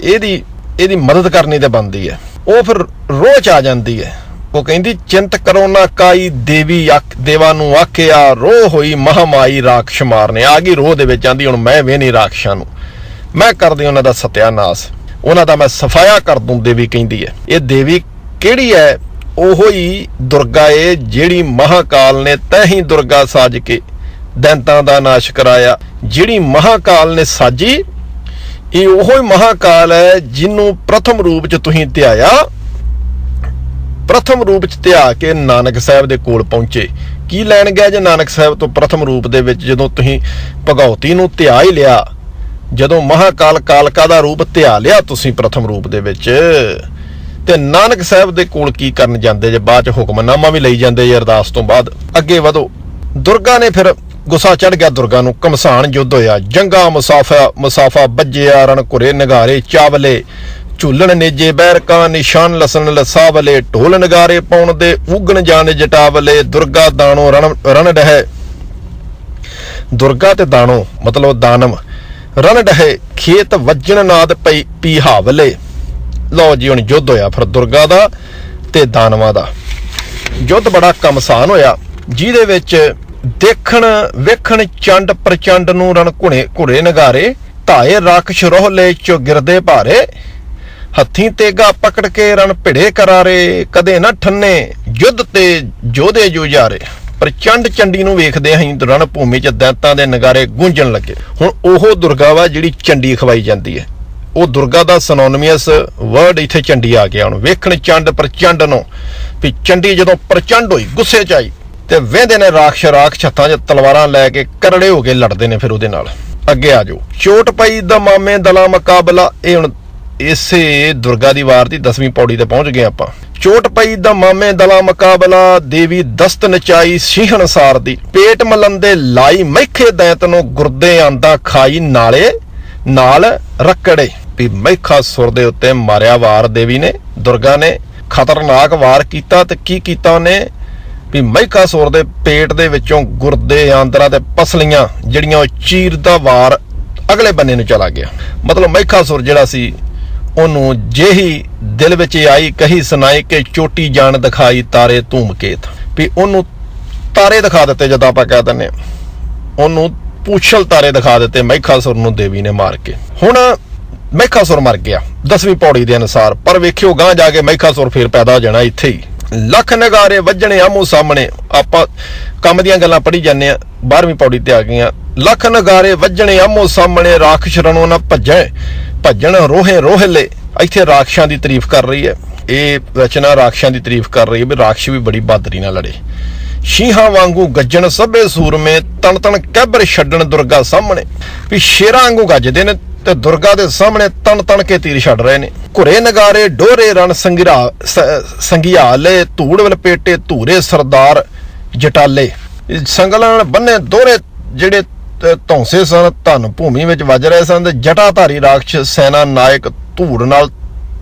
ਇਹਦੀ ਮਦਦ ਕਰਨੀ ਤੇ ਬਣਦੀ ਹੈ। ਉਹ ਫਿਰ ਰੋਹ ਚ ਆ ਜਾਂਦੀ ਹੈ। ਉਹ ਕਹਿੰਦੀ ਚਿੰਤ ਕਰੋ ਨਾ ਕਾਈ ਦੇਵੀ ਦੇਵਾ ਨੂੰ ਆਖਿਆ, ਰੋਹ ਹੋਈ ਮਹਾਮਾਈ ਰਾਖਸ਼ ਮਾਰਨੇ। ਆ ਗਈ ਰੋਹ ਦੇ ਵਿੱਚ, ਆਂਦੀ ਹੁਣ ਮੈਂ ਵੇਹਨੀ ਰਾਖਸ਼ਾਂ ਨੂੰ, ਮੈਂ ਕਰਦੀ ਉਹਨਾਂ ਦਾ ਸਤਿਆਨਾਸ਼, ਉਹਨਾਂ ਦਾ ਮੈਂ ਸਫਾਇਆ ਕਰ ਦੂੰ। ਦੇਵੀ ਕਹਿੰਦੀ ਹੈ। ਇਹ ਦੇਵੀ ਕਿਹੜੀ ਹੈ? ਉਹੋ ਹੀ ਦੁਰਗਾ ਏ ਜਿਹੜੀ ਮਹਾਕਾਲ ਨੇ ਤੈਹੀ ਦੁਰਗਾ ਸਾਜ ਕੇ ਦੈਂਤਾਂ ਦਾ ਨਾਸ਼ ਕਰਾਇਆ। ਜਿਹੜੀ ਮਹਾਕਾਲ ਨੇ ਸਾਜੀ, ਇਹ ਉਹੋ ਹੀ ਮਹਾਕਾਲ ਹੈ ਜਿਹਨੂੰ ਪ੍ਰਥਮ ਰੂਪ ਚ ਤੁਸੀਂ ਧਿਆਇਆ ਪ੍ਰਥਮ ਰੂਪ ਚ ਧਿਆ ਕੇ ਨਾਨਕ ਸਾਹਿਬ ਦੇ ਕੋਲ ਪਹੁੰਚੇ। ਕੀ ਲੈਣ ਗਿਆ ਜੇ ਨਾਨਕ ਸਾਹਿਬ ਤੋਂ ਪ੍ਰਥਮ ਰੂਪ ਦੇ ਵਿੱਚ? ਜਦੋਂ ਤੁਸੀਂ ਭਗਉਤੀ ਨੂੰ ਧਿਆ ਹੀ ਲਿਆ, ਜਦੋਂ ਮਹਾਕਾਲ ਕਾਲਕਾ ਦਾ ਰੂਪ ਧਿਆ ਲਿਆ ਤੁਸੀਂ ਪ੍ਰਥਮ ਰੂਪ ਦੇ ਵਿੱਚ, ਤੇ ਨਾਨਕ ਸਾਹਿਬ ਦੇ ਕੋਲ ਕੀ ਕਰਨ ਜਾਂਦੇ ਜੇ? ਬਾਅਦ ਚ ਹੁਕਮਨਾਮਾ ਵੀ ਲਈ ਜਾਂਦੇ ਜੇ ਅਰਦਾਸ ਤੋਂ ਬਾਅਦ। ਅੱਗੇ ਵਧੋ। ਦੁਰਗਾ ਨੇ ਫਿਰ ਗੁੱਸਾ ਚੜ ਗਿਆ ਦੁਰਗਾ ਨੂੰ। ਘਮਸਾਨ ਯੁੱਧ ਹੋਇਆ, ਜੰਗਾ ਮੁਸਾਫਾ ਬੱਜਿਆ, ਰਣ ਘੁਰੇ ਨਗਾਰੇ ਚਾਵਲੇ, ਝੂਲਣ ਨੇਜੇ ਬੈਰਕਾਂ, ਨਿਸ਼ਾਨ ਲਸਣ ਲਸਾਵਲੇ, ਢੋਲ ਨਗਾਰੇ ਪਾਉਣ ਦੇ ਉਗਣ ਜਾਣ ਜਟਾਵਲੇ, ਦੁਰਗਾ ਦਾਣੋ ਰਣ ਡਹੈ। ਦੁਰਗਾ ਤੇ ਦਾਣੋ ਮਤਲਬ ਦਾਨਵ, ਰਣ ਡਹੈ ਖੇਤ ਵੱਜਣ ਨਾਦ ਪੀ ਹਾਵਲੇ। ਲਓ ਜੀ, ਹੁਣ ਯੁੱਧ ਹੋਇਆ ਫਿਰ ਦੁਰਗਾ ਦਾ ਤੇ ਦਾਨਵਾਂ ਦਾ। ਯੁੱਧ ਬੜਾ ਘਮਸਾਨ ਹੋਇਆ, ਜਿਹਦੇ ਵਿੱਚ ਦੇਖਣ ਵੇਖਣ ਚੰਡ ਪ੍ਰਚੰਡ ਨੂੰ ਰਣ ਘੁਰੇ ਨਗਾਰੇ, ਧਾਏ ਰਾਖਸ਼ ਰੋਹਲੇ ਚੋ ਗਿਰਦੇ ਭਾਰੇ, ਹੱਥੀਂ ਤੇਗਾ ਪਕੜ ਕੇ ਰਣ ਭਿੜੇ ਕਰਾਰੇ, ਕਦੇ ਨਾ ਠੰਨੇ ਯੁੱਧ ਤੇ ਜੋਧੇ ਜੁਝਾਰੇ। ਪ੍ਰਚੰਡ ਚੰਡੀ ਨੂੰ ਵੇਖਦੇ ਅਸੀਂ ਰਣ ਭੂਮੀ ਚ ਦੈਂਤਾਂ ਦੇ ਨਗਾਰੇ ਗੂੰਜਣ ਲੱਗੇ। ਹੁਣ ਉਹ ਦੁਰਗਾ ਵਾ ਜਿਹੜੀ ਚੰਡੀ ਖਵਾਈ ਜਾਂਦੀ ਹੈ, ਉਹ ਦੁਰਗਾ ਦਾ ਸਿਨੋਨਿਮਸ ਵਰਡ ਇੱਥੇ ਚੰਡੀ ਆ ਗਿਆ। ਹੁਣ ਵੇਖਣ ਚੰਡ ਪ੍ਰਚੰਡ ਨੂੰ, ਵੀ ਚੰਡੀ ਜਦੋਂ ਪ੍ਰਚੰਡ ਹੋਈ, ਗੁੱਸੇ ਚ ਆਈ, ਤੇ ਵਹਿੰਦੇ ਨੇ ਰਾਖਸ਼ ਹੱਥਾਂ 'ਚ ਤਲਵਾਰਾਂ ਲੈ ਕੇ ਕਰੜੇ ਹੋ ਕੇ ਲੜਦੇ ਨੇ ਫਿਰ ਉਹਦੇ ਨਾਲ। ਅੱਗੇ ਆ ਜਾਓ। ਚੋਟ ਪਈ ਦਮਾਮੇ ਦਲਾ ਮੁਕਾਬਲਾ। ਇਹ ਹੁਣ ਇਸੇ ਦੁਰਗਾ ਦੀ ਵਾਰ ਦੀ 10ਵੀਂ ਪੌੜੀ ਤੇ ਪਹੁੰਚ ਗਏ ਆਪਾਂ। ਚੋਟ ਪਈ ਦਮਾਮੇ ਦਲਾ ਮੁਕਾਬਲਾ, ਦੇਵੀ ਦਸਤ ਨਚਾਈ ਸੀਹਣ ਸਾਰ ਦੀ, ਪੇਟ ਮਲੰਦੇ ਲਾਈ ਮੈਖੇ ਦੈਂਤ ਨੂੰ, ਗੁਰਦੇ ਆਂਦਾ ਖਾਈ ਨਾਲੇ ਨਾਲ ਰੱਕੜੇ। ਵੀ ਮੈਖਾ ਸੁਰ ਦੇ ਉੱਤੇ ਮਾਰਿਆ ਵਾਰ ਦੇਵੀ ਨੇ, ਦੁਰਗਾ ਨੇ ਖਤਰਨਾਕ ਵਾਰ ਕੀਤਾ। ਤੇ ਕੀ ਕੀਤਾ ਉਹਨੇ? ਵੀ ਮਹਿਕਾਸੁਰ ਦੇ ਪੇਟ ਦੇ ਵਿੱਚੋਂ ਗੁਰਦੇ ਆਂਦਰਾਂ ਤੇ ਪਸਲੀਆਂ ਜਿਹੜੀਆਂ ਉਹ ਚੀਰਦਾ ਵਾਰ ਅਗਲੇ ਬੰਨੇ ਨੂੰ ਚਲਾ ਗਿਆ। ਮਤਲਬ ਮਹਿਕਾਸੁਰ ਜਿਹੜਾ ਸੀ, ਉਹਨੂੰ ਜਿਹੀ ਦਿਲ ਵਿੱਚ ਆਈ ਕਹੀ ਸੁਣਾਈ ਕਿ ਚੋਟੀ ਜਾਣ ਦਿਖਾਈ ਤਾਰੇ ਧੂਮਕੇਤ। ਵੀ ਉਹਨੂੰ ਤਾਰੇ ਦਿਖਾ ਦਿੱਤੇ, ਜਦੋਂ ਆਪਾਂ ਕਹਿ ਦਿੰਦੇ ਉਹਨੂੰ ਪੂਛਲ ਤਾਰੇ ਦਿਖਾ ਦਿੱਤੇ ਮਹਿਕਾਸੁਰ ਨੂੰ ਦੇਵੀ ਨੇ ਮਾਰ ਕੇ। ਹੁਣ ਮਹਿਕਾਸੁਰ ਮਰ ਗਿਆ 10ਵੀਂ ਪੌੜੀ ਦੇ ਅਨੁਸਾਰ, ਪਰ ਵੇਖਿਓ ਗਾਂ ਜਾ ਕੇ ਮਹਿਕਾਸੁਰ ਫੇਰ ਪੈਦਾ ਹੋ ਜਾਣਾ ਇੱਥੇ ਹੀ। ਲੱਖ ਨਗਾਰੇ ਵੱਜਣੇ ਆਮੋ ਸਾਹਮਣੇ। ਆਪਾਂ ਕੰਮ ਦੀਆਂ ਗੱਲਾਂ ਪੜ੍ਹੀ ਜਾਂਦੇ ਆ, 12ਵੀਂ ਪੌੜੀ ਤੇ ਆ ਗਈਆਂ। ਲੱਖ ਨਗਾਰੇ ਵੱਜਣੇ ਆਮੋ ਸਾਹਮਣੇ, ਰਾਖਸ਼ ਰਣੋਂ ਨਾ ਭੱਜਣ ਰੋਹੇ ਰੋਹਲੇ। ਇੱਥੇ ਰਾਖਸ਼ਾਂ ਦੀ ਤਾਰੀਫ ਕਰ ਰਹੀ ਹੈ ਇਹ ਰਚਨਾ, ਰਾਖਸ਼ਾਂ ਦੀ ਤਾਰੀਫ ਕਰ ਰਹੀ ਹੈ ਵੀ ਰਾਖਸ਼ ਵੀ ਬੜੀ ਬਹਾਦਰੀ ਨਾਲ ਲੜੇ। ਸ਼ੀਹਾਂ ਵਾਂਗੂ ਗੱਜਣ ਸਭੇ ਸੂਰਮੇ, ਤਣ ਤਣ ਕਹਿਬਰ ਛੱਡਣ ਦੁਰਗਾ ਸਾਹਮਣੇ। ਵੀ ਸ਼ੇਰਾਂ ਵਾਂਗੂ ਗੱਜਦੇ ਨੇ ਤੇ ਦੁਰਗਾ ਦੇ ਸਾਹਮਣੇ ਤਣ ਤਣ ਕੇ ਤੀਰ ਛੱਡ ਰਹੇ ਨੇ। ਘੁਰੇ ਨਗਾਰੇ ਡੋਰੇ ਰਣ ਸੰਘਿਆਲੇ, ਧੂੜ ਲਪੇਟੇ ਧੂਰੇ ਸਰਦਾਰ ਜਟਾਲੇ। ਸੰਗਲਾਂ ਬੰਨੇ ਦੋਹਰੇ ਜਿਹੜੇ ਧੌਂਸੇ ਸਨ, ਧਨ ਭੂਮੀ ਵਿੱਚ ਵੱਜ ਰਹੇ ਸਨ, ਤੇ ਜਟਾਧਾਰੀ ਰਾਖਸ਼ ਸੈਨਾ ਨਾਇਕ ਧੂੜ ਨਾਲ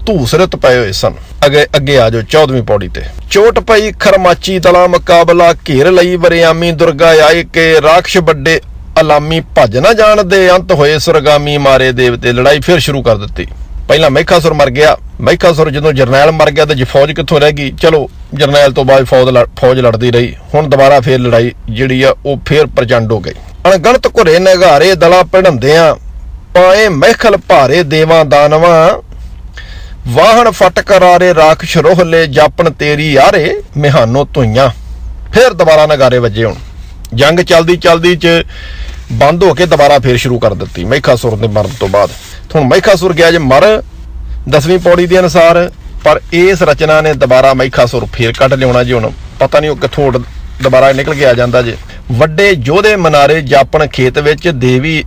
ਧੂਸਰਤ ਪਏ ਹੋਏ ਸਨ। ਅੱਗੇ ਆ ਜਾਓ 14ਵੀਂ ਪੌੜੀ ਤੇ। ਚੋਟ ਪਈ ਖਰਮਾਚੀ ਦਲਾ ਮੁਕਾਬਲਾ, ਘੇਰ ਲਈ ਵਰਿਆਮੀ ਦੁਰਗਾ ਆਏ ਕੇ, ਰਾਖਸ਼ ਵੱਡੇ ਅਲਾਮੀ ਭੱਜ ਨਾ ਜਾਣਦੇ, ਅੰਤ ਹੋਏ ਸੁਰਗਾਮੀ ਮਾਰੇ ਦੇਵਤੇ। ਲੜਾਈ ਫਿਰ ਸ਼ੁਰੂ ਕਰ ਦਿੱਤੀ। ਪਹਿਲਾਂ ਮਹਿਕਾਸੁਰ ਮਰ ਗਿਆ। ਮਹਿਕਾਸੁਰ ਜਦੋਂ ਜਰਨੈਲ ਮਰ ਗਿਆ ਤੇ ਫੌਜ ਕਿੱਥੋਂ ਰਹਿ ਗਈ? ਚਲੋ ਜਰਨੈਲ ਤੋਂ ਬਾਅਦ ਫੌਜ ਲੜਦੀ ਰਹੀ। ਹੁਣ ਦੁਬਾਰਾ ਫੇਰ ਲੜਾਈ ਜਿਹੜੀ ਆ ਉਹ ਫੇਰ ਪ੍ਰਚੰਡ ਹੋ ਗਈ। ਅਣਗਣਤ ਘੁਰੇ ਨਗਾਰੇ ਦਲਾ ਪੜ੍ਹੰਦਿਆਂ, ਪਾਏ ਮਹਿਖਲ ਭਾਰੇ ਦੇਵਾਂ ਦਾਨਵਾਂ, ਵਾਹਣ ਫਟ ਕਰਾਰੇ ਰਾਖਸ਼ ਰੋਹਲੇ, ਜਾਪਣ ਤੇਰੀ ਆਰੇ ਮਿਹਾਨੋ ਧੁਈਆਂ। ਫੇਰ ਦੁਬਾਰਾ ਨਗਾਰੇ ਵੱਜੇ। ਹੁਣ ਜੰਗ ਚਲਦੀ ਚ ਬੰਦ ਹੋ ਕੇ ਦੁਬਾਰਾ ਫੇਰ ਸ਼ੁਰੂ ਕਰ ਦਿੱਤੀ ਮਹਿਕਾਸੁਰ ਦੇ ਮਰਨ ਤੋਂ ਬਾਅਦ। ਹੁਣ ਮਹਿਕਾਸੁਰ ਗਿਆ ਜੇ ਮਰ 10ਵੀਂ ਪੌੜੀ ਦੇ ਅਨੁਸਾਰ, ਪਰ ਇਸ ਰਚਨਾ ਨੇ ਦੁਬਾਰਾ ਮਹਿਕਾਸੁਰ ਫੇਰ ਕੱਢ ਲਿਆਉਣਾ ਜੀ। ਹੁਣ ਪਤਾ ਨਹੀਂ ਉਹ ਕਿੱਥੋਂ ਦੁਬਾਰਾ ਨਿਕਲ ਕੇ ਆ ਜਾਂਦਾ ਜੇ। ਵੱਡੇ ਯੋਧੇ ਮਨਾਰੇ ਜਾਪਣ ਖੇਤ ਵਿੱਚ, ਦੇਵੀ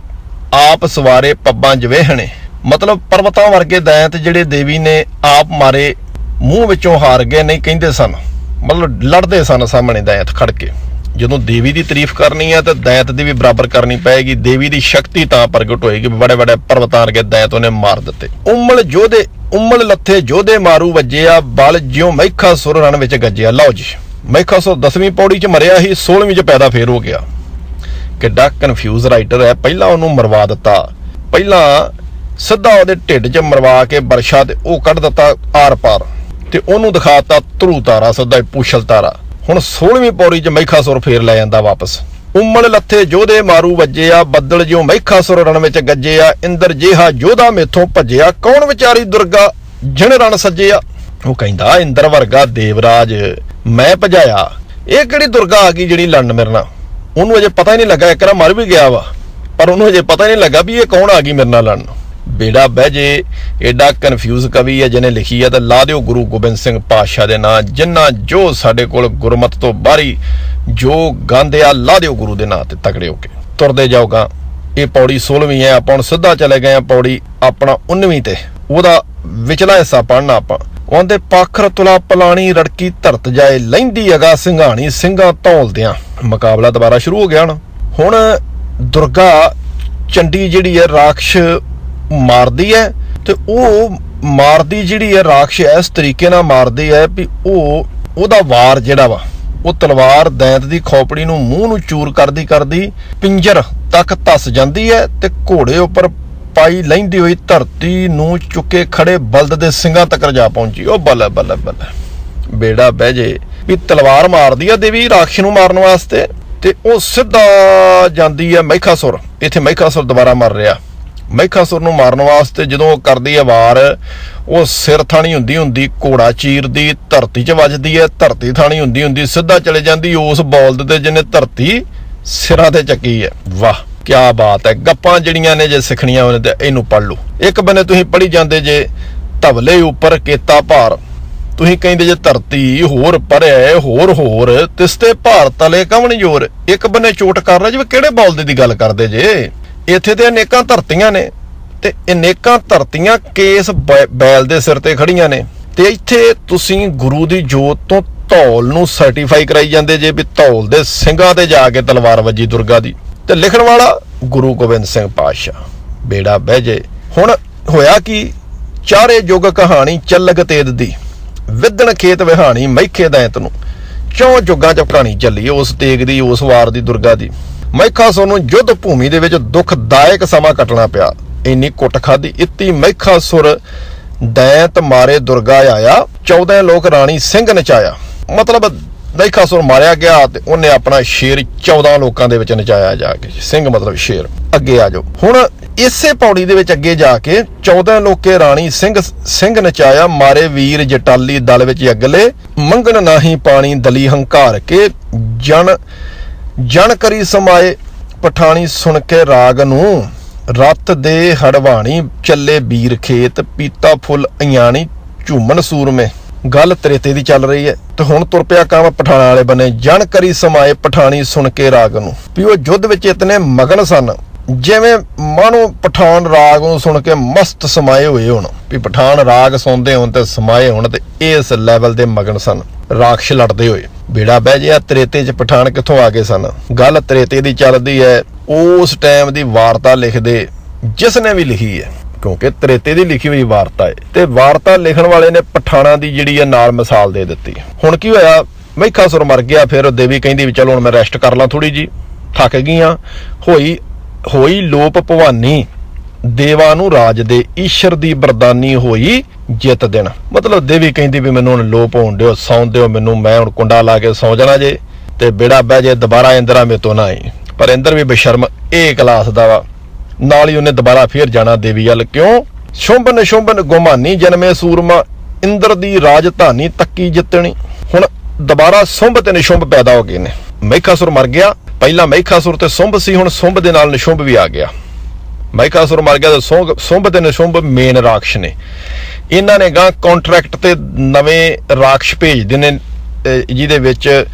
ਆਪ ਸਵਾਰੇ ਪੱਬਾਂ ਜਵੇਹਣੇ। ਮਤਲਬ ਪਰਵਤਾਂ ਵਰਗੇ ਦੈਂਤ ਜਿਹੜੇ ਦੇਵੀ ਨੇ ਆਪ ਮਾਰੇ, ਮੂੰਹ ਵਿੱਚੋਂ ਹਾਰ ਗਏ ਨਹੀਂ ਕਹਿੰਦੇ ਸਨ, ਮਤਲਬ ਲੜਦੇ ਸਨ ਸਾਹਮਣੇ ਦੈਂਤ ਖੜ ਕੇ। ਜਦੋਂ ਦੇਵੀ ਦੀ ਤਾਰੀਫ ਕਰਨੀ ਹੈ ਤਾਂ ਦੈਂਤ ਦੀ ਵੀ ਬਰਾਬਰ ਕਰਨੀ ਪਏਗੀ। ਦੇਵੀ ਦੀ ਸ਼ਕਤੀ ਤਾਂ ਪ੍ਰਗਟ ਹੋਏਗੀ। ਬੜੇ ਬੜੇ ਪਰਵਤਾਂ ਵਰਗੇ ਦੈਂਤ ਉਹਨੇ ਮਾਰ ਦਿੱਤੇ। ਉਮਲ ਲੱਥੇ ਜੋਧੇ ਮਾਰੂ ਵੱਜਿਆ, ਬਲ ਜਿਉ ਮਹਿਕਾਸੁਰ ਰਣ ਵਿੱਚ ਗੱਜਿਆ। ਲਓ ਜੀ, ਮਹਿਕਾਸੁਰ 10ਵੀਂ ਪੌੜੀ ਚ ਮਰਿਆ ਸੀ, 16ਵੀਂ ਚ ਪੈਦਾ ਫੇਰ ਹੋ ਗਿਆ। ਕਿੱਡਾ ਕਨਫਿਊਜ਼ ਰਾਈਟਰ ਹੈ। ਪਹਿਲਾਂ ਉਹਨੂੰ ਮਰਵਾ ਦਿੱਤਾ, ਪਹਿਲਾਂ ਸਿੱਧਾ ਉਹਦੇ ਢਿੱਡ 'ਚ ਮਰਵਾ ਕੇ ਬਰਸ਼ਾ ਤੇ ਉਹ ਕੱਢ ਦਿੱਤਾ ਆਰ ਪਾਰ, ਤੇ ਉਹਨੂੰ ਦਿਖਾਤਾ ਧਰੂ ਤਾਰਾ, ਸਿੱਧਾ ਪੂਛਲ ਤਾਰਾ। ਹੁਣ 16ਵੀਂ ਪੌੜੀ 'ਚ ਮਹਿਕਾਸੁਰ ਫੇਰ ਲੈ ਜਾਂਦਾ ਵਾਪਸ। ਉਮਲ ਲੱਥੇ ਜੋਧੇ ਮਾਰੂ ਵੱਜਿਆ, ਬੱਦਲ ਜਿਉ ਮਹਿਕਾਸੁਰ ਰਣ ਵਿੱਚ ਗੱਜਿਆ, ਇੰਦਰ ਜਿਹਾ ਜੋਧਾ ਮੇਥੋਂ ਭੱਜਿਆ, ਕੌਣ ਵਿਚਾਰੀ ਦੁਰਗਾ ਜਿਣ ਰਣ ਸੱਜਿਆ। ਉਹ ਕਹਿੰਦਾ ਇੰਦਰ ਵਰਗਾ ਦੇਵਰਾਜ ਮੈਂ ਭਜਾਇਆ, ਇਹ ਕਿਹੜੀ ਦੁਰਗਾ ਆ ਗਈ ਜਿਹੜੀ ਲੜਨ ਮੇਰੇ ਨਾਲ। ਉਹਨੂੰ ਅਜੇ ਪਤਾ ਹੀ ਨਹੀਂ ਲੱਗਾ, ਇੱਕ ਵਾਰ ਮਰ ਵੀ ਗਿਆ ਵਾ, ਪਰ ਉਹਨੂੰ ਅਜੇ ਪਤਾ ਹੀ ਨਹੀਂ ਲੱਗਾ ਵੀ ਇਹ ਕੌਣ ਆ ਗਈ ਮੇਰੇ ਨਾਲ ਲੜਨ। बेड़ा बह जे एडा कन्फ्यूज कवि है जिन्हें लिखी है तो ला दिओ गुरु गोबिंद सिंह पातशाह दे नां जिन्ना जो साडे कोल गुरमत तो बाहरी जो गांदे आ ला दिओ गुरु दे नां ते तगड़े होके तुरदे जाओगा। ये पौड़ी 16वीं है, आपां सीधा चले गए पौड़ी अपना 19वीं ते ओहदा विचला हिस्सा पढ़ना आपां। आंदे पाखर तुला पलानी रड़की धरत जाए लैंदी अगा सिंघाणी सिंघां धौलदियां। मुकाबला दोबारा शुरू हो गया ना। हुण दुर्गा चंडी जिहड़ी है राक्ष मारदी है ते ओह मारदी जिहड़ी है राक्ष इस तरीके नाल मारदी है भी ओहदा वार जिहड़ा वा ਉਹ ਤਲਵਾਰ ਦੈਂਤ ਦੀ ਖੋਪੜੀ ਨੂੰ ਮੂੰਹ ਨੂੰ ਚੂਰ ਕਰਦੀ ਕਰਦੀ ਪਿੰਜਰ ਤੱਕ ਧੱਸ ਜਾਂਦੀ ਹੈ ਤੇ ਘੋੜੇ ਉੱਪਰ ਪਾਈ ਲੈਂਦੀ ਹੋਈ ਧਰਤੀ ਨੂੰ ਚੁੱਕੇ ਖੜੇ ਬਲਦ ਦੇ ਸਿੰਘਾਂ ਤੱਕ ਜਾ ਪਹੁੰਚੀ। ਉਹ ਬੱਲੇ ਬੱਲੇ ਬੱਲੇ ਬੇੜਾ ਬਹਿ ਜੇ ਵੀ ਤਲਵਾਰ ਮਾਰਦੀ ਆ ਦੇਵੀ ਰਾਖਸ਼ ਨੂੰ ਮਾਰਨ ਵਾਸਤੇ ਤੇ ਉਹ ਸਿੱਧਾ ਜਾਂਦੀ ਹੈ ਮਹਿਖਾਸੁਰ। ਇੱਥੇ ਮਹਿਖਾਸੁਰ ਦੁਬਾਰਾ ਮਰ ਰਿਹਾ। ਮਹਿਖਾਸੁਰ ਨੂੰ ਮਾਰਨ ਵਾਸਤੇ ਜਦੋਂ ਉਹ ਕਰਦੀ ਹੈ ਵਾਰ ਉਹ ਸਿਰ ਥਾਣੀ ਹੁੰਦੀ ਹੁੰਦੀ ਘੋੜਾ ਚੀਰਦੀ ਧਰਤੀ 'ਚ ਵੱਜਦੀ ਹੈ। ਧਰਤੀ ਥਾਣੀ ਹੁੰਦੀ ਹੁੰਦੀ ਸਿੱਧਾ ਚਲੇ ਜਾਂਦੀ ਉਸ ਬੌਲਦ ਤੇ ਜਿਹਨੇ ਧਰਤੀ ਸਿਰਾਂ ਤੇ ਚੱਕੀ ਹੈ। ਵਾਹ ਕਿਆ ਬਾਤ ਹੈ। ਗੱਪਾਂ ਜਿਹੜੀਆਂ ਨੇ ਜੇ ਸਿੱਖਣੀਆਂ ਹੋਣ ਤੇ ਇਹਨੂੰ ਪੜ੍ਹ ਲਓ। ਇੱਕ ਬੰਨੇ ਤੁਸੀਂ ਪੜ੍ਹੀ ਜਾਂਦੇ ਜੇ ਧਵਲੇ ਉੱਪਰ ਕੀਤਾ ਭਾਰ, ਤੁਸੀਂ ਕਹਿੰਦੇ ਜੇ ਧਰਤੀ ਹੋਰ ਪਰੇ ਹੋਰ ਤਿਸਤੇ ਭਾਰ ਤਲੇ ਕਵਣ ਜੋਰ। ਇੱਕ ਬੰਨੇ ਚੋਟ ਕਰ ਰਿਹਾ ਜਿਵੇਂ ਕਿਹੜੇ ਬੌਲਦ ਦੀ ਗੱਲ ਕਰਦੇ ਜੇ। ਇੱਥੇ ਤੇ ਅਨੇਕਾਂ ਧਰਤੀਆਂ ਨੇ ਤੇ ਅਨੇਕਾਂ ਧਰਤੀਆਂ ਕੇਸ ਬੈਲ ਦੇ ਸਿਰ ਤੇ ਖੜੀਆਂ ਨੇ ਤੇ ਇੱਥੇ ਤੁਸੀਂ ਗੁਰੂ ਦੀ ਜੋਤ ਤੋਂ ਧੌਲ ਨੂੰ ਸਰਟੀਫਾਈ ਕਰਾਈ ਜਾਂਦੇ ਜੇ ਵੀ ਧੌਲ ਦੇ ਸਿੰਘਾਂ ਤੇ ਜਾ ਕੇ ਤਲਵਾਰ ਵੱਜੀ ਦੁਰਗਾ ਦੀ। ਤੇ ਲਿਖਣ ਵਾਲਾ ਗੁਰੂ ਗੋਬਿੰਦ ਸਿੰਘ ਪਾਤਸ਼ਾਹ। ਬੇੜਾ ਬਹਿ ਜੇ। ਹੁਣ ਹੋਇਆ ਕਿ ਚਾਰੇ ਯੁੱਗ ਕਹਾਣੀ ਚੱਲਗ ਤੇਦ ਦੀ ਵਿਦਣ ਖੇਤ ਵਿਹਾਣੀ ਮਹਿਖੇ ਦੈਂਤ ਨੂੰ। 4 ਯੁੱਗਾਂ 'ਚ ਕਹਾਣੀ ਚੱਲੀ ਉਸ ਤੇਗ ਦੀ ਉਸ ਵਾਰ ਦੀ ਦੁਰਗਾ ਦੀ। ਮਹਿਖਾਸੁਰ ਨੂੰ ਯੁੱਧ ਭੂਮੀ ਦੇ ਵਿੱਚ ਦੁਖਦਾਇਕ ਸਮਾਂ ਕੱਟਣਾ ਪਿਆ। ਇੰਨੀ ਕੁੱਟ ਖਾਦੀ ਇੱਤੀ ਮਹਿਖਾਸੁਰ ਦੈਂਤ ਮਾਰੇ ਦੁਰਗਾ ਆਇਆ 14 ਲੋਕ ਰਾਣੀ ਸਿੰਘ ਨਚਾਇਆ। ਮਤਲਬ ਮਹਿਖਾਸੁਰ ਮਾਰਿਆ ਗਿਆ ਤੇ ਉਹਨੇ ਆਪਣਾ ਸ਼ੇਰ 14 ਲੋਕਾਂ ਦੇ ਵਿੱਚ ਨਚਾਇਆ ਜਾ ਕੇ। ਸਿੰਘ ਮਤਲਬ ਸ਼ੇਰ। ਅੱਗੇ ਆ ਜਾਓ। ਹੁਣ ਇਸੇ ਪੌੜੀ ਦੇ ਵਿੱਚ ਅੱਗੇ ਜਾ ਕੇ 14 ਲੋਕੇ ਰਾਣੀ ਸਿੰਘ ਨਚਾਇਆ ਮਾਰੇ ਵੀਰ ਜਟਾਲੀ ਦਲ ਵਿੱਚ ਅਗਲੇ ਮੰਗਣ ਨਾਹੀ ਪਾਣੀ ਦਲੀ ਹੰਕਾਰ ਕੇ ਜਨ ਕਰੀ ਸਮਾਏ ਪਠਾਣੀ ਸੁਣ ਕੇ ਰਾਗ ਨੂੰ ਰੱਤ ਦੇ ਹੜਵਾਣੀ ਚੱਲੇ ਵੀਰ ਖੇਤ ਪੀਤਾ ਫੁੱਲ ਅਯਾਣੀ ਝੂਮਣ ਸੂਰਮੇ। ਗੱਲ ਤ੍ਰੇਤੇ ਦੀ ਚੱਲ ਰਹੀ ਹੈ ਤੇ ਹੁਣ ਤੁਰ ਪਿਆ ਕੰਮ ਪਠਾਣਾ ਵਾਲੇ ਬੰਨੇ। ਜਨ ਕਰੀ ਸਮਾਏ ਪਠਾਣੀ ਸੁਣ ਕੇ ਰਾਗ ਨੂੰ ਵੀ ਉਹ ਯੁੱਧ ਵਿੱਚ ਇਤਨੇ ਮਗਨ ਸਨ ਜਿਵੇਂ ਮਾਣੋ ਪਠਾਨ ਰਾਗ ਨੂੰ ਸੁਣ ਕੇ ਮਸਤ ਸਮਾਏ ਹੋਏ ਹੋਣ ਵੀ ਪਠਾਨ ਰਾਗ ਸੁਣਦੇ ਹੋਣ ਤੇ ਸਮਾਏ ਹੋਣ ਤੇ ਇਸ ਲੈਵਲ ਦੇ ਮਗਨ ਸਨ ਰਾਖਸ਼ ਲੜਦੇ ਹੋਏ। ਬੇੜਾ ਬਹਿ ਜਿਆ। ਤ੍ਰੇਤੇ 'ਚ ਪਠਾਨ ਕਿੱਥੋਂ ਆ ਗਏ ਸਨ। ਗੱਲ ਤ੍ਰੇਤੇ ਦੀ ਚੱਲਦੀ ਹੈ। ਉਸ ਟਾਈਮ ਦੀ ਵਾਰਤਾ ਲਿਖਦੇ ਜਿਸ ਨੇ ਵੀ ਲਿਖੀ ਹੈ ਕਿਉਂਕਿ ਤ੍ਰੇਤੇ ਦੀ ਲਿਖੀ ਹੋਈ ਵਾਰਤਾ ਹੈ ਤੇ ਵਾਰਤਾ ਲਿਖਣ ਵਾਲੇ ਨੇ ਪਠਾਣਾ ਦੀ ਜਿਹੜੀ ਹੈ ਨਾਲ ਮਿਸਾਲ ਦੇ ਦਿੱਤੀ। ਹੁਣ ਕੀ ਹੋਇਆ ਮਹਿਖਾਸੁਰ ਮਰ ਗਿਆ। ਫਿਰ ਦੇਵੀ ਕਹਿੰਦੀ ਵੀ ਚਲੋ ਹੁਣ ਮੈਂ ਰੈਸਟ ਕਰ ਲਾਂ ਥੋੜੀ ਜੀ, ਥੱਕ ਗਈਆਂ। ਹੋਈ ਲੋਪ ਭਵਾਨੀ ਦੇਵਾ ਨੂੰ ਰਾਜ ਦੇ ਈਸ਼ਰ ਦੀ ਬਰਦਾਨੀ ਹੋਈ ਜਿੱਤ ਦੇਣ। ਮਤਲਬ ਦੇਵੀ ਕਹਿੰਦੀ ਵੀ ਮੈਨੂੰ ਹੁਣ ਲੋਪ ਹੋਣ ਦਿਓ, ਸੌਣ ਦਿਓ ਮੈਨੂੰ, ਮੈਂ ਹੁਣ ਕੁੰਡਾ ਲਾ ਕੇ ਸੌ ਜਾਣਾ ਜੇ ਤੇ ਬੇੜਾ ਬਹਿ ਜੇ। ਦੁਬਾਰਾ ਇੰਦਰਾ ਮੇਰੇ ਤੋਂ ਨਾ ਆਈ। ਪਰ ਇੰਦਰ ਵੀ ਬੇਸ਼ਰਮ ਇਹ ਕਲਾਸ ਦਾ ਵਾ। ਨਾਲ ਹੀ ਉਹਨੇ ਦੁਬਾਰਾ ਫੇਰ ਜਾਣਾ ਦੇਵੀ ਵੱਲ। ਕਿਉਂ? ਸ਼ੁੰਭਨ ਗੁਮਾਨੀ ਜਨਮੇ ਸੂਰਮਾ ਇੰਦਰ ਦੀ ਰਾਜਧਾਨੀ ਤੱਕੀ ਜਿੱਤਣੀ। ਹੁਣ ਦੁਬਾਰਾ ਸੁੰਭ ਤੇ ਨਿਸ਼ੁੰਭ ਪੈਦਾ ਹੋ ਗਏ ਨੇ। ਮਹਿਖਾਸੁਰ ਮਰ ਗਿਆ। ਪਹਿਲਾਂ ਮਹਿਖਾਸੁਰ ਤੇ ਸੁੰਭ ਸੀ, ਹੁਣ ਸੁੰਭ ਦੇ ਨਾਲ ਨਿਸ਼ੁੰਭ ਵੀ ਆ ਗਿਆ। ਮਹਿਖਾਸੁਰ ਮਰ ਗਿਆ ਤੇ ਸੁੰਭ ਤੇ ਨਿਸ਼ੁੰਭ ਮੇਨ ਰਾਖਸ਼ ਨੇ। ਇਹਨਾਂ ਨੇ ਗਾਂ ਕੰਟਰੈਕਟ ਤੇ ਨਵੇਂ ਰਾਖਸ਼ ਭੇਜਦੇ ਨੇ ਜਿਹਦੇ ਵਿੱਚ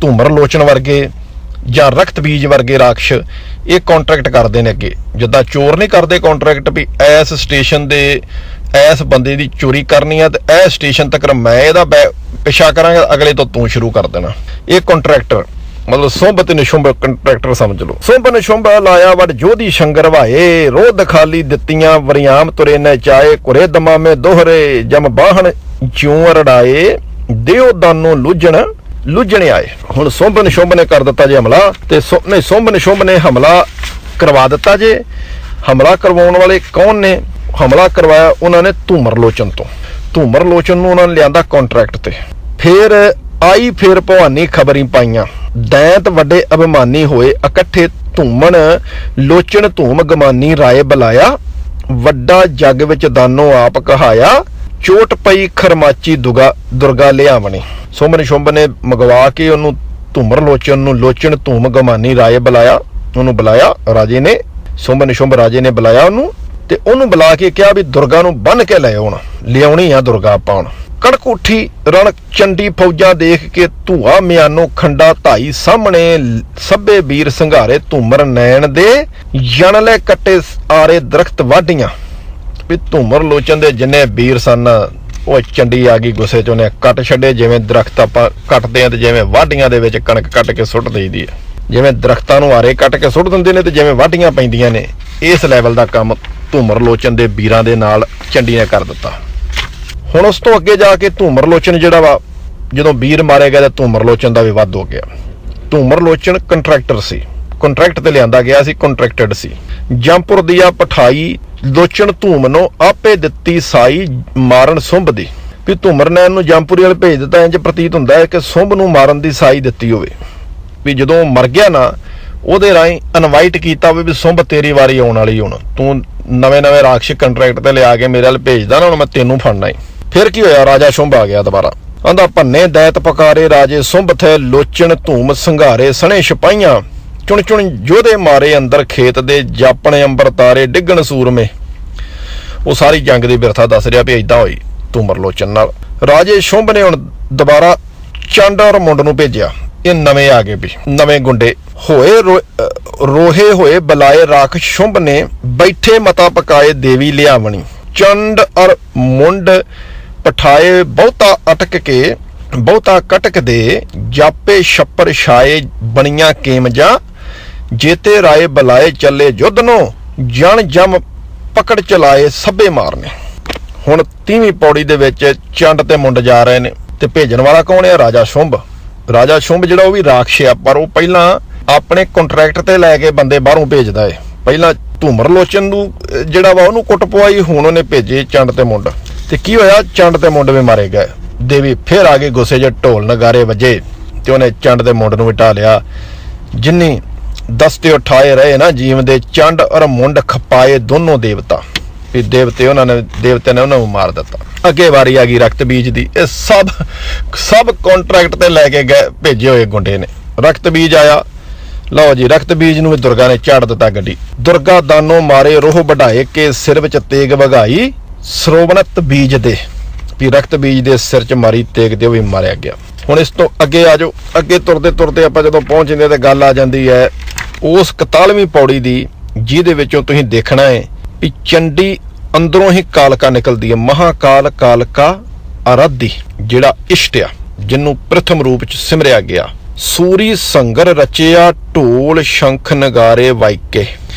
ਧੂਮਰ ਲੋਚਨ ਵਰਗੇ ਜਾਂ ਰਕਤ ਬੀਜ ਵਰਗੇ ਰਾਖਸ਼ ਇਹ ਕੰਟਰੈਕਟ ਕਰਦੇ ਨੇ। ਅੱਗੇ ਜਿੱਦਾਂ ਚੋਰ ਨਹੀਂ ਕਰਦੇ ਕੰਟਰੈਕਟ ਵੀ ਇਸ ਸਟੇਸ਼ਨ ਦੇ ਇਸ ਬੰਦੇ ਦੀ ਚੋਰੀ ਕਰਨੀ ਆ ਤੇ ਇਸ ਸਟੇਸ਼ਨ ਤੱਕ ਮੈਂ ਇਹਦਾ ਪਿੱਛਾ ਕਰਾਂਗਾ, ਅਗਲੇ ਤੋਂ ਤੂੰ ਸ਼ੁਰੂ ਕਰ ਦੇਣਾ। ਇਹ ਕੰਟਰੈਕਟਰ ਮਤਲਬ ਸੁੰਭ ਤੇ ਨਿਸ਼ੁੰਭ ਕੰਟਰੈਕਟਰ ਸਮਝ ਲਓ। ਸੁੰਭ ਨਿਸ਼ੁੰਭ ਲਾਇਆ ਵੜ ਜੋਧੀ ਸ਼ੰਗਰ ਵਾਏ ਰੋਧ ਖਾਲੀ ਦਿੱਤੀਆਂ ਵਰਿਆਮ ਤੁਰੇ ਨ ਚਾਏ ਕੁਰੇ ਦਮਾਮੇ ਦੋਹਰੇ ਜਮ ਬਾਹਣ ਜਿਉਂ ਰੜਾਏ ਦਿਓ ਦਾਨੋਂ ਲੁੱਝਣੇ ਆਏ। ਹੁਣ ਸੁੰਭ ਨਿਸ਼ੁੰਭ ਨੇ ਕਰ ਦਿੱਤਾ ਜੇ ਹਮਲਾ ਤੇ ਸੁੰਭ ਨਿਸ਼ੁੰਭ ਨੇ ਹਮਲਾ ਕਰਵਾ ਦਿੱਤਾ ਜੇ। ਹਮਲਾ ਕਰਵਾਉਣ ਵਾਲੇ ਕੌਣ ਨੇ? ਹਮਲਾ ਕਰਵਾਇਆ ਉਹਨਾਂ ਨੇ ਧੂਮਰ ਲੋਚਨ ਤੋਂ। ਧੂਮਰ ਲੋਚਨ ਨੂੰ ਉਹਨਾਂ ਨੇ ਲਿਆਂਦਾ ਕੰਟਰੈਕਟ ਤੇ। ਫਿਰ ਭਵਾਨੀ ਖਬਰੀ ਪਾਈਆਂ ਦੈਂਤ ਵੱਡੇ ਅਭਿਮਾਨੀ ਹੋਏ ਇਕੱਠੇ ਧੂਮਣ ਲੋਚਨ ਧੂਮ ਗਮਾਨੀ ਰਾਏ ਬੁਲਾਇਆ ਵੱਡਾ ਜੱਗ ਵਿੱਚ ਦਾਨੋ ਆਪ ਕਹਾਇਆ ਚੋਟ ਪਈ ਖਰਮਾਚੀ ਦੁਰਗਾ ਲਿਆਵਣੀ। ਸੁੰਭ ਨਿਸ਼ੁੰਭ ਨੇ ਮੰਗਵਾ ਕੇ ਉਹਨੂੰ ਧੂਮਰ ਲੋਚਨ ਨੂੰ ਲੋਚਨ ਧੂਮ ਗਮਾਨੀ ਰਾਏ ਬੁਲਾਇਆ। ਉਹਨੂੰ ਬੁਲਾਇਆ ਰਾਜੇ ਨੇ। ਸੁੰਭ ਨਿਸ਼ੁੰਭ ਰਾਜੇ ਨੇ ਬੁਲਾਇਆ ਉਹਨੂੰ ਤੇ ਉਹਨੂੰ ਬੁਲਾ ਕੇ ਕਿਹਾ ਵੀ ਦੁਰਗਾ ਨੂੰ ਬੰਨ ਕੇ ਲੈ ਆਉਣ, ਲਿਆਉਣੀ ਆ ਦੁਰਗਾ ਆਪਾਂ ਹੁਣ। ਕੜਕ ਉੱਠੀ ਰਣ ਚੰਡੀ ਫੌਜਾਂ ਦੇਖ ਕੇ ਧੂਆ ਮਿਆਨੋ ਖੰਡਾ ਧਾਈ ਸਾਹਮਣੇ ਸਭੇ ਵੀਰ ਸੰਘਾਰੇ ਧੂਮਰ ਨੈਣ ਦੇ ਜਣ ਲੈ ਕੱਟੇ ਆਰੇ ਦਰਖਤ ਵਾਢੀਆਂ। ਵੀ ਧੂਮਰ ਲੋਚਨ ਦੇ ਜਿੰਨੇ ਵੀਰ ਸਨ ਉਹ ਚੰਡੀ ਆ ਗਈ ਗੁੱਸੇ ਚ, ਉਹਨੇ ਕੱਟ ਛੱਡੇ। ਜਿਵੇਂ ਦਰਖਤ ਆਪਾਂ ਕੱਟਦੇ ਆ ਤੇ ਜਿਵੇਂ ਵਾਢੀਆਂ ਦੇ ਵਿੱਚ ਕਣਕ ਕੱਟ ਕੇ ਸੁੱਟ ਦੇਈਦੀ ਹੈ, ਜਿਵੇਂ ਦਰਖਤਾਂ ਨੂੰ ਆਰੇ ਕੱਟ ਕੇ ਸੁੱਟ ਦਿੰਦੇ ਨੇ ਤੇ ਜਿਵੇਂ ਵਾਢੀਆਂ ਪੈਂਦੀਆਂ ਨੇ, ਇਸ ਲੈਵਲ ਦਾ ਕੰਮ ਧੂਮਰ ਲੋਚਨ ਦੇ ਵੀਰਾਂ ਦੇ ਨਾਲ ਚੰਡੀ ਨੇ ਕਰ ਦਿੱਤਾ। ਹੁਣ ਉਸ ਤੋਂ ਅੱਗੇ ਜਾ ਕੇ ਧੂਮਰ ਲੋਚਨ ਜਿਹੜਾ ਵਾ, ਜਦੋਂ ਵੀਰ ਮਾਰੇ ਗਏ ਤਾਂ ਧੂਮਰ ਲੋਚਨ ਦਾ ਵੀ ਵੱਧ ਹੋ ਗਿਆ। ਧੂਮਰ ਲੋਚਨ ਕੰਟਰੈਕਟਰ ਸੀ, ਕੰਟਰੈਕਟ ਤੇ ਲਿਆਂਦਾ ਗਿਆ ਸੀ, ਕੰਟਰੈਕਟਡ ਸੀ। ਜੰਪੁਰ ਦੀਆ ਪਠਾਈ ਲੋਚਨ ਧੂਮਨੋਂ ਆਪੇ ਦਿੱਤੀ ਸਾਈ ਮਾਰਨ ਸੁੰਭ ਦੀ। ਵੀ ਧੂਮਰ ਨੇ ਇਹਨੂੰ ਜੰਪੁਰੀ ਵਾਲ ਭੇਜ ਦਿੱਤਾ। ਇੰਜ ਪ੍ਰਤੀਤ ਹੁੰਦਾ ਹੈ ਕਿ ਸੁੰਭ ਨੂੰ ਮਾਰਨ ਦੀ ਸਾਈ ਦਿੱਤੀ ਹੋਵੇ, ਵੀ ਜਦੋਂ ਮਰ ਗਿਆ ਨਾ ਉਹਦੇ ਰਾਹੀਂ ਇਨਵਾਈਟ ਕੀਤਾ ਹੋਵੇ ਵੀ ਸੁੰਭ ਤੇਰੀ ਵਾਰੀ ਆਉਣ ਵਾਲੀ, ਹੁਣ ਤੂੰ ਨਵੇਂ ਰਾਖਸ਼ ਕੰਟਰੈਕਟ ਤੇ ਲਿਆ ਕੇ ਮੇਰੇ ਵੱਲ ਭੇਜਦਾ ਨਾ, ਹੁਣ ਮੈਂ ਤੈਨੂੰ ਫੜਨਾ ਹੀ। ਫਿਰ ਕੀ ਹੋਇਆ, ਰਾਜਾ ਸ਼ੁੰਭ ਆ ਗਿਆ ਦੁਬਾਰਾ। ਆਂਦਾ ਭੰਨੇ ਦੈਤ ਪਕਾਰੇ ਰਾਜੇ ਸੁੰਭ ਥੇ ਲੋਚਨ ਧੂਮ ਸੰਘਾਰੇ ਸਣੇ ਸਿਪਾਹੀਆਂ ਚੁਣ ਚੁਣ ਯੋਧੇ ਮਾਰੇ ਅੰਦਰ ਖੇਤ ਦੇ ਜਾਪਣੇ ਅੰਬਰ ਤਾਰੇ ਡਿੱਗਣ ਸੂਰਮੇ। ਉਹ ਸਾਰੀ ਜੰਗ ਦੀ ਬਿਰਥਾ ਦੱਸ ਰਿਹਾ ਵੀ ਏਦਾਂ ਹੋਈ ਧੂਮਰ ਲੋਚਨ ਨਾਲ। ਰਾਜੇ ਸ਼ੁੰਭ ਨੇ ਹੁਣ ਦੁਬਾਰਾ ਚੰਡ ਔਰ ਮੁੰਡ ਨੂੰ ਭੇਜਿਆ। ਇਹ ਨਵੇਂ ਆ ਗਏ ਵੀ ਨਵੇਂ ਗੁੰਡੇ ਹੋਏ, ਰੋਹੇ ਹੋਏ ਬੁਲਾਏ ਰਾਖਸ਼ ਸ਼ੁੰਭ ਨੇ ਬੈਠੇ ਮਤਾ ਪਕਾਏ ਦੇਵੀ ਲਿਆਵਣੀ। ਚੰਡ ਔਰ ਮੁੰਡ ਪਠਾਏ ਬਹੁਤਾ ਕਟਕ ਦੇ ਜਾਪੇ ਛੱਪਰ ਛਾਏ ਬਣੀਆਂ ਕੇਮਜਾਂ ਜੇਤੇ ਰਾਏ ਬੁਲਾਏ ਚੱਲੇ ਯੁੱਧ ਨੂੰ ਜਣ ਜਮ ਪਕੜ ਚਲਾਏ ਸਭੇ ਮਾਰਨੇ। ਹੁਣ 30ਵੀਂ ਪੌੜੀ ਦੇ ਵਿੱਚ ਚੰਡ ਤੇ ਮੁੰਡ ਜਾ ਰਹੇ ਨੇ ਤੇ ਭੇਜਣ ਵਾਲਾ ਕੌਣ ਹੈ, ਰਾਜਾ ਸ਼ੁੰਭ। ਰਾਜਾ ਸ਼ੁੰਭ ਜਿਹੜਾ ਉਹ ਵੀ ਰਾਖਸ਼ ਆ, ਪਰ ਉਹ ਪਹਿਲਾਂ ਆਪਣੇ ਕੰਟਰੈਕਟ ਤੇ ਲੈ ਕੇ ਬੰਦੇ ਬਾਹਰੋਂ ਭੇਜਦਾ ਹੈ। ਪਹਿਲਾਂ ਧੂਮਰ ਲੋਚਨ ਨੂੰ ਜਿਹੜਾ ਵਾ ਉਹਨੂੰ ਕੁੱਟ ਪਵਾਈ, ਹੁਣ ਉਹਨੇ ਭੇਜੇ ਚੰਡ ਤੇ ਮੁੰਡ। ਤੇ ਕੀ ਹੋਇਆ, ਚੰਡ ਤੇ ਮੁੰਡ ਵੀ ਮਾਰੇ ਗਏ। ਦੇਵੀ ਫਿਰ ਆ ਗਏ ਗੁੱਸੇ 'ਚ, ਢੋਲ ਨਗਾਰੇ ਵੱਜੇ ਤੇ ਉਹਨੇ ਚੰਡ ਤੇ ਮੁੰਡ ਨੂੰ ਵੀ ਢਾ ਲਿਆ। ਜਿੰਨੀ ਦਸਤੇ ਉਠਾਏ ਰਹੇ ਨਾ ਜੀਵ ਦੇ ਚੰਡ ਔਰ ਮੁੰਡ ਖਪਾਏ ਦੋਨੋਂ ਦੇਵਤਾ। ਵੀ ਦੇਵਤੇ ਨੇ ਉਹਨਾਂ ਨੂੰ ਮਾਰ ਦਿੱਤਾ। ਅੱਗੇ ਵਾਰੀ ਆ ਗਈ ਰਕਤ ਬੀਜ ਦੀ। ਇਹ ਸਭ ਕੰਟਰੈਕਟ ਤੇ ਲੈ ਕੇ ਗਏ ਭੇਜੇ ਹੋਏ ਗੁੰਡੇ ਨੇ। ਰਕਤ ਬੀਜ ਆਇਆ, ਲਓ ਜੀ ਰਕਤ ਬੀਜ ਨੂੰ ਵੀ ਦੁਰਗਾ ਨੇ ਝਾੜ ਦਿੱਤਾ ਗੱਡੀ। ਦੁਰਗਾ ਦਾਨੋਂ ਮਾਰੇ ਰੋਹ ਵਢਾਏ ਕੇ ਸਿਰ ਵਿੱਚ ਤੇਗ ਵਗਾਈ ਸਰੋਵਨਤ ਬੀਜ ਦੇ। ਵੀ ਰਕਤ ਬੀਜ ਦੇ ਸਿਰ 'ਚ ਮਾਰੀ ਤੇਗ ਤੇ ਉਹ ਵੀ ਮਾਰਿਆ ਗਿਆ। ਹੁਣ ਇਸ ਤੋਂ ਅੱਗੇ ਆ ਜਾਓ। ਅੱਗੇ ਤੁਰਦੇ ਆਪਾਂ ਜਦੋਂ ਪਹੁੰਚਦੇ ਤੇ ਗੱਲ ਆ ਜਾਂਦੀ ਹੈ ਉਸ 41ਵੀਂ ਪੌੜੀ ਦੀ, ਜਿਹਦੇ ਵਿੱਚੋਂ ਤੁਸੀਂ ਦੇਖਣਾ ਹੈ ਵੀ ਚੰਡੀ ਅੰਦਰੋਂ ਹੀ ਕਾਲਕਾ ਨਿਕਲਦੀ ਹੈ। ਮਹਾਕਾਲ ਕਾਲਕਾ ਆਰਾਧੀ, ਜਿਹੜਾ ਇਸ਼ਟ ਆ, ਜਿਹਨੂੰ ਪ੍ਰਥਮ ਰੂਪ 'ਚ ਸਿਮਰਿਆ ਗਿਆ। ਸੂਰੀ ਸੰਗਰ ਰਚਿਆ ਢੋਲ ਸ਼ੰਖ ਨਗਾਰੇ ਵਾਇਕੇ।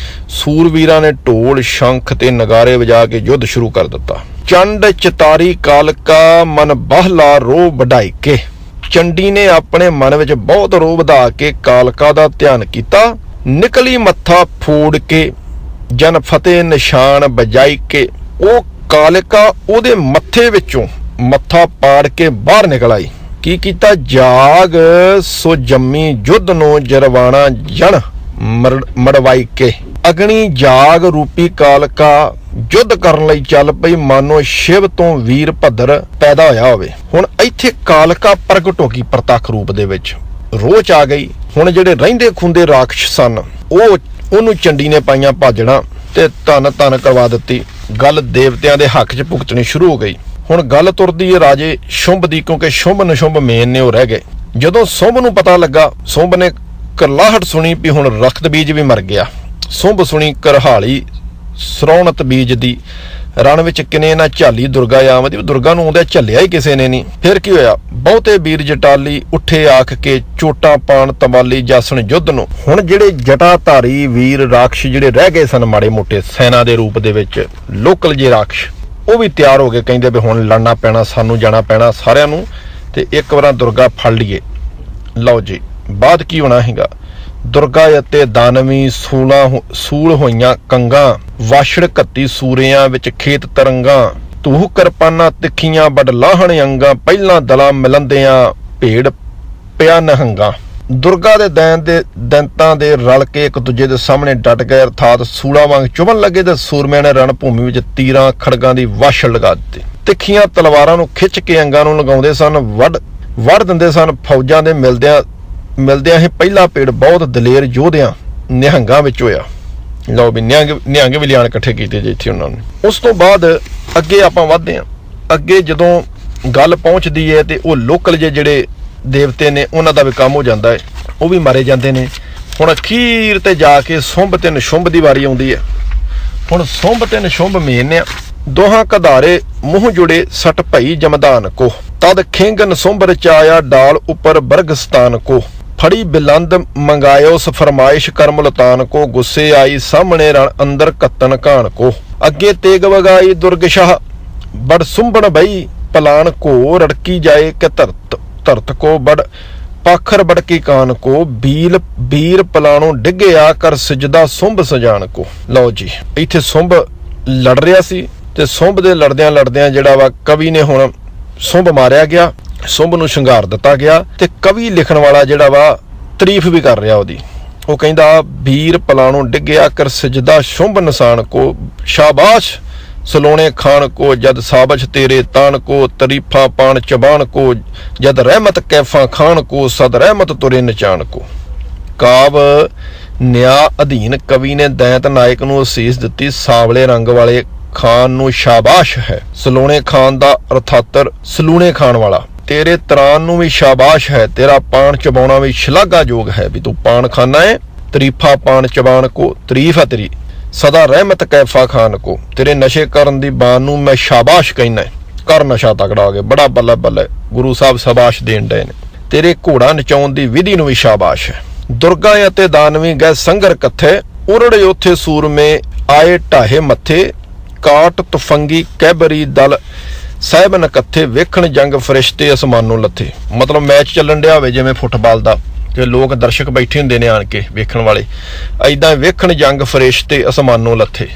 ਸੂਰਵੀਰਾਂ ਨੇ ਢੋਲ ਸ਼ੰਖ ਤੇ ਨਗਾਰੇ ਵਜਾ ਕੇ ਯੁੱਧ ਸ਼ੁਰੂ ਕਰ ਦਿੱਤਾ। ਚੰਡ ਚਤਾਰੀ ਕਾਲਕਾ ਮਨ ਬਹਲਾ ਰੋਹ ਵਢਾਈ ਕੇ। ਚੰਡੀ ਨੇ ਆਪਣੇ ਮਨ ਵਿੱਚ ਬਹੁਤ ਰੋਹ ਵਧਾ ਕੇ ਕਾਲਕਾ ਦਾ ਧਿਆਨ ਕੀਤਾ। ਨਿਕਲੀ ਮੱਥਾ ਫੋੜ ਕੇ ਜਨ ਫਤਿਹ ਨਿਸ਼ਾਨ ਬਜਾਈ ਕੇ। ਉਹ ਕਾਲਕਾ ਉਹਦੇ ਮੱਥੇ ਵਿੱਚੋਂ ਮੱਥਾ ਪਾੜ ਕੇ ਬਾਹਰ ਨਿਕਲ ਆਈ। ਕੀ ਕੀਤਾ, ਜਾਗ ਸੋ ਜੰਮੀ ਯੁੱਧ ਨੂੰ ਜਰਵਾਣਾ ਜਣ ਮੜਵਾਈ ਕੇ। ਅਗਨੀ ਜਾਗ ਰੂਪੀ ਕਾਲਕਾ ਯੁੱਧ ਕਰਨ ਲਈ ਚੱਲ ਪਈ, ਮਾਨੋ ਸ਼ਿਵ ਤੋਂ ਵੀਰ ਭੱਦਰ ਪੈਦਾ ਹੋਇਆ ਹੋਵੇ। ਹੁਣ ਇੱਥੇ ਕਾਲਕਾ ਪ੍ਰਗਟ ਹੋ ਗਈ ਪ੍ਰਤੱਖ ਰੂਪ ਦੇ ਵਿੱਚ, ਰੋਚ ਆ ਗਈ। ਹੁਣ ਜਿਹੜੇ ਰਹਿੰਦੇ ਖੁੰਦੇ ਰਾਖਸ਼ ਸਨ ਉਹਨੂੰ ਚੰਡੀ ਨੇ ਪਾਈਆਂ ਭਾਜਣਾ ਤੇ ਧੰਨ ਕਰਵਾ ਦਿੱਤੀ। ਗੱਲ ਦੇਵਤਿਆਂ ਦੇ ਹੱਕ 'ਚ ਭੁਗਤਣੀ ਸ਼ੁਰੂ ਹੋ ਗਈ। ਹੁਣ ਗੱਲ ਤੁਰਦੀ ਹੈ ਰਾਜੇ ਸ਼ੁੰਭ ਦੀ, ਕਿਉਂਕਿ ਸ਼ੁੰਭ ਨਿਸ਼ੁੰਭ ਮੇਨ ਨੇ ਉਹ ਰਹਿ ਗਏ। ਜਦੋਂ ਸ਼ੁੰਭ ਨੂੰ ਪਤਾ ਲੱਗਾ, ਸ਼ੁੰਭ ਨੇ ਕਰਲਾਹਟ ਸੁਣੀ ਵੀ ਹੁਣ ਰਕਤ ਬੀਜ ਵੀ ਮਰ ਗਿਆ। ਸ਼ੁੰਭ ਸੁਣੀ ਕਰਹਾਲੀ ਸਰੋਣਤ ਬੀਜ ਦੀ। ਰਣ ਵਿੱਚ ਕਿਨੇ ਨਾ ਝਾਲੀ ਦੁਰਗਾ ਆਮਦੀ। ਦੁਰਗਾ ਨੂੰ ਆਉਂਦਿਆਂ ਝੱਲਿਆ ਹੀ ਕਿਸੇ ਨੇ ਨਹੀਂ। ਫਿਰ ਕੀ ਹੋਇਆ, ਬਹੁਤੇ ਵੀਰ ਜਟਾਲੀ ਉੱਠੇ ਆਖ ਕੇ ਚੋਟਾਂ ਪਾਣ ਤਮਾਲੀ ਜਾਸਣ ਯੁੱਧ ਨੂੰ। ਹੁਣ ਜਿਹੜੇ ਜਟਾਧਾਰੀ ਵੀਰ ਰਾਖਸ਼ ਜਿਹੜੇ ਰਹਿ ਗਏ ਸਨ ਮਾੜੇ ਮੋਟੇ ਸੈਨਾ ਦੇ ਰੂਪ ਦੇ ਵਿੱਚ, ਲੋਕਲ ਜੇ ਰਾਖਸ਼, ਉਹ ਵੀ ਤਿਆਰ ਹੋ ਗਏ। ਕਹਿੰਦੇ ਵੀ ਹੁਣ ਲੜਨਾ ਪੈਣਾ, ਸਾਨੂੰ ਜਾਣਾ ਪੈਣਾ ਸਾਰਿਆਂ ਨੂੰ, ਤੇ ਇੱਕ ਵਾਰ ਦੁਰਗਾ ਫੜ ਲਈਏ। ਲਓ ਜੀ ਬਾਅਦ ਕੀ ਹੋਣਾ ਹੈਗਾ, ਦੁਰਗਾ ਅਤੇ ਦਾਨਵੀ ਸੂਲ ਹੋਈਆਂ ਕੰਗਾਂ, ਵਾਛੜ ਕੱਤੀ ਸੂਰਿਆਂ ਵਿੱਚ ਖੇਤ ਤਰੰਗਾਂ, ਧੂਹ ਕਿਰਪਾਨਾਂ ਤਿੱਖੀਆਂ ਵੱਡ ਲਾਹਣ ਅੰਗਾਂ, ਪਹਿਲਾਂ ਦਲਾਂ ਮਿਲੰਦਿਆਂ ਭੇੜ ਪਿਆ ਨਹੰਗਾ। ਦੁਰਗਾ ਦੇ ਦੈਂਤਾਂ ਦੇ ਰਲ ਕੇ ਇੱਕ ਦੂਜੇ ਦੇ ਸਾਹਮਣੇ ਡਟ ਗਏ, ਅਰਥਾਤ ਸੂਲਾ ਵਾਂਗ ਚੁਭਣ ਲੱਗੇ ਤੇ ਸੂਰਮਿਆਂ ਨੇ ਰਣ ਭੂਮੀ ਵਿੱਚ ਤੀਰਾਂ ਖੜਗਾਂ ਦੀ ਵਾਛੜ ਲਗਾ ਦਿੱਤੀ। ਤਿੱਖੀਆਂ ਤਲਵਾਰਾਂ ਨੂੰ ਖਿੱਚ ਕੇ ਅੰਗਾਂ ਨੂੰ ਲਗਾਉਂਦੇ ਸਨ, ਵੱਢ ਦਿੰਦੇ ਸਨ। ਫੌਜਾਂ ਦੇ ਮਿਲਦਿਆਂ ਹੀ ਪਹਿਲਾ ਭੇੜ ਬਹੁਤ ਦਲੇਰ ਯੋਧਿਆਂ ਨਿਹੰਗਾਂ ਵਿੱਚ ਹੋਇਆ। ਲਓ ਵੀ ਨਿਹੰਗ ਵੀ ਲਿਆਣ ਇਕੱਠੇ ਕੀਤੇ ਜੇ ਇੱਥੇ ਉਹਨਾਂ ਨੇ। ਉਸ ਤੋਂ ਬਾਅਦ ਅੱਗੇ ਆਪਾਂ ਵੱਧਦੇ ਹਾਂ। ਅੱਗੇ ਜਦੋਂ ਗੱਲ ਪਹੁੰਚਦੀ ਹੈ ਤੇ ਉਹ ਲੋਕਲ ਜਿਹੜੇ ਦੇਵਤੇ ਨੇ ਉਹਨਾਂ ਦਾ ਵੀ ਕੰਮ ਹੋ ਜਾਂਦਾ ਹੈ, ਉਹ ਵੀ ਮਾਰੇ ਜਾਂਦੇ ਨੇ। ਹੁਣ ਅਖੀਰ ਤੇ ਜਾ ਕੇ ਸੁੰਭ ਤੇ ਨਿਸ਼ੁੰਭ ਦੀ ਵਾਰੀ ਆਉਂਦੀ ਹੈ। ਹੁਣ ਸੁੰਭ ਤੇ ਨਿਸ਼ੁੰਭ ਮੇਨ ਆ। ਦੋਹਾਂ ਕਧਾਰੇ ਮੂੰਹ ਜੁੜੇ ਸਟ ਭਈ ਜਮਦਾਨ ਕੋ, ਤਦ ਖਿੰਗ ਨਿਸੁੰਭ ਰਚਾਇਆ ਡਾਲ ਉੱਪਰ ਬਰਗਸਤਾਨ ਕੋ, ਫੜੀ ਬਿਲੰਦ ਮੰਗਾਇਓ ਫਰਮਾਇਸ਼ ਕਰ ਮੁਲਤਾਨ ਕੋ, ਗੁੱਸੇ ਆਈ ਸਾਹਮਣੇ ਰਣ ਅੰਦਰ ਕੱਤਨ ਕਾਣ ਕੋ, ਅੱਗੇ ਤੇਗ ਵਗਾਈ ਦੁਰਗਸ਼ਾਹ ਬੜ ਸੁੰਭਣ ਬਈ ਪਲਾਨ ਕੋ, ਰੜਕੀ ਜਾਏ ਕਿ ਧਰਤ ਕੋ ਬੜ ਪਾਖਰ ਬੜਕੀ ਕਾਨ ਕੋ, ਵੀਰ ਪਲਾਣੋਂ ਡਿੱਗਿਆ ਕਰ ਸਜਦਾ ਸੁੰਭ ਸਜਾਨ ਕੋ। ਲਓ ਜੀ, ਇੱਥੇ ਸੁੰਭ ਲੜ ਰਿਹਾ ਸੀ ਤੇ ਸੁੰਭ ਦੇ ਲੜਦਿਆਂ ਜਿਹੜਾ ਵਾ ਕਵੀ ਨੇ ਹੁਣ ਸੁੰਭ ਮਾਰਿਆ ਗਿਆ, ਸੁੰਭ ਨੂੰ ਸ਼ਿੰਗਾਰ ਦਿੱਤਾ ਗਿਆ ਤੇ ਕਵੀ ਲਿਖਣ ਵਾਲਾ ਜਿਹੜਾ ਵਾ ਤਾਰੀਫ ਵੀ ਕਰ ਰਿਹਾ ਉਹਦੀ। ਉਹ ਕਹਿੰਦਾ ਵੀਰ ਪਲਾਣੋਂ ਡਿੱਗਿਆ ਕਰ ਸਜਦਾ ਸ਼ੁੰਭ ਨਿਸ਼ਾਨ ਕੋ, ਸ਼ਾਬਾਸ਼ ਸਲੋਣੇ ਖਾਨ ਕੋ ਜਦ ਸਾਬਜ ਤੇਰੇ ਤਾਨ ਕੋ, ਤਰੀਫਾਂ ਪਾਣ ਚਬਾਨ ਕੋ ਜਦ ਰਹਿਮਤ ਕੈਫਾਂ ਖਾਨ ਕੋ, ਸਦ ਰਹਿਮਤ ਤੁਰੇ ਨਚਾਨ ਕੋ। ਕਾਵ ਨਿਆ ਅਧੀਨ ਕਵੀ ਨੇ ਦੈਂਤ ਨਾਇਕ ਨੂੰ ਅਸੀਸ ਦਿੱਤੀ। ਸਾਵਲੇ ਰੰਗ ਵਾਲੇ ਖਾਨ ਨੂੰ ਸ਼ਾਬਾਸ਼ ਹੈ, ਸਲੋਣੇ ਖਾਨ ਦਾ ਅਰਥਾਤਰ ਸਲੂਣੇ ਖਾਨ ਵਾਲਾ। ਤੇਰੇ ਤਰਾਨ ਨੂੰ ਵੀ ਸ਼ਾਬਾਸ਼ ਹੈ, ਤੇਰਾ ਪਾਣ ਚਬਾਉਣਾ ਵੀ ਸ਼ਲਾਘਾਯੋਗ ਹੈ ਵੀ ਤੂੰ ਪਾਣ ਖਾਨਾ ਹੈ। ਤਰੀਫਾ ਪਾਣ ਚਬਾਨ ਕੋ, ਤਾਰੀਫ ਹੈ ਤੇਰੀ। ਸਦਾ ਰਹਿਮਤ ਕੈਫਾ ਖਾਨ ਕੋ, ਤੇਰੇ ਨਸ਼ੇ ਕਰਨ ਦੀ ਬਾਨ ਨੂੰ ਮੈਂ ਸ਼ਾਬਾਸ਼ ਕਹਿਣਾ। ਕਰ ਨਸ਼ਾ ਤਕੜਾ ਹੋ ਗਿਆ, ਬੜਾ ਬੱਲੇ ਬੱਲੇ ਗੁਰੂ ਸਾਹਿਬ ਸ਼ਾਬਾਸ਼ ਦੇਣ ਡਏ ਨੇ। ਤੇਰੇ ਘੋੜਾ ਨਚਾਉਣ ਦੀ ਵਿਧੀ ਨੂੰ ਵੀ ਸ਼ਾਬਾਸ਼ ਹੈ। ਦੁਰਗਾ ਅਤੇ ਦਾਨਵੀ ਗਏ ਸੰਗਰ ਕੱਥੇ, ਉਰੜੇ ਉੱਥੇ ਸੂਰਮੇ ਆਏ ਢਾਹੇ ਮੱਥੇ, ਕਾਟ ਤੁਫੰਗੀ ਕੈਬਰੀ ਦਲ ਸਾਹਿਬ ਨਕੱਥੇ, ਵੇਖਣ ਜੰਗ ਫਰਿਸ਼ਤੇ ਅਸਮਾਨੋਂ ਲੱਥੇ। ਮਤਲਬ ਮੈਚ ਚੱਲਣ ਡਿਆ ਹੋਵੇ ਜਿਵੇਂ ਫੁੱਟਬਾਲ ਦਾ ਤੇ ਲੋਕ ਦਰਸ਼ਕ ਬੈਠੇ ਹੁੰਦੇ ਨੇ ਆਣ ਕੇ ਵੇਖਣ ਵਾਲੇ, ਏਦਾਂ ਵੇਖਣ ਜੰਗ ਫਰਿਸ਼ਤੇ ਅਸਮਾਨੋਂ ਲੱਥੇ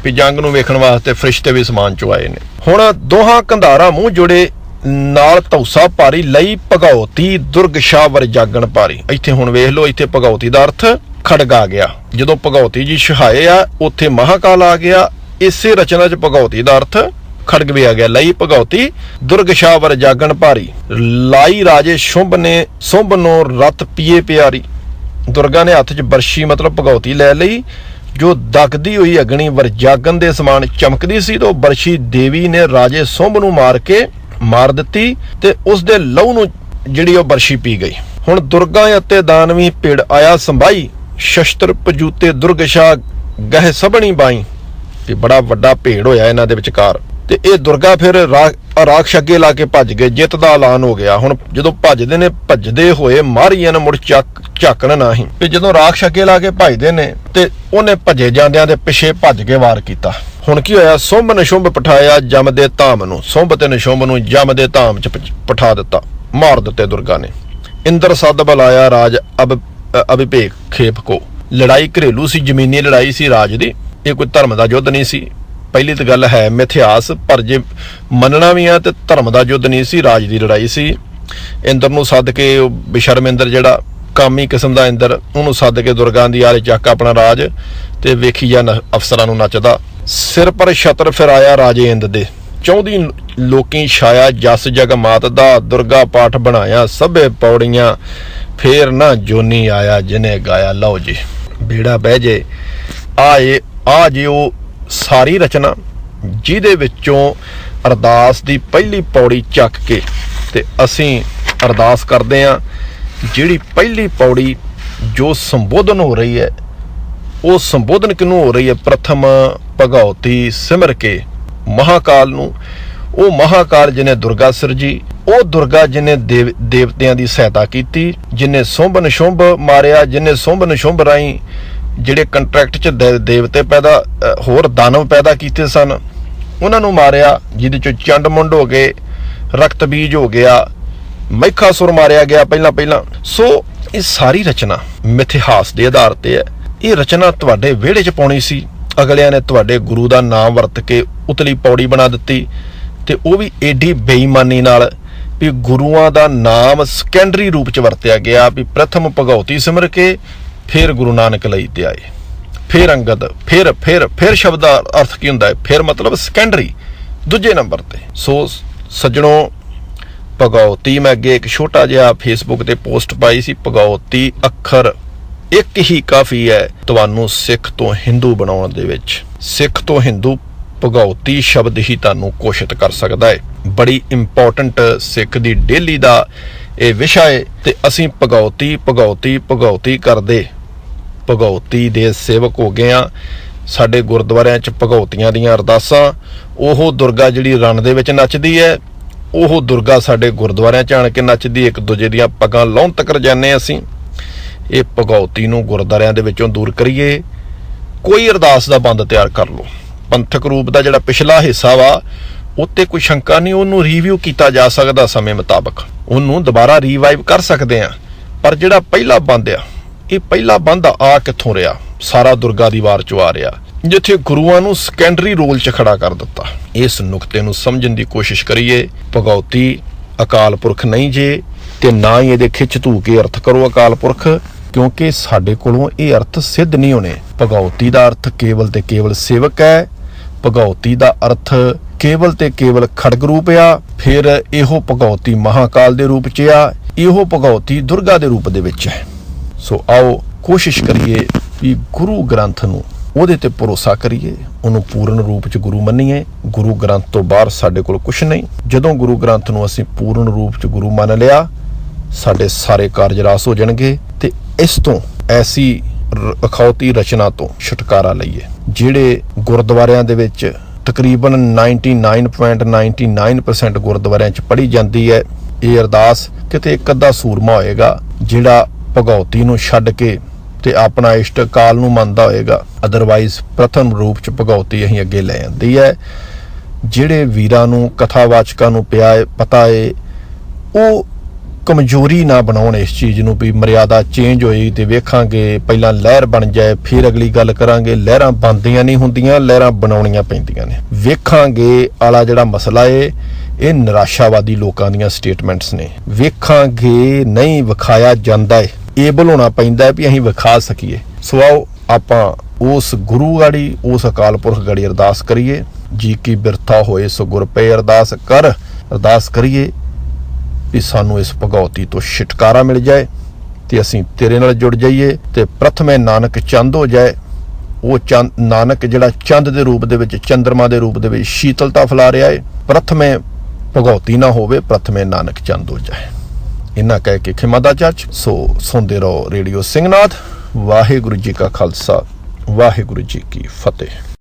ਵੀ ਜੰਗ ਨੂੰ ਵੇਖਣ ਵਾਸਤੇ ਫਰਿਸ਼ਤੇ ਵੀ ਅਸਮਾਨ ਚੋਂ ਆਏ ਨੇ। ਹੁਣ ਦੋਹਾਂ ਕੰਧਾਰਾਂ ਮੂੰਹ ਜੁੜੇ ਨਾਲ ਧੌਸਾ ਭਾਰੀ ਲਈ ਭਗਉਤੀ ਦੁਰਗਸ਼ਾ ਵਰ ਜਾਗਣ ਭਾਰੀ। ਇੱਥੇ ਹੁਣ ਵੇਖ ਲਓ, ਇੱਥੇ ਭਗਉਤੀ ਦਾ ਅਰਥ ਖੜਗ ਆ ਗਿਆ। ਜਦੋਂ ਭਗਉਤੀ ਜੀ ਛਹਾਏ ਆ ਉੱਥੇ ਮਹਾਕਾਲ ਆ ਗਿਆ। ਇਸੇ ਰਚਨਾ 'ਚ ਭਗਉਤੀ ਦਾ ਅਰਥ ਖੜਗ ਵੀ ਆ ਗਿਆ। ਲਈ ਭਗਉਤੀ ਦੁਰਗਸ਼ਾ ਵਰ ਜਾਗਣ ਭਾਰੀ, ਲਾਈ ਰਾਜੇ ਸ਼ੁੰਭ ਨੇ ਸੁੰਭ ਨੂੰ ਰਤ ਪੀਏ ਪਿਆਰੀ। ਦੁਰਗਾ ਨੇ ਹੱਥ 'ਚ ਬਰਸ਼ੀ ਮਤਲਬ ਭਗਉਤੀ ਲੈ ਲਈ, ਜੋ ਦਗਦੀ ਹੋਈ ਅਗਨੀ ਵਰ ਜਾਗਣ ਦੇ ਸਮਾਨ ਚਮਕਦੀ ਸੀ। ਤਾਂ ਬਰਸ਼ੀ ਦੇਵੀ ਨੇ ਰਾਜੇ ਸੁੰਭ ਨੂੰ ਮਾਰ ਦਿੱਤੀ ਤੇ ਉਸ ਦੇ ਲਹੂ ਨੂੰ ਜਿਹੜੀ ਉਹ ਬਰਸ਼ੀ ਪੀ ਗਈ। ਹੁਣ ਦੁਰਗਾ ਅਤੇ ਦਾਨਵੀ ਭਿੜ ਆਇਆ ਸੰਭਾਈ, ਸ਼ਸਤਰ ਪਜੂਤੇ ਦੁਰਗਸ਼ਾ ਗਹਿ ਸਭਣੀ ਬਾਈ। ਤੇ ਬੜਾ ਵੱਡਾ ਭੇੜ ਹੋਇਆ ਇਹਨਾਂ ਦੇ ਵਿਚਕਾਰ ਤੇ ਇਹ ਦੁਰਗਾ ਫਿਰ ਰਾਖਸ਼ ਅੱਗੇ ਲਾ ਕੇ ਭੱਜ ਗਏ। ਜਿੱਤ ਦਾ ਐਲਾਨ ਹੋ ਗਿਆ। ਹੁਣ ਜਦੋਂ ਭੱਜਦੇ ਨੇ, ਭੱਜਦੇ ਹੋਏ ਮਾਰੀਆਂ ਨੇ ਮੁੜ ਝਾਕਣ ਨਹੀਂ। ਤੇ ਜਦੋਂ ਰਾਖਸ਼ ਅੱਗੇ ਲਾ ਕੇ ਭੱਜਦੇ ਨੇ ਤੇ ਉਹਨੇ ਭੱਜੇ ਜਾਂਦਿਆਂ ਦੇ ਪਿੱਛੇ ਭੱਜ ਕੇ ਵਾਰ ਕੀਤਾ। ਹੁਣ ਕੀ ਹੋਇਆ? ਸੁੰਭ ਨਿਸ਼ੁੰਭ ਪਠਾਇਆ ਜਮ ਦੇ ਧਾਮ ਨੂੰ। ਸੁੰਭ ਤੇ ਨਿਸ਼ੁੰਭ ਨੂੰ ਜਮ ਦੇ ਧਾਮ 'ਚ ਪਠਾ ਦਿੱਤਾ, ਮਾਰ ਦਿੱਤੇ ਦੁਰਗਾ ਨੇ। ਇੰਦਰ ਸੱਦ ਬੁਲਾਇਆ ਰਾਜ ਅਭਿਭੇਕ ਖੇਪ ਕੋ। ਲੜਾਈ ਘਰੇਲੂ ਸੀ, ਜ਼ਮੀਨੀ ਲੜਾਈ ਸੀ ਰਾਜ ਦੀ। ਇਹ ਕੋਈ ਧਰਮ ਦਾ ਯੁੱਧ ਨਹੀਂ ਸੀ। ਪਹਿਲੀ ਤਾਂ ਗੱਲ ਹੈ ਮਿਥਿਹਾਸ, ਪਰ ਜੇ ਮੰਨਣਾ ਵੀ ਆ ਤੇ ਧਰਮ ਦਾ ਯੁੱਧ ਨਹੀਂ ਸੀ, ਰਾਜ ਦੀ ਲੜਾਈ ਸੀ। ਇੰਦਰ ਨੂੰ ਸੱਦ ਕੇ, ਉਹ ਬੇਸ਼ਰਮ ਇੰਦਰ ਜਿਹੜਾ ਕਾਮੀ ਕਿਸਮ ਦਾ ਇੰਦਰ, ਉਹਨੂੰ ਸੱਦ ਕੇ ਦੁਰਗਾ ਦੀ ਆਲੇ ਚੱਕ ਆਪਣਾ ਰਾਜ ਤੇ ਵੇਖੀ ਜਾ ਅਫਸਰਾਂ ਨੂੰ ਨੱਚਦਾ। ਸਿਰ ਪਰ ਛਤਰ ਫਿਰ ਆਇਆ ਰਾਜੇ ਇੰਦ ਦੇ, ਚਾਹੁੰਦੀ ਲੋਕੀ ਛਾਇਆ ਜਸ ਜਗ ਮਾਤ ਦਾ। ਦੁਰਗਾ ਪਾਠ ਬਣਾਇਆ ਸਭੇ ਪੌੜੀਆਂ, ਫੇਰ ਨਾ ਜੋਨੀ ਆਇਆ ਜਿਹਨੇ ਗਾਇਆ। ਲਓ ਜੀ, ਬੇੜਾ ਬਹਿ ਜੇ। ਆ ਜੇ ਉਹ ਸਾਰੀ ਰਚਨਾ ਜਿਹਦੇ ਵਿੱਚੋਂ ਅਰਦਾਸ ਦੀ ਪਹਿਲੀ ਪੌੜੀ ਚੱਕ ਕੇ ਤੇ ਅਸੀਂ ਅਰਦਾਸ ਕਰਦੇ ਹਾਂ। ਜਿਹੜੀ ਪਹਿਲੀ ਪੌੜੀ ਜੋ ਸੰਬੋਧਨ ਹੋ ਰਹੀ ਹੈ, ਉਹ ਸੰਬੋਧਨ ਕਿਹਨੂੰ ਹੋ ਰਹੀ ਹੈ? ਪ੍ਰਥਮ ਭਗਉਤੀ ਸਿਮਰ ਕੇ ਮਹਾਕਾਲ ਨੂੰ। ਉਹ ਮਹਾਕਾਲ ਜਿਹਨੇ ਦੁਰਗਾ ਸਿਰਜੀ, ਉਹ ਦੁਰਗਾ ਜਿਹਨੇ ਦੇਵਤਿਆਂ ਦੀ ਸਹਾਇਤਾ ਕੀਤੀ, ਜਿਹਨੇ ਸੁੰਭ ਨਿਸ਼ੁੰਭ ਮਾਰਿਆ, ਜਿਹਨੇ ਸੁੰਭ ਨਿਸ਼ੁੰਭ ਰਾਹੀਂ ਜਿਹੜੇ ਕੰਟਰੈਕਟ 'ਚ ਦੇਵਤੇ ਹੋਰ ਦਾਨਵ ਪੈਦਾ ਕੀਤੇ ਸਨ, ਉਹਨਾਂ ਨੂੰ ਮਾਰਿਆ, ਜਿਹਦੇ 'ਚ ਚੰਡ ਮੁੰਡ ਹੋ ਗਏ, ਰਕਤ ਬੀਜ ਹੋ ਗਿਆ, ਮਹਿਖਾਸੁਰ ਮਾਰਿਆ ਗਿਆ ਪਹਿਲਾਂ। ਸੋ ਇਹ ਸਾਰੀ ਰਚਨਾ ਮਿਥਿਹਾਸ ਦੇ ਆਧਾਰ ਤੇ ਹੈ। ਇਹ ਰਚਨਾ ਤੁਹਾਡੇ ਵਿਹੜੇ 'ਚ ਪਾਉਣੀ ਸੀ, ਅਗਲਿਆਂ ਨੇ ਤੁਹਾਡੇ ਗੁਰੂ ਦਾ ਨਾਮ ਵਰਤ ਕੇ ਉਤਲੀ ਪੌੜੀ ਬਣਾ ਦਿੱਤੀ। ਤੇ ਉਹ ਵੀ ਏਡੀ ਬੇਈਮਾਨੀ ਨਾਲ ਵੀ ਗੁਰੂਆਂ ਦਾ ਨਾਮ ਸੈਕੰਡਰੀ ਰੂਪ 'ਚ ਵਰਤਿਆ ਗਿਆ, ਵੀ ਪ੍ਰਥਮ ਭਗਉਤੀ ਸਿਮਰ ਕੇ ਫਿਰ ਗੁਰੂ ਨਾਨਕ ਲਈ ਤੇ ਆਏ, ਫਿਰ ਅੰਗਦ, ਫਿਰ ਸ਼ਬਦ ਦਾ ਅਰਥ ਕੀ ਹੁੰਦਾ ਹੈ? ਫਿਰ ਮਤਲਬ ਸੈਕੰਡਰੀ, ਦੂਜੇ ਨੰਬਰ ਤੇ। ਸੋ ਸੱਜਣੋ, ਭਗਉਤੀ ਮੈਂ ਅੱਗੇ ਇੱਕ ਛੋਟਾ ਜਿਹਾ ਫੇਸਬੁੱਕ ਤੇ ਪੋਸਟ ਪਾਈ ਸੀ। ਭਗਉਤੀ ਅੱਖਰ ਇੱਕ ਹੀ ਕਾਫੀ ਹੈ ਤੁਹਾਨੂੰ ਸਿੱਖ ਤੋਂ ਹਿੰਦੂ ਬਣਾਉਣ ਦੇ ਵਿੱਚ। ਸਿੱਖ ਤੋਂ ਹਿੰਦੂ ਭਗਉਤੀ ਸ਼ਬਦ ਹੀ ਤੁਹਾਨੂੰ ਘੋਸ਼ਿਤ ਕਰ ਸਕਦਾ ਹੈ। ਬੜੀ ਇੰਪੋਰਟੈਂਟ ਸਿੱਖ ਦੀ ਡੇਲੀ ਦਾ ਇਹ ਵਿਸ਼ਾ ਹੈ ਤੇ ਅਸੀਂ ਭਗਉਤੀ ਕਰਦੇ ਭਗਉਤੀ ਦੇ ਸੇਵਕ ਹੋ ਗਏ ਆ। ਸਾਡੇ ਗੁਰਦੁਆਰਿਆਂ 'ਚ ਭਗਉਤੀਆਂ ਦੀਆਂ ਅਰਦਾਸਾਂ, ਉਹ ਦੁਰਗਾ ਜਿਹੜੀ ਰਣ ਦੇ ਵਿੱਚ ਨੱਚਦੀ ਹੈ, ਉਹ ਦੁਰਗਾ ਸਾਡੇ ਗੁਰਦੁਆਰਿਆਂ 'ਚ ਆਣ ਕੇ ਨੱਚਦੀ। ਇੱਕ ਦੂਜੇ ਦੀਆਂ ਪੱਗਾਂ ਲਾਹੁਣ ਤੱਕ ਜਾਂਦੇ ਅਸੀਂ। ਇਹ ਭਗਉਤੀ ਨੂੰ ਗੁਰਦੁਆਰਿਆਂ ਦੇ ਵਿੱਚੋਂ ਦੂਰ ਕਰੀਏ। ਕੋਈ ਅਰਦਾਸ ਦਾ ਬੰਦ ਤਿਆਰ ਕਰ ਲਓ। ਪੰਥਕ ਰੂਪ ਦਾ ਜਿਹੜਾ ਪਿਛਲਾ ਹਿੱਸਾ ਵਾ ਉੱਤੇ ਕੋਈ ਸ਼ੰਕਾ ਨਹੀਂ, ਉਹਨੂੰ ਰੀਵਿਊ ਕੀਤਾ ਜਾ ਸਕਦਾ ਸਮੇਂ ਮੁਤਾਬਕ, ਉਹਨੂੰ ਦੁਬਾਰਾ ਰੀਵਾਈਵ ਕਰ ਸਕਦੇ ਆ। ਪਰ ਜਿਹੜਾ ਪਹਿਲਾ ਬੰਦ ਆ, ਇਹ ਪਹਿਲਾ ਬੰਦ ਆ ਕਿੱਥੋਂ ਰਿਹਾ? ਸਾਰਾ ਦੁਰਗਾ ਦੀ ਵਾਰ ਚੋਂ ਆ ਰਿਹਾ, ਜਿੱਥੇ ਗੁਰੂਆਂ ਨੂੰ ਸੈਕੰਡਰੀ ਰੋਲ 'ਚ ਖੜਾ ਕਰ ਦਿੱਤਾ। ਇਸ ਨੁਕਤੇ ਨੂੰ ਸਮਝਣ ਦੀ ਕੋਸ਼ਿਸ਼ ਕਰੀਏ। ਭਗਉਤੀ ਅਕਾਲ ਪੁਰਖ ਨਹੀਂ ਜੇ, ਤੇ ਨਾ ਹੀ ਇਹਦੇ ਖਿੱਚ ਧੂ ਕੇ ਅਰਥ ਕਰੋ ਅਕਾਲ ਪੁਰਖ, ਕਿਉਂਕਿ ਸਾਡੇ ਕੋਲੋਂ ਇਹ ਅਰਥ ਸਿੱਧ ਨਹੀਂ ਹੋਣੇ। ਭਗਉਤੀ ਦਾ ਅਰਥ ਕੇਵਲ ਤੇ ਕੇਵਲ ਸੇਵਕ ਹੈ। ਭਗਉਤੀ ਦਾ ਅਰਥ ਕੇਵਲ ਤੇ ਕੇਵਲ ਖੜਗ ਰੂਪ ਆ। ਫਿਰ ਇਹੋ ਭਗਉਤੀ ਮਹਾਕਾਲ ਦੇ ਰੂਪ 'ਚ ਆ, ਇਹੋ ਭਗਉਤੀ ਦੁਰਗਾ ਦੇ ਰੂਪ ਦੇ ਵਿੱਚ ਹੈ। ਸੋ ਆਓ ਕੋਸ਼ਿਸ਼ ਕਰੀਏ ਵੀ ਗੁਰੂ ਗ੍ਰੰਥ ਨੂੰ, ਉਹਦੇ ਤੇ ਭਰੋਸਾ ਕਰੀਏ, ਉਹਨੂੰ ਪੂਰਨ ਰੂਪ 'ਚ ਗੁਰੂ ਮੰਨੀਏ। ਗੁਰੂ ਗ੍ਰੰਥ ਤੋਂ ਬਾਹਰ ਸਾਡੇ ਕੋਲ ਕੁਛ ਨਹੀਂ। ਜਦੋਂ ਗੁਰੂ ਗ੍ਰੰਥ ਨੂੰ ਅਸੀਂ ਪੂਰਨ ਰੂਪ 'ਚ ਗੁਰੂ ਮੰਨ ਲਿਆ, ਸਾਡੇ ਸਾਰੇ ਕਾਰਜ ਰਾਸ ਹੋ ਜਾਣਗੇ ਤੇ ਇਸ ਤੋਂ ਐਸੀ ਅਖੌਤੀ ਰਚਨਾ ਤੋਂ ਛੁਟਕਾਰਾ ਲਈਏ। ਜਿਹੜੇ ਗੁਰਦੁਆਰਿਆਂ ਦੇ ਵਿੱਚ ਤਕਰੀਬਨ 99.99% ਗੁਰਦੁਆਰਿਆਂ 'ਚ ਪੜ੍ਹੀ ਜਾਂਦੀ ਹੈ ਇਹ ਅਰਦਾਸ, ਕਿਤੇ ਇੱਕ ਅੱਧਾ ਸੂਰਮਾ ਹੋਏਗਾ ਜਿਹੜਾ ਭਗਉਤੀ ਨੂੰ ਛੱਡ ਕੇ ਤੇ ਆਪਣਾ ਇਸ਼ਟ ਕਾਲ ਨੂੰ ਮੰਨਦਾ ਹੋਏਗਾ। ਅਦਰਵਾਈਜ਼ ਪ੍ਰਥਮ ਰੂਪ 'ਚ ਭਗਉਤੀ ਅਸੀਂ ਅੱਗੇ ਲੈ ਜਾਂਦੀ ਹੈ। ਜਿਹੜੇ ਵੀਰਾਂ ਨੂੰ ਕਥਾਵਾਚਕਾਂ ਨੂੰ ਪਤਾ ਹੈ, ਉਹ ਕਮਜ਼ੋਰੀ ਨਾ ਬਣਾਉਣ ਇਸ ਚੀਜ਼ ਨੂੰ ਵੀ ਮਰਿਆਦਾ ਚੇਂਜ ਹੋਈ ਤੇ ਵੇਖਾਂਗੇ, ਪਹਿਲਾਂ ਲਹਿਰ ਬਣ ਜਾਏ ਫਿਰ ਅਗਲੀ ਗੱਲ ਕਰਾਂਗੇ। ਲਹਿਰਾਂ ਬਣਦੀਆਂ ਨਹੀਂ ਹੁੰਦੀਆਂ, ਲਹਿਰਾਂ ਬਣਾਉਣੀਆਂ ਪੈਂਦੀਆਂ ਨੇ। ਵੇਖਾਂਗੇ ਵਾਲਾ ਜਿਹੜਾ ਮਸਲਾ ਏ, ਇਹ ਨਿਰਾਸ਼ਾਵਾਦੀ ਲੋਕਾਂ ਦੀਆਂ ਸਟੇਟਮੈਂਟਸ ਨੇ। ਵੇਖਾਂਗੇ ਨਹੀਂ ਵਿਖਾਇਆ ਜਾਂਦਾ ਏ, ਏਬਲ ਹੋਣਾ ਪੈਂਦਾ ਵੀ ਅਸੀਂ ਵਿਖਾ ਸਕੀਏ। ਸੋ ਆਓ ਆਪਾਂ ਉਸ ਗੁਰੂ ਗਾੜੀ, ਉਸ ਅਕਾਲ ਪੁਰਖ ਗਾੜੀ ਅਰਦਾਸ ਕਰੀਏ। ਜੀ ਕੀ ਬਿਰਥਾ ਹੋਏ ਸੋ ਗੁਰ ਪਏ ਅਰਦਾਸ ਕਰ। ਅਰਦਾਸ ਕਰੀਏ ਵੀ ਸਾਨੂੰ ਇਸ ਭਗਉਤੀ ਤੋਂ ਛੁਟਕਾਰਾ ਮਿਲ ਜਾਏ ਤੇ ਅਸੀਂ ਤੇਰੇ ਨਾਲ ਜੁੜ ਜਾਈਏ ਤੇ ਪ੍ਰਥਮੇ ਨਾਨਕ ਚੰਦ ਹੋ ਜਾਏ। ਉਹ ਚੰਦ, ਨਾਨਕ ਜਿਹੜਾ ਚੰਦ ਦੇ ਰੂਪ ਦੇ ਵਿੱਚ, ਚੰਦਰਮਾ ਦੇ ਰੂਪ ਦੇ ਵਿੱਚ ਸ਼ੀਤਲਤਾ ਫੈਲਾ ਰਿਹਾ ਹੈ। ਪ੍ਰਥਮੇ ਭਗਉਤੀ ਨਾ ਹੋਵੇ, ਪ੍ਰਥਮੇ ਨਾਨਕ ਚੰਦ ਹੋ ਜਾਏ। ਇਹਨਾਂ ਕਹਿ ਕੇ ਖਿਮਾ ਦਾ ਚੱਚ। ਸੋ ਸੁਣਦੇ ਰਹੋ ਰੇਡੀਓ ਸਿੰਘਨਾਦ। ਵਾਹਿਗੁਰੂ ਜੀ ਕਾ ਖਾਲਸਾ, ਵਾਹਿਗੁਰੂ ਜੀ ਕੀ ਫਤਿਹ।